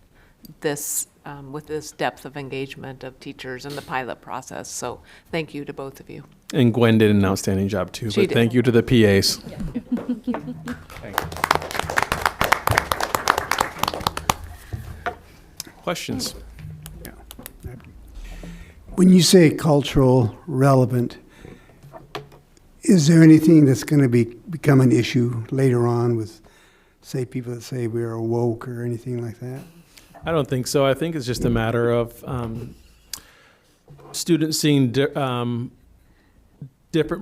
with this depth of engagement of teachers in the pilot process, so thank you to both of you. And Gwen did an outstanding job too, but thank you to the PAs. Yeah. Thank you. Thank you. Questions? Yeah. When you say cultural relevant, is there anything that's going to become an issue later on with, say, people that say we are woke or anything like that? I don't think so. I think it's just a matter of students seeing different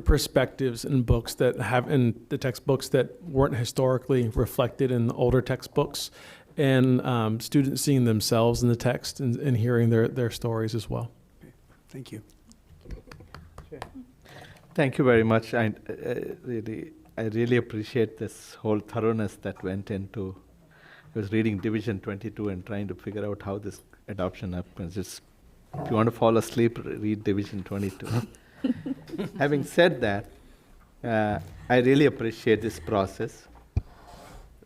perspectives in books in the textbooks that weren't historically reflected in the older textbooks. and students seeing themselves in the text and hearing their stories as well. Thank you. Thank you very much. I really appreciate this whole thoroughness that went into. I was reading Division 22 and trying to figure out how this adoption happens. If you want to fall asleep, read Division 22. Having said that, I really appreciate this process,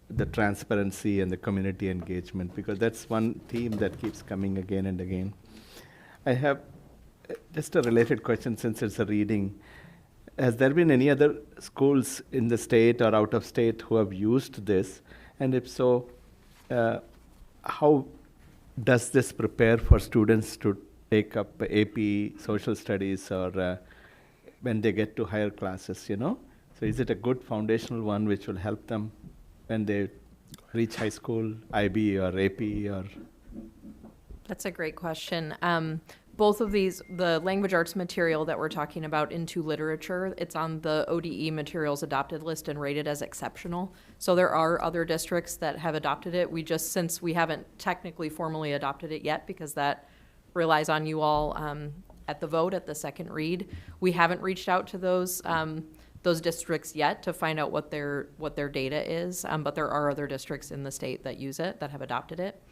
the transparency and the community engagement, because that's one theme that keeps coming again and again. I have just a related question since it's a reading. Has there been any other schools in the state or out of state who have used this? And if so, how does this prepare for students to take up AP social studies or when they get to higher classes, you know? So is it a good foundational one which will help them when they reach high school, IB or AP or? That's a great question. Both of these, the language arts material that we're talking about into literature, it's on the ODE materials adopted list and rated as exceptional. So there are other districts that have adopted it. Since we haven't technically formally adopted it yet, because that relies on you all at the vote at the second read, we haven't reached out to those districts yet to find out what their data is. But there are other districts in the state that use it, that have adopted it.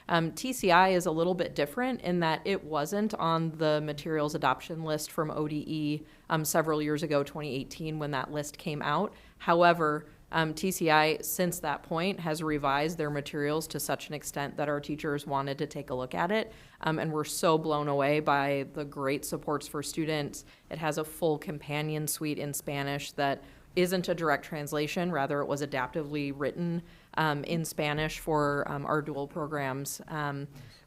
TCI is a little bit different in that it wasn't on the materials adoption list from ODE several years ago, 2018, when that list came out. However, TCI, since that point, has revised their materials to such an extent that our teachers wanted to take a look at it. And we're so blown away by the great supports for students. It has a full companion suite in Spanish that isn't a direct translation, rather it was adaptively written in Spanish for our dual programs.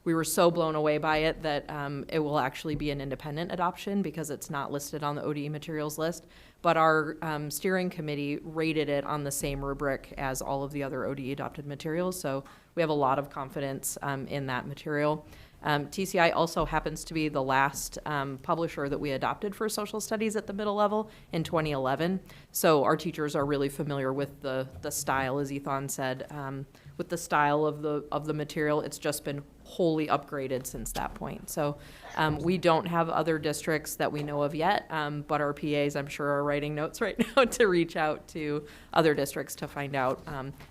We were so blown away by it that it will actually be an independent adoption because it's not listed on the ODE materials list, but our steering committee rated it on the same rubric as all of the other ODE adopted materials, so we have a lot of confidence in that material. TCI also happens to be the last publisher that we adopted for social studies at the middle level in 2011. So our teachers are really familiar with the style, as Ethan said, with the style of the material. It's just been wholly upgraded since that point. So we don't have other districts that we know of yet, but our PAs, I'm sure, are writing notes right now to reach out to other districts to find out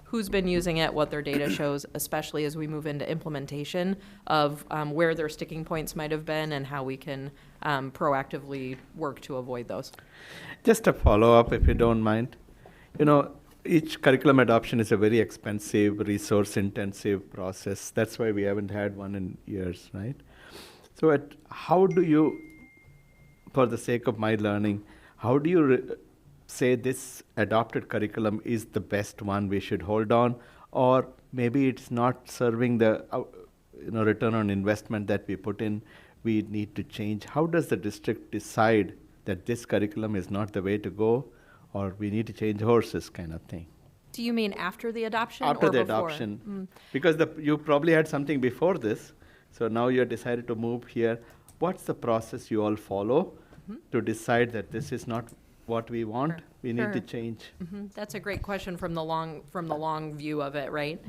who's been using it, what their data shows, especially as we move into implementation of where their sticking points might have been and how we can proactively work to avoid those. Just a follow-up, if you don't mind. You know, each curriculum adoption is a very expensive, resource-intensive process. That's why we haven't had one in years, right? So how do you, for the sake of my learning, how do you say this adopted curriculum is the best one we should hold on, or maybe it's not serving the return on investment that we put in, we need to change? How does the district decide that this curriculum is not the way to go, or we need to change horses kind of thing? Do you mean after the adoption After or the before? adoption. Because you probably had something before this, so now you decided to move here. What's the process you all follow to decide that this is not what we want, we need to change? That's a great question from the long view of it, right?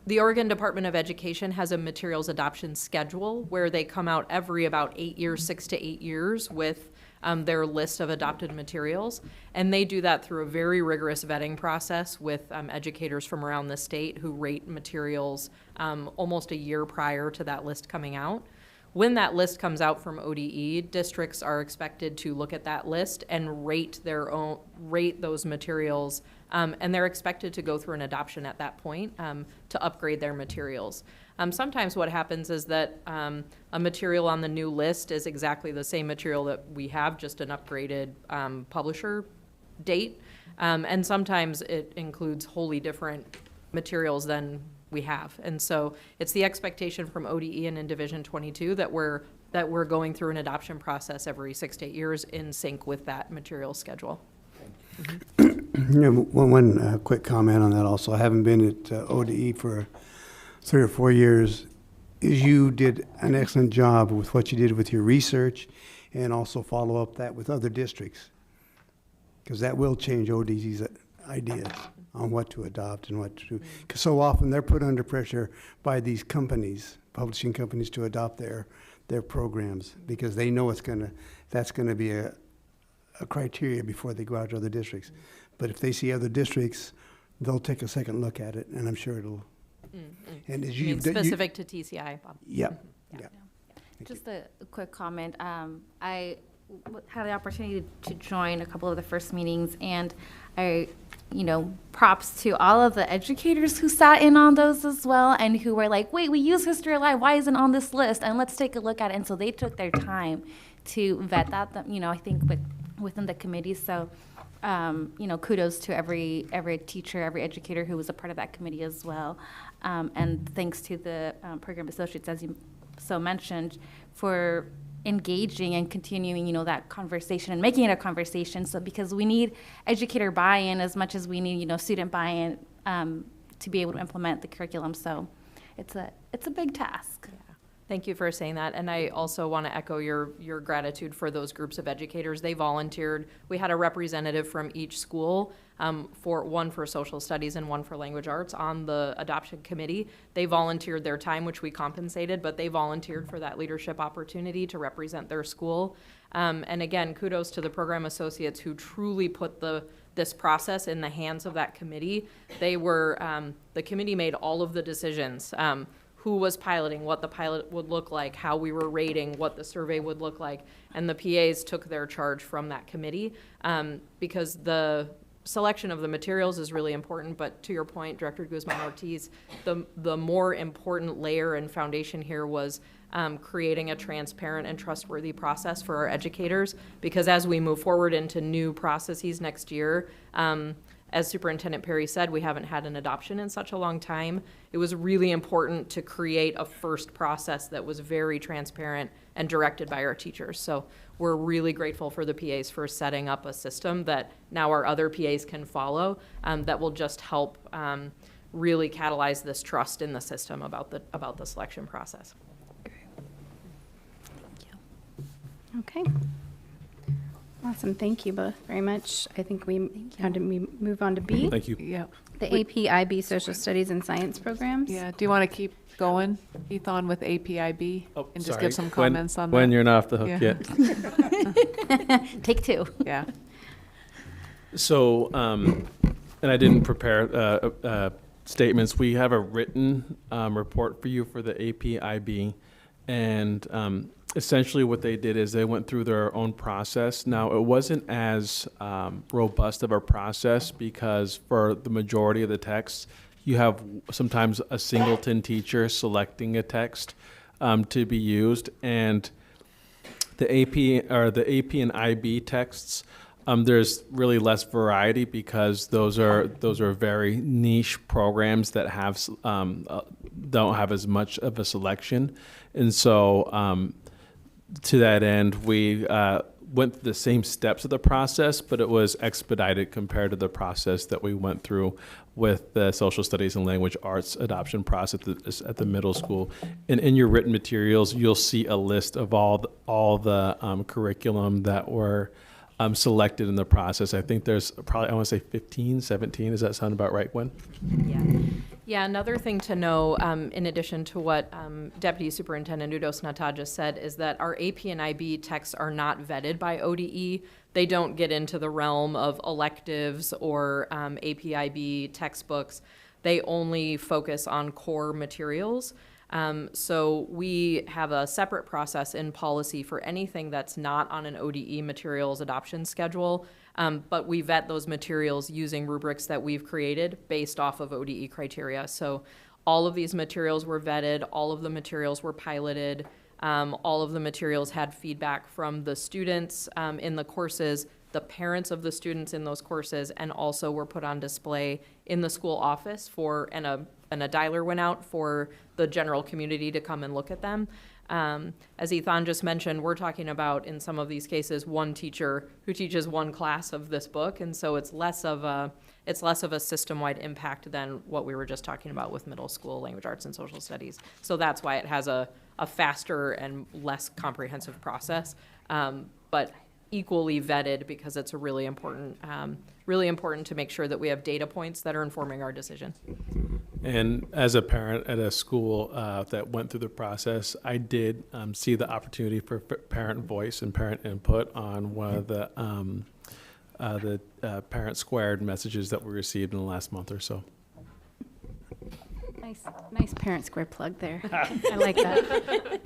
The Oregon Department of Education has a materials adoption schedule where they come out every about 8 years, 6 to 8 years with their list of adopted materials. And they do that through a very rigorous vetting process with educators from around the state who rate materials almost a year prior to that list coming out. When that list comes out from ODE, districts are expected to look at that list and rate those materials, and they're expected to go through an adoption at that point to upgrade their materials. Sometimes what happens is that a material on the new list is exactly the same material that we have, just an upgraded publisher date, and sometimes it includes wholly different materials than we have. And so it's the expectation from ODE and in Division 22 that we're going through an adoption process every 6 to 8 years in sync with that material schedule. One quick comment on that also. I haven't been at ODE for 3 or 4 years. You did an excellent job with what you did with your research and also follow up that with other districts, because that will change ODE's ideas on what to adopt and what to do. Because so often they're put under pressure by these companies, publishing companies, to adopt their programs because they know that's gonna be a criteria before they go out to other districts. But if they see other districts, they'll take a second look at it, and I'm sure it'll. And as You mean specific to TCI, Bob? Yep. Just a quick comment. I had the opportunity to join a couple of the first meetings, and props to all of the educators who sat in on those as well, and who were like, wait, we use History Alive, why isn't it on this list? And let's take a look at it. And so they took their time to vet that, I think within the committee. So, kudos to every teacher, every educator who was a part of that committee as well. And thanks to the program associates, as you so mentioned, for engaging and continuing, that conversation and making it a conversation. So because we need educator buy-in as much as we need, student buy-in to be able to implement the curriculum. So it's a big task. Yeah. Thank you for saying that. And I also want to echo your gratitude for those groups of educators. They volunteered. We had a representative from each school, one for social studies and one for language arts on the adoption committee. They volunteered their time, which we compensated, but they volunteered for that leadership opportunity to represent their school. And again, kudos to the program associates who truly put this process in the hands of that committee. They were, the committee made all of the decisions. Who was piloting, what the pilot would look like, how we were rating, what the survey would look like, and the PAs took their charge from that committee because the selection of the materials is really important, but to your point, Director Guzman-Ortiz, the more important layer and foundation here was creating a transparent and trustworthy process for our educators, because as we move forward into new processes next year, as Superintendent Perry said, we haven't had an adoption in such a long time. It was really important to create a first process that was very transparent and directed by our teachers. So we're really grateful for the PAs for setting up a system that now our other PAs can follow that will just help really catalyze this trust in the system about the selection process. Okay. Awesome. Thank you both very much. I think we move on to B. Thank you. Yeah. The AP/IB Social Studies and Science programs. Yeah. Do you want to keep going, Ethan, with AP/IB and just give some comments on that? When you're not off the hook yet. Take two. Yeah. So, and I didn't prepare statements. We have a written report for you for the AP/IB, and essentially what they did is they went through their own process. Now, it wasn't as robust of a process because for the majority of the texts, you have sometimes a singleton teacher selecting a text to be used. And the AP and IB texts, there's really less variety because those are very niche programs that have don't have as much of a selection. And so to that end, we went through the same steps of the process, but it was expedited compared to the process that we went through with the social studies and language arts adoption process at the middle school. And in your written materials, you'll see a list of all the curriculum that were selected in the process. I think there's probably, I want to say 15, 17. Does that sound about right, Gwen? Yeah, another thing to know, in addition to what Deputy Superintendent Udos Nata just said, is that our AP and IB texts are not vetted by ODE. They don't get into the realm of electives or AP/IB textbooks. They only focus on core materials. So we have a separate process in policy for anything that's not on an ODE materials adoption schedule. But we vet those materials using rubrics that we've created based off of ODE criteria. So all of these materials were vetted, all of the materials were piloted, all of the materials had feedback from the students in the courses, the parents of the students in those courses, and also were put on display in the school office and a dialer went out for the general community to come and look at them. As Ethan just mentioned, we're talking about, in some of these cases, one teacher who teaches one class of this book, and so it's less of a system-wide impact than what we were just talking about with middle school language arts and social studies. So that's why it has a faster and less comprehensive process. But equally vetted because it's a really important to make sure that we have data points that are informing our decision. And as a parent at a school that went through the process, I did see the opportunity for parent voice and parent input on one of the parent squared messages that we received in the last month or so. Nice parent square plug there. I like that.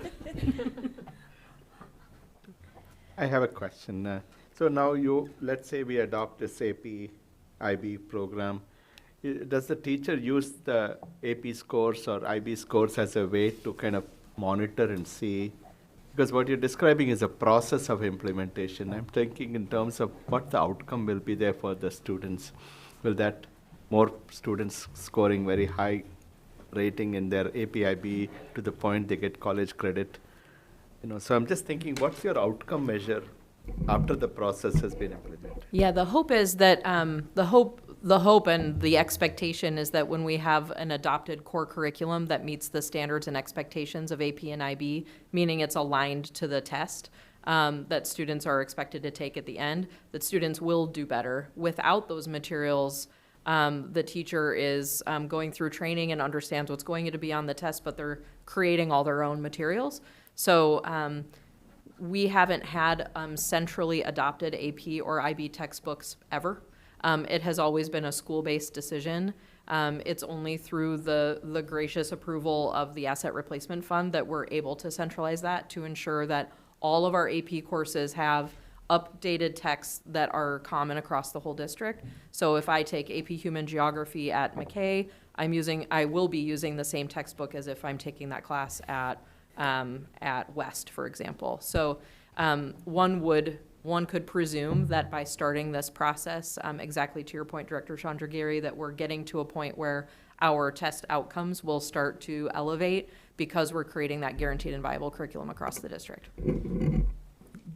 I have a question. So now let's say we adopt this AP IB program. Does the teacher use the AP scores or IB scores as a way to kind of monitor and see? Because what you're describing is a process of implementation. I'm thinking in terms of what the outcome will be there for the students. Will that more students scoring very high rating in their AP IB to the point they get college credit? So I'm just thinking, what's your outcome measure after the process has been implemented? Yeah, the hope is that the hope and the expectation is that when we have an adopted core curriculum that meets the standards and expectations of AP and IB, meaning it's aligned to the test that students are expected to take at the end, that students will do better. Without those materials, the teacher is going through training and understands what's going to be on the test, but they're creating all their own materials. So we haven't had centrally adopted AP or IB textbooks ever. It has always been a school-based decision. It's only through the gracious approval of the Asset Replacement Fund that we're able to centralize that to ensure that all of our AP courses have updated texts that are common across the whole district. So if I take AP Human Geography at McKay, I will be using the same textbook as if I'm taking that class at West, for example. So one could presume that by starting this process, exactly to your point, Director Chandragiri, that we're getting to a point where our test outcomes will start to elevate because we're creating that guaranteed and viable curriculum across the district.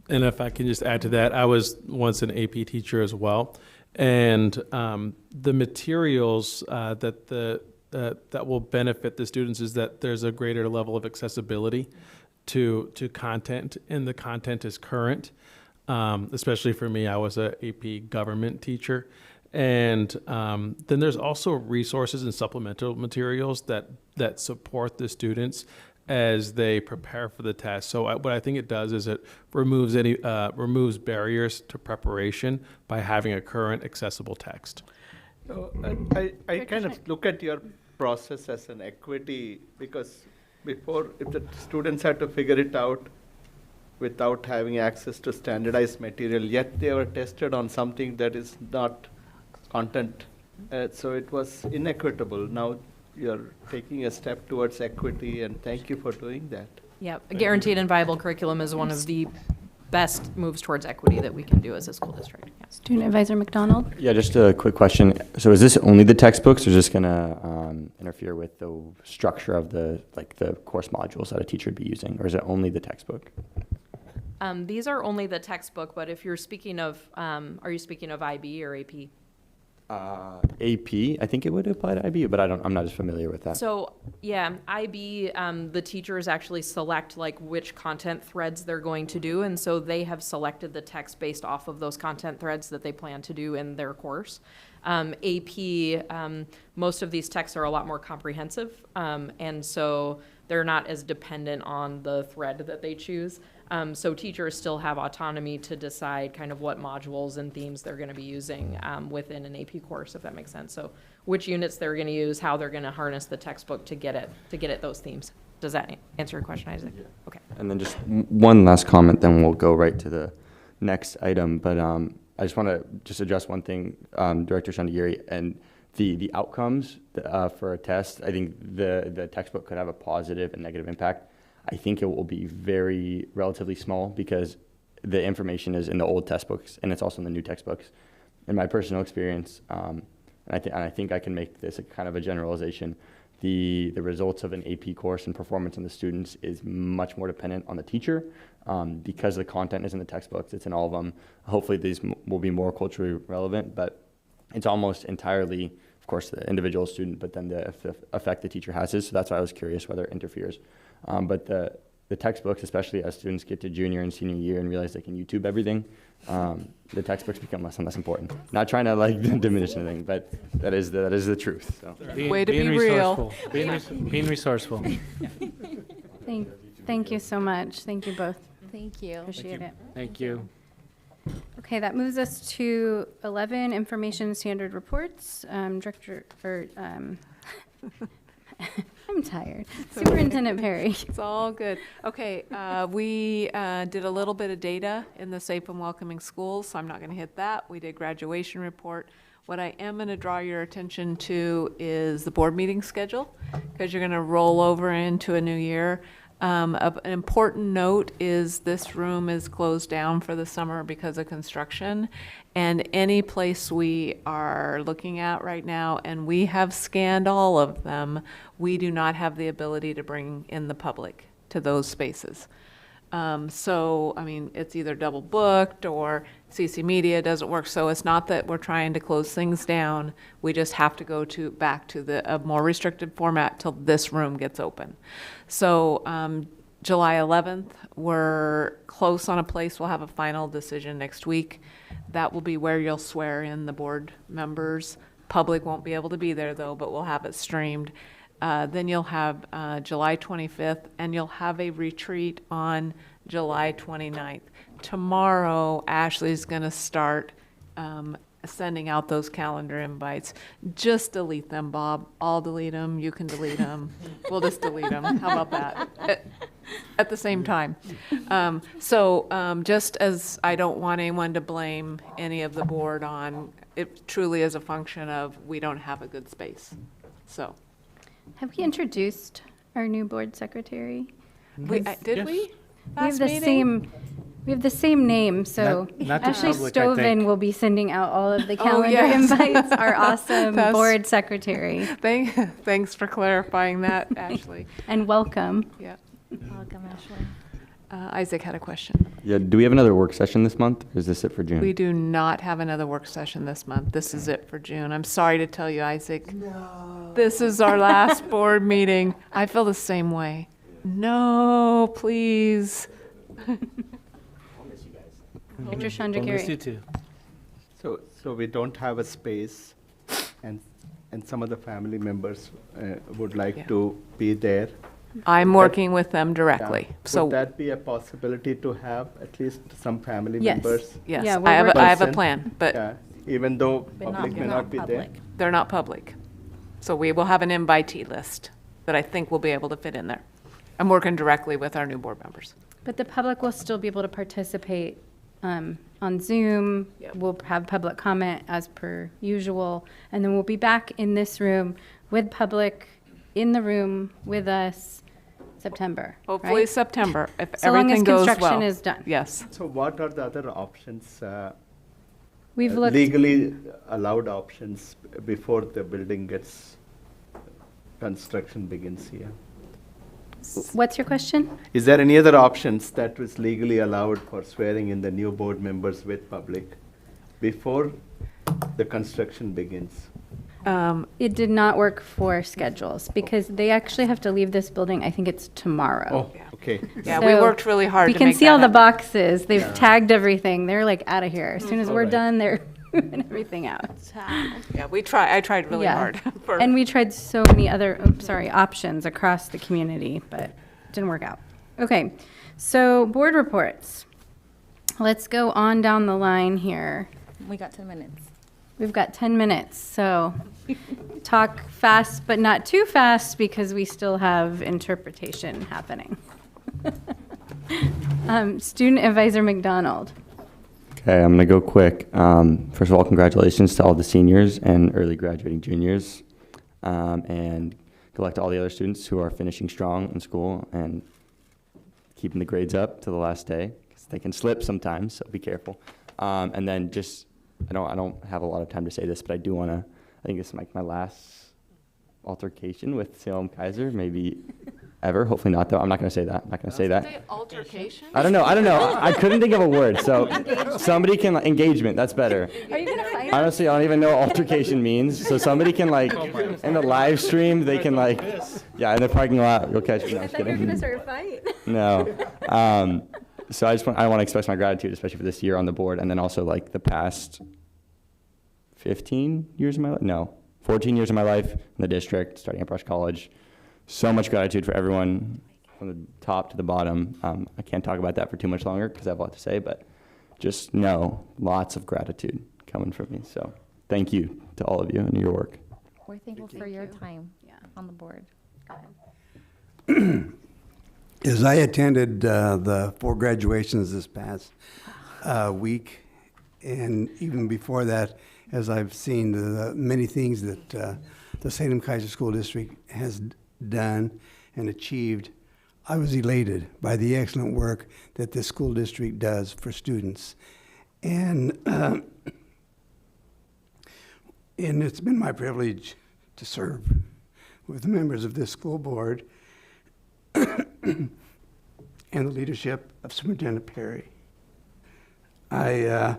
And if I can just add to that, I was once an AP teacher as well, and the materials that will benefit the students is that there's a greater level of accessibility to content, and the content is current. Especially for me, I was a AP government teacher, and then there's also resources and supplemental materials that support the students as they prepare for the test. So what I think it does is it removes barriers to preparation by having a current accessible text. So I kind of look at your process as an equity, because before, if the students had to figure it out without having access to standardized material, yet they were tested on something that is not content. So it was inequitable. Now you're taking a step towards equity, and thank you for doing that. Yeah, a guaranteed and viable curriculum is one of the best moves towards equity that we can do as a school district. Yeah. Student Advisor McDonald? Yeah, just a quick question. So is this only the textbooks, or is this going to interfere with the structure of the course modules that a teacher would be using, or is it only the textbook? These are only the textbook, but if you're speaking of, are you speaking of IB or AP? AP, I think it would apply to IB, but I'm not as familiar with that. So yeah, IB, the teachers actually select which content threads they're going to do, and so they have selected the text based off of those content threads that they plan to do in their course. AP, most of these texts are a lot more comprehensive, and so they're not as dependent on the thread that they choose. So teachers still have autonomy to decide kind of what modules and themes they're going to be using within an AP course, if that makes sense. So which units they're going to use, how they're going to harness the textbook to get at those themes. Does that answer your question, Isaac? Yeah. Okay. And then just one last comment, then we'll go right to the next item. But I just want to just address one thing, Director Chandragiri, and the outcomes for a test. I think the textbook could have a positive and negative impact. I think it will be relatively small because the information is in the old textbooks and it's also in the new textbooks. In my personal experience, and I think I can make this a kind of a generalization, the results of an AP course and performance on the students is much more dependent on the teacher because the content is in the textbooks, it's in all of them. Hopefully these will be more culturally relevant, but it's almost entirely, of course, the individual student, but then the effect the teacher has is. So that's why I was curious whether it interferes. But the textbooks, especially as students get to junior and senior year and realize they can YouTube everything, the textbooks become less and less important. Not trying to like diminish anything, but that is the truth. So. Way to be resourceful. real. Being resourceful. Thank you so much. Thank you both. Thank you. Appreciate it. Thank you. Okay, that moves us to 11, information standard reports. I'm tired. Superintendent Perry. It's all good. Okay, we did a little bit of data in the Safe and Welcoming Schools, so I'm not going to hit that. We did graduation report. What I am going to draw your attention to is the board meeting schedule, because you're going to roll over into a new year. An important note is this room is closed down for the summer because of construction, and any place we are looking at right now, and we have scanned all of them, we do not have the ability to bring in the public to those spaces. So, I mean, it's either double booked or CC Media doesn't work. So it's not that we're trying to close things down. We just have to go back to a more restricted format till this room gets open. So July 11th, we're close on a place. We'll have a final decision next week. That will be where you'll swear in the board members. Public won't be able to be there though, but we'll have it streamed. Then you'll have July 25th, and you'll have a retreat on July 29th. Tomorrow, Ashley's going to start sending out those calendar invites. Just delete them, Bob. I'll delete them. You can delete them. We'll just delete them. How about that? At the same time. Just as I don't want anyone to blame any of the board on, it truly is a function of we don't have a good space. So. Have we introduced our new board secretary? Did we? We have the same name, so Not to Ashley public, I think. Stoven will be sending out all of the calendar yes. invites, our awesome board secretary. Thanks for clarifying that, Ashley. And welcome. Yeah. Welcome, Ashley. Isaac had a question. Yeah, do we have another work session this month, or is this it for June? We do not have another work session this month. This is it for June. I'm sorry to tell you, Isaac. No. This is our last board meeting. I feel the same way. No, please. Dr. I'll miss you Chandragiri. too. So we don't have a space, and some of the family members would like to be there. I'm working with them directly. Yeah. So Would that be a possibility to have at least some family Yes. members? yes, Yeah, I have a Person? plan, but Yeah, even though But public may not be there. they're not public. So we will have an invitee list that I think will be able to fit in there. I'm working directly with our new board members. But the public will still be able to participate on Zoom. Yep. We'll have public comment as per usual, and then we'll be back in this room with public in the room with us September. Hopefully right? September, if So long as everything goes well. construction is done. Yes. So what are the other options, We've looked. legally allowed options before the building gets, construction begins here? What's your question? Is there any other options that was legally allowed for swearing in the new board members with public before the construction begins? It did not work for schedules because they actually have to leave this building, I think it's tomorrow. Oh, okay. Yeah, we So worked really hard we to can make see that all the happen. boxes. They've tagged everything. They're like out of here. As soon as we're Alright. done, they're moving everything out. Yeah, I tried really Yeah. hard. for- And we tried so many other, options across the community, but it didn't work out. Okay, so board reports. Let's go on down the line here. We got 10 minutes. We've got 10 minutes, so talk fast, but not too fast because we still have interpretation happening. Student Advisor McDonald. Okay, I'm gonna go quick. First of all, congratulations to all the seniors and early graduating juniors. And good luck to all the other students who are finishing strong in school and keeping the grades up to the last day, because they can slip sometimes, so be careful. And then just, I don't have a lot of time to say this, but I do wanna, I think this is like my last altercation with Salem-Keizer, maybe ever. Hopefully not, though. I'm not going to say that. I'm not going to say that. Altercation? I don't know. I couldn't think of a word. So somebody can, engagement, that's better. Are you going to fight? Honestly, I don't even know what altercation means. So somebody can, in the live stream, they can, in the parking lot, you'll catch me. No, I'm just kidding. You're going to start a fight. No. So I want to express my gratitude, especially for this year on the board, and then also the past 15 years of my life. No, 14 years of my life in the district, starting at Brush College. So much gratitude for everyone from the top to the bottom. I can't talk about that for too much longer because I have a lot to say, but just know lots of gratitude coming from me. So thank you to all of you and your work. We're thankful for your time on the board. Go ahead. As I attended the 4 graduations this past week, and even before that, as I've seen the many things that the Salem-Keizer School District has done and achieved, I was elated by the excellent work that this school district does for students. And it's been my privilege to serve with the members of this school board and the leadership of Superintendent Perry. I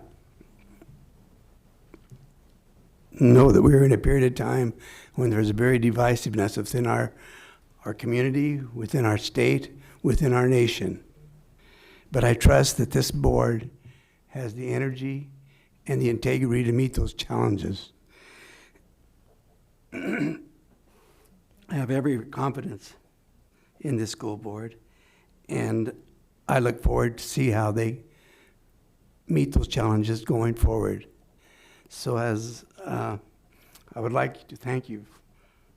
know that we're in a period of time when there's a very divisiveness within our community, within our state, within our nation. But I trust that this board has the energy and the integrity to meet those challenges. I have every confidence in this school board, and I look forward to see how they meet those challenges going forward. So I would like to thank you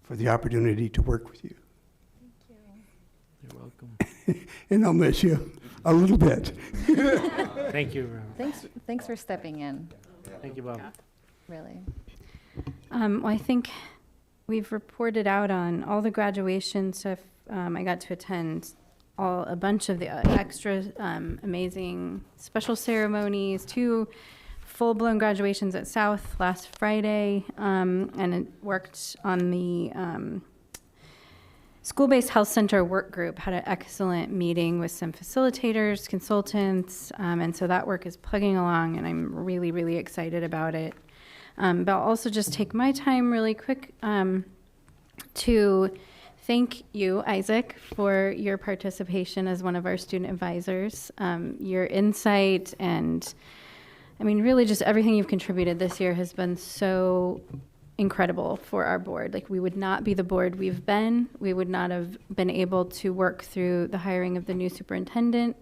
for the opportunity to work with you. You're welcome. And I'll miss you a little bit. Thank you. Thanks for stepping in. Thank you, Bob. Really. Well, I think we've reported out on all the graduation stuff. I got to attend a bunch of the extra amazing special ceremonies, 2 full-blown graduations at South last Friday, and it worked on the school-based health center work group, had an excellent meeting with some facilitators, consultants, and so that work is plugging along, and I'm really, really excited about it. But I'll also just take my time really quick to thank you, Isaac, for your participation as one of our student advisors. Your insight and, really just everything you've contributed this year has been so incredible for our board. We would not be the board we've been. We would not have been able to work through the hiring of the new superintendent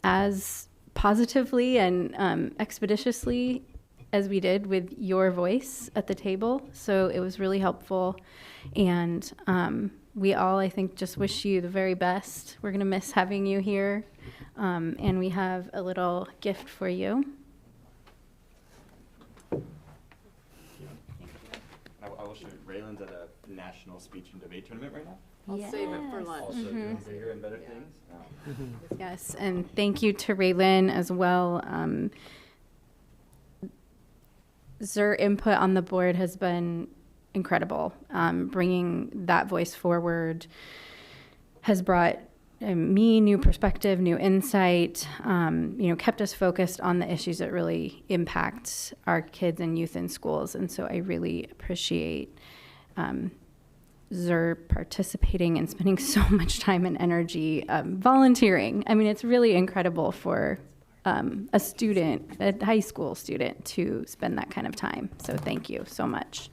as positively and expeditiously as we did with your voice at the table. So it was really helpful. And we all, I think, just wish you the very best. We're going to miss having you here. And we have a little gift for you. I will show Raylan's at a national speech and debate tournament right now. I'll save it for lunch. Also doing bigger and better things. Yes, and thank you to Raylin as well. Your input on the board has been incredible. Bringing that voice forward has brought me new perspective, new insight, kept us focused on the issues that really impact our kids and youth in schools. And so I really appreciate Zur participating and spending so much time and energy volunteering. It's really incredible for a student, a high school student, to spend that kind of time. So thank you so much.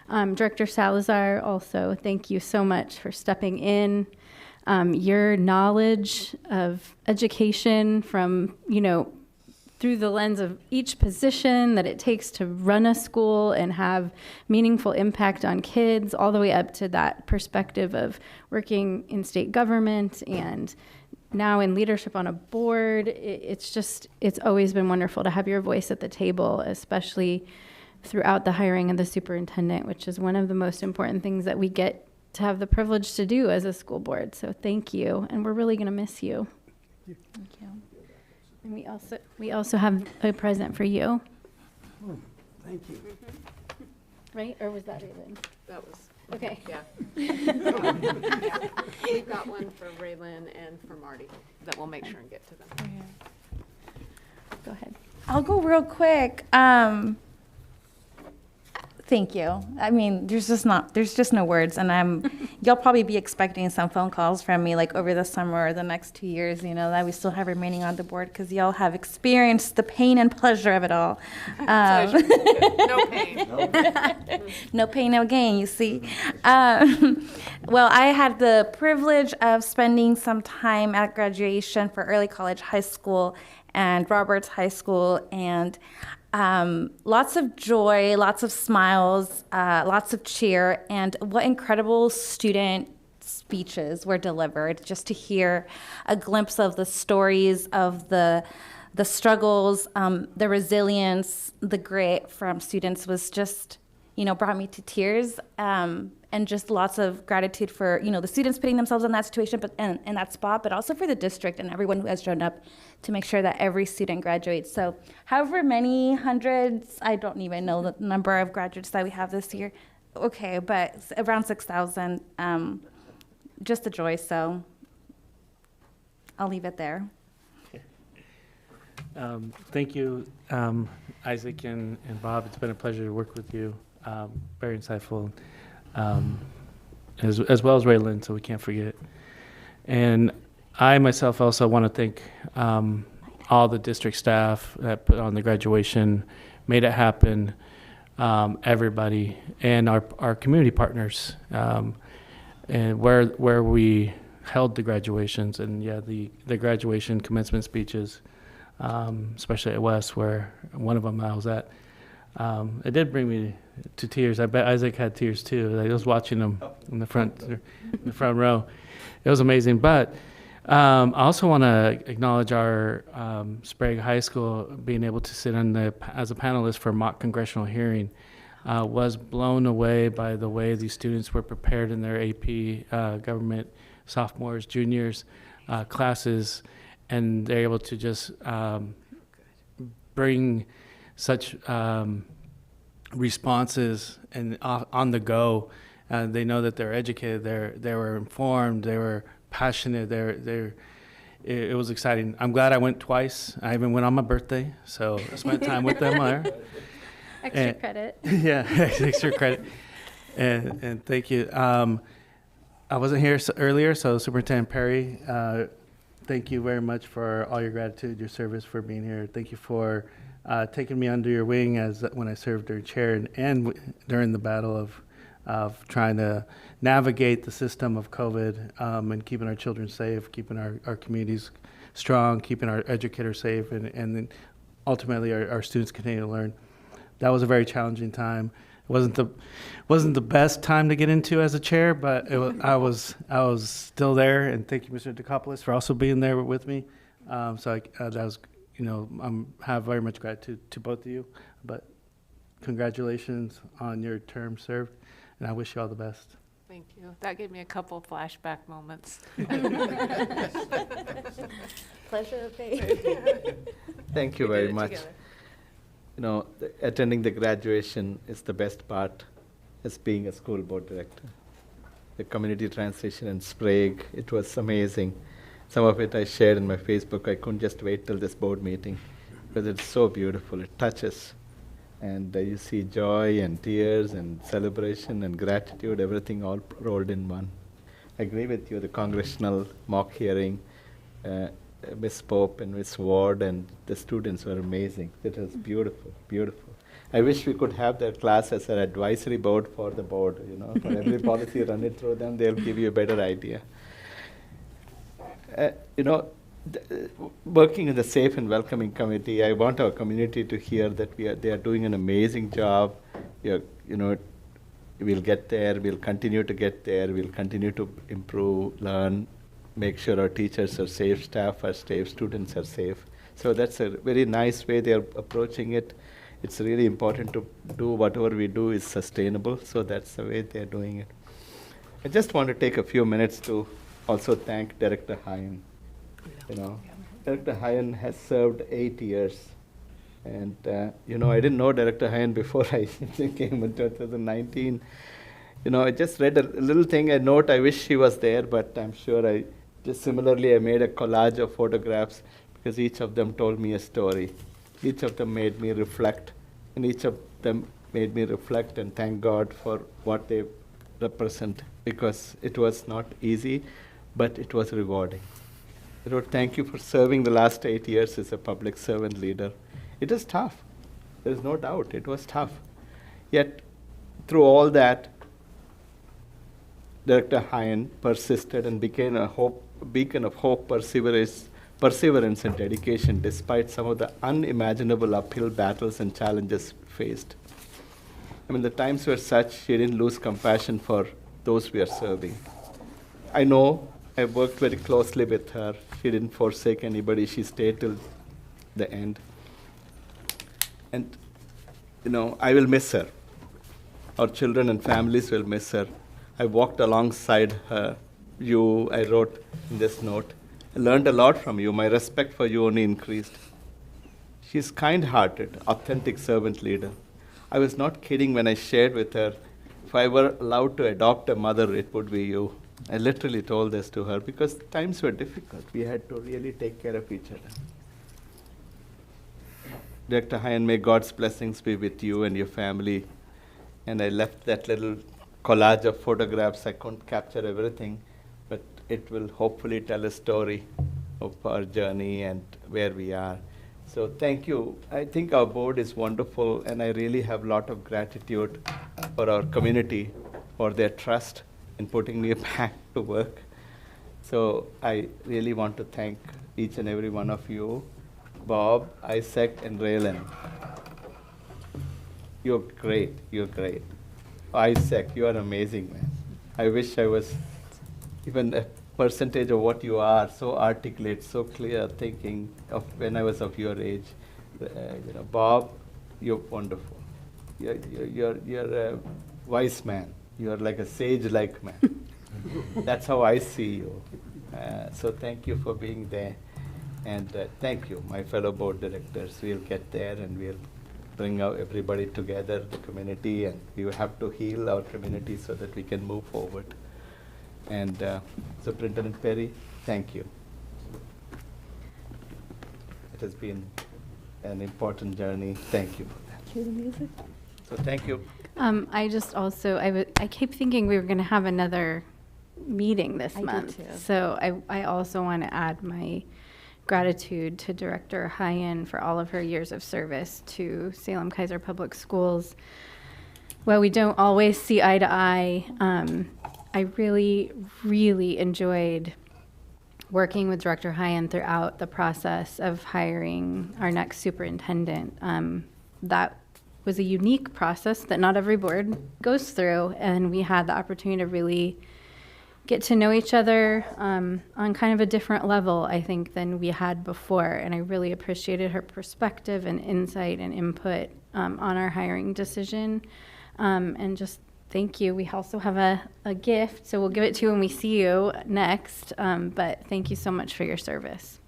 Director Salazar, also, thank you so much for stepping in. Your knowledge of education from, through the lens of each position that it takes to run a school and have meaningful impact on kids, all the way up to that perspective of working in state government and now in leadership on a board. It's always been wonderful to have your voice at the table, especially throughout the hiring of the superintendent, which is one of the most important things that we get to have the privilege to do as a school board. So thank you, and we're really going to miss you. Thank you. And we also have a present for you. Oh, thank you. right? Or was that Raylan? That was, Okay. yeah. We've got one for Raylan and for Marty that we'll make sure and get to them. Go ahead. I'll go real quick. Thank you. I mean, there's just no words, and you'll probably be expecting some phone calls from me like over the summer or the next 2 years, that we still have remaining on the board, because y'all have experienced the pain and pleasure of it all. No pain. No pain, no gain, you see. Well, I had the privilege of spending some time at graduation for early college, high school, and Roberts High School, and lots of joy, lots of smiles, lots of cheer, and what incredible student speeches were delivered. Just to hear a glimpse of the stories of the struggles, the resilience, the grit from students was just, brought me to tears. And just lots of gratitude for, the students putting themselves in that situation, but in that spot, but also for the district and everyone who has shown up to make sure that every student graduates. So however many hundreds, I don't even know the number of graduates that we have this year. Okay, but it's around 6,000, just a joy, so I'll leave it there. Thank you, Isaac and Bob. It's been a pleasure to work with you. Very insightful. As well as Raylan, so we can't forget. And I myself also want to thank all the district staff that put on the graduation, made it happen, everybody, and our community partners, and where we held the graduations, and the graduation commencement speeches, especially at West, where one of them I was at. It did bring me to tears. I bet Isaac had tears too. I was watching him in the front row. It was amazing. But I also want to acknowledge our Sprague High School being able to sit as a panelist for mock congressional hearing. Was blown away by the way these students were prepared in their AP government sophomores, juniors classes, and they're able to just bring such responses and on the go. They know that they're educated, they were informed, they were passionate. It was exciting. I'm glad I went twice. I even went on my birthday, so I spent time with them there. Extra credit. Yeah, extra credit. And thank you. I wasn't here earlier, so Superintendent Perry, thank you very much for all your gratitude, your service, for being here. Thank you for taking me under your wing when I served during chair and during the battle of trying to navigate the system of COVID, and keeping our children safe, keeping our communities strong, keeping our educators safe, and then ultimately our students continue to learn. That was a very challenging time. It wasn't the best time to get into as a chair, but I was still there, and thank you, Mr. Dikopoulos, for also being there with me. That was, I have very much gratitude to both of you, but congratulations on your term served, and I wish you all the best. Thank you. That gave me a couple flashback moments. Pleasure of paid. Thank you very much. Attending the graduation is the best part as being a school board director. The community transition in Sprague, it was amazing. Some of it I shared in my Facebook. I couldn't just wait till this board meeting because it's so beautiful. It touches. And you see joy and tears and celebration and gratitude, everything all rolled in one. I agree with you, the congressional mock hearing, Miss Pope and Miss Ward and the students were amazing. It was beautiful, beautiful. I wish we could have their class as an advisory board for the board, for every policy, run it through them, they'll give you a better idea. Working in the Safe and Welcoming Committee, I want our community to hear that they are doing an amazing job. We'll get there, we'll continue to get there, we'll continue to improve, learn, make sure our teachers are safe, staff are safe, students are safe. So that's a very nice way they're approaching it. It's really important to do whatever we do is sustainable, so that's the way they're doing it. I just want to take a few minutes to also thank Director Hine. Director Hine has served 8 years And, I didn't know Director Hine before I came in 2019. I just read a little thing, a note, I wish she was there, but I'm sure I made a collage of photographs because each of them told me a story. Each of them made me reflect, and each of them made me reflect and thank God for what they represent, because it was not easy, but it was rewarding. I wrote, thank you for serving the last 8 years as a public servant leader. It is tough. There is no doubt. It was tough. Yet, through all that, Director Hine persisted and became a beacon of hope, perseverance, and dedication, despite some of the unimaginable uphill battles and challenges faced. The times were such, she didn't lose compassion for those we are serving. I know I worked very closely with her. She didn't forsake anybody. She stayed till the end. And, I will miss her. Our children and families will miss her. I walked alongside her. I wrote in this note, I learned a lot from you. My respect for you only increased. She's kind-hearted, authentic servant leader. I was not kidding when I shared with her, if I were allowed to adopt a mother, it would be you. I literally told this to her because times were difficult. We had to really take care of each other. Director Hine, may God's blessings be with you and your family. And I left that little collage of photographs. I couldn't capture everything, but it will hopefully tell a story of our journey and where we are. So thank you. I think our board is wonderful, and I really have a lot of gratitude for our community, for their trust in putting me back to work. So I really want to thank each and every one of you, Bob, Isaac, and Raylan. You're great. You're great. Isaac, you are amazing, man. I wish I was even a percentage of what you are, so articulate, so clear, thinking of when I was of your age. Bob, you're wonderful. You're a wise man. You're like a sage-like man. That's how I see you. So thank you for being there. And thank you, my fellow board directors. We'll get there and we'll bring out everybody together, the community, and we will have to heal our community so that we can move forward. And Superintendent Perry, thank you. It has been an important journey. Thank you for that. Cue the music. So thank you. I just also, I keep thinking we were going to have another meeting this I did month. too. So I also want to add my gratitude to Director Hine for all of her years of service to Salem-Keizer Public Schools. While we don't always see eye to eye, I really, really enjoyed working with Director Hine throughout the process of hiring our next superintendent. That was a unique process that not every board goes through, and we had the opportunity to really get to know each other on kind of a different level, I think, than we had before. And I really appreciated her perspective and insight and input on our hiring decision. And just thank you. We also have a gift, so we'll give it to you when we see you next. But thank you so much for your service.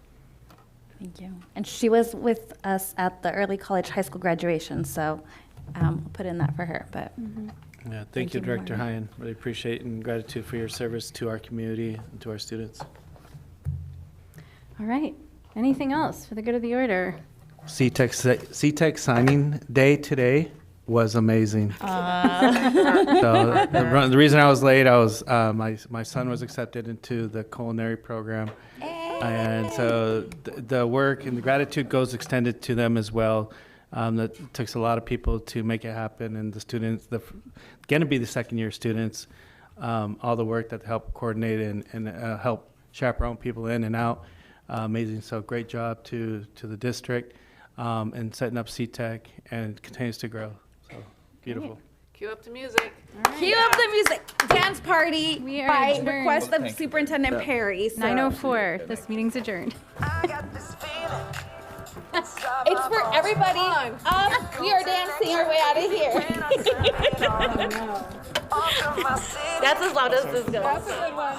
Thank you. And she was with us at the early college high school graduation, so we'll put in that for her. But Yeah, thank you, Director Hine. Really appreciate and gratitude for your service to our community and to our students. All right. Anything else for the good of the order? CTEC signing day today was amazing. So the reason I was late, my son was accepted into the culinary program. And so the work and the gratitude goes extended to them as well. That takes a lot of people to make it happen, and the students, going to be the second-year students, all the work that help coordinate and help chaperone people in and out, amazing. So great job to the district and setting up CTEC, and it continues to grow. So beautiful. Cue up the music. Cue up the music. Dance party We are by adjourned. request of Superintendent Perry. So. 9:04. This meeting's adjourned. It's for everybody. We are dancing our way out of here. That's as loud as this goes. That's a good one.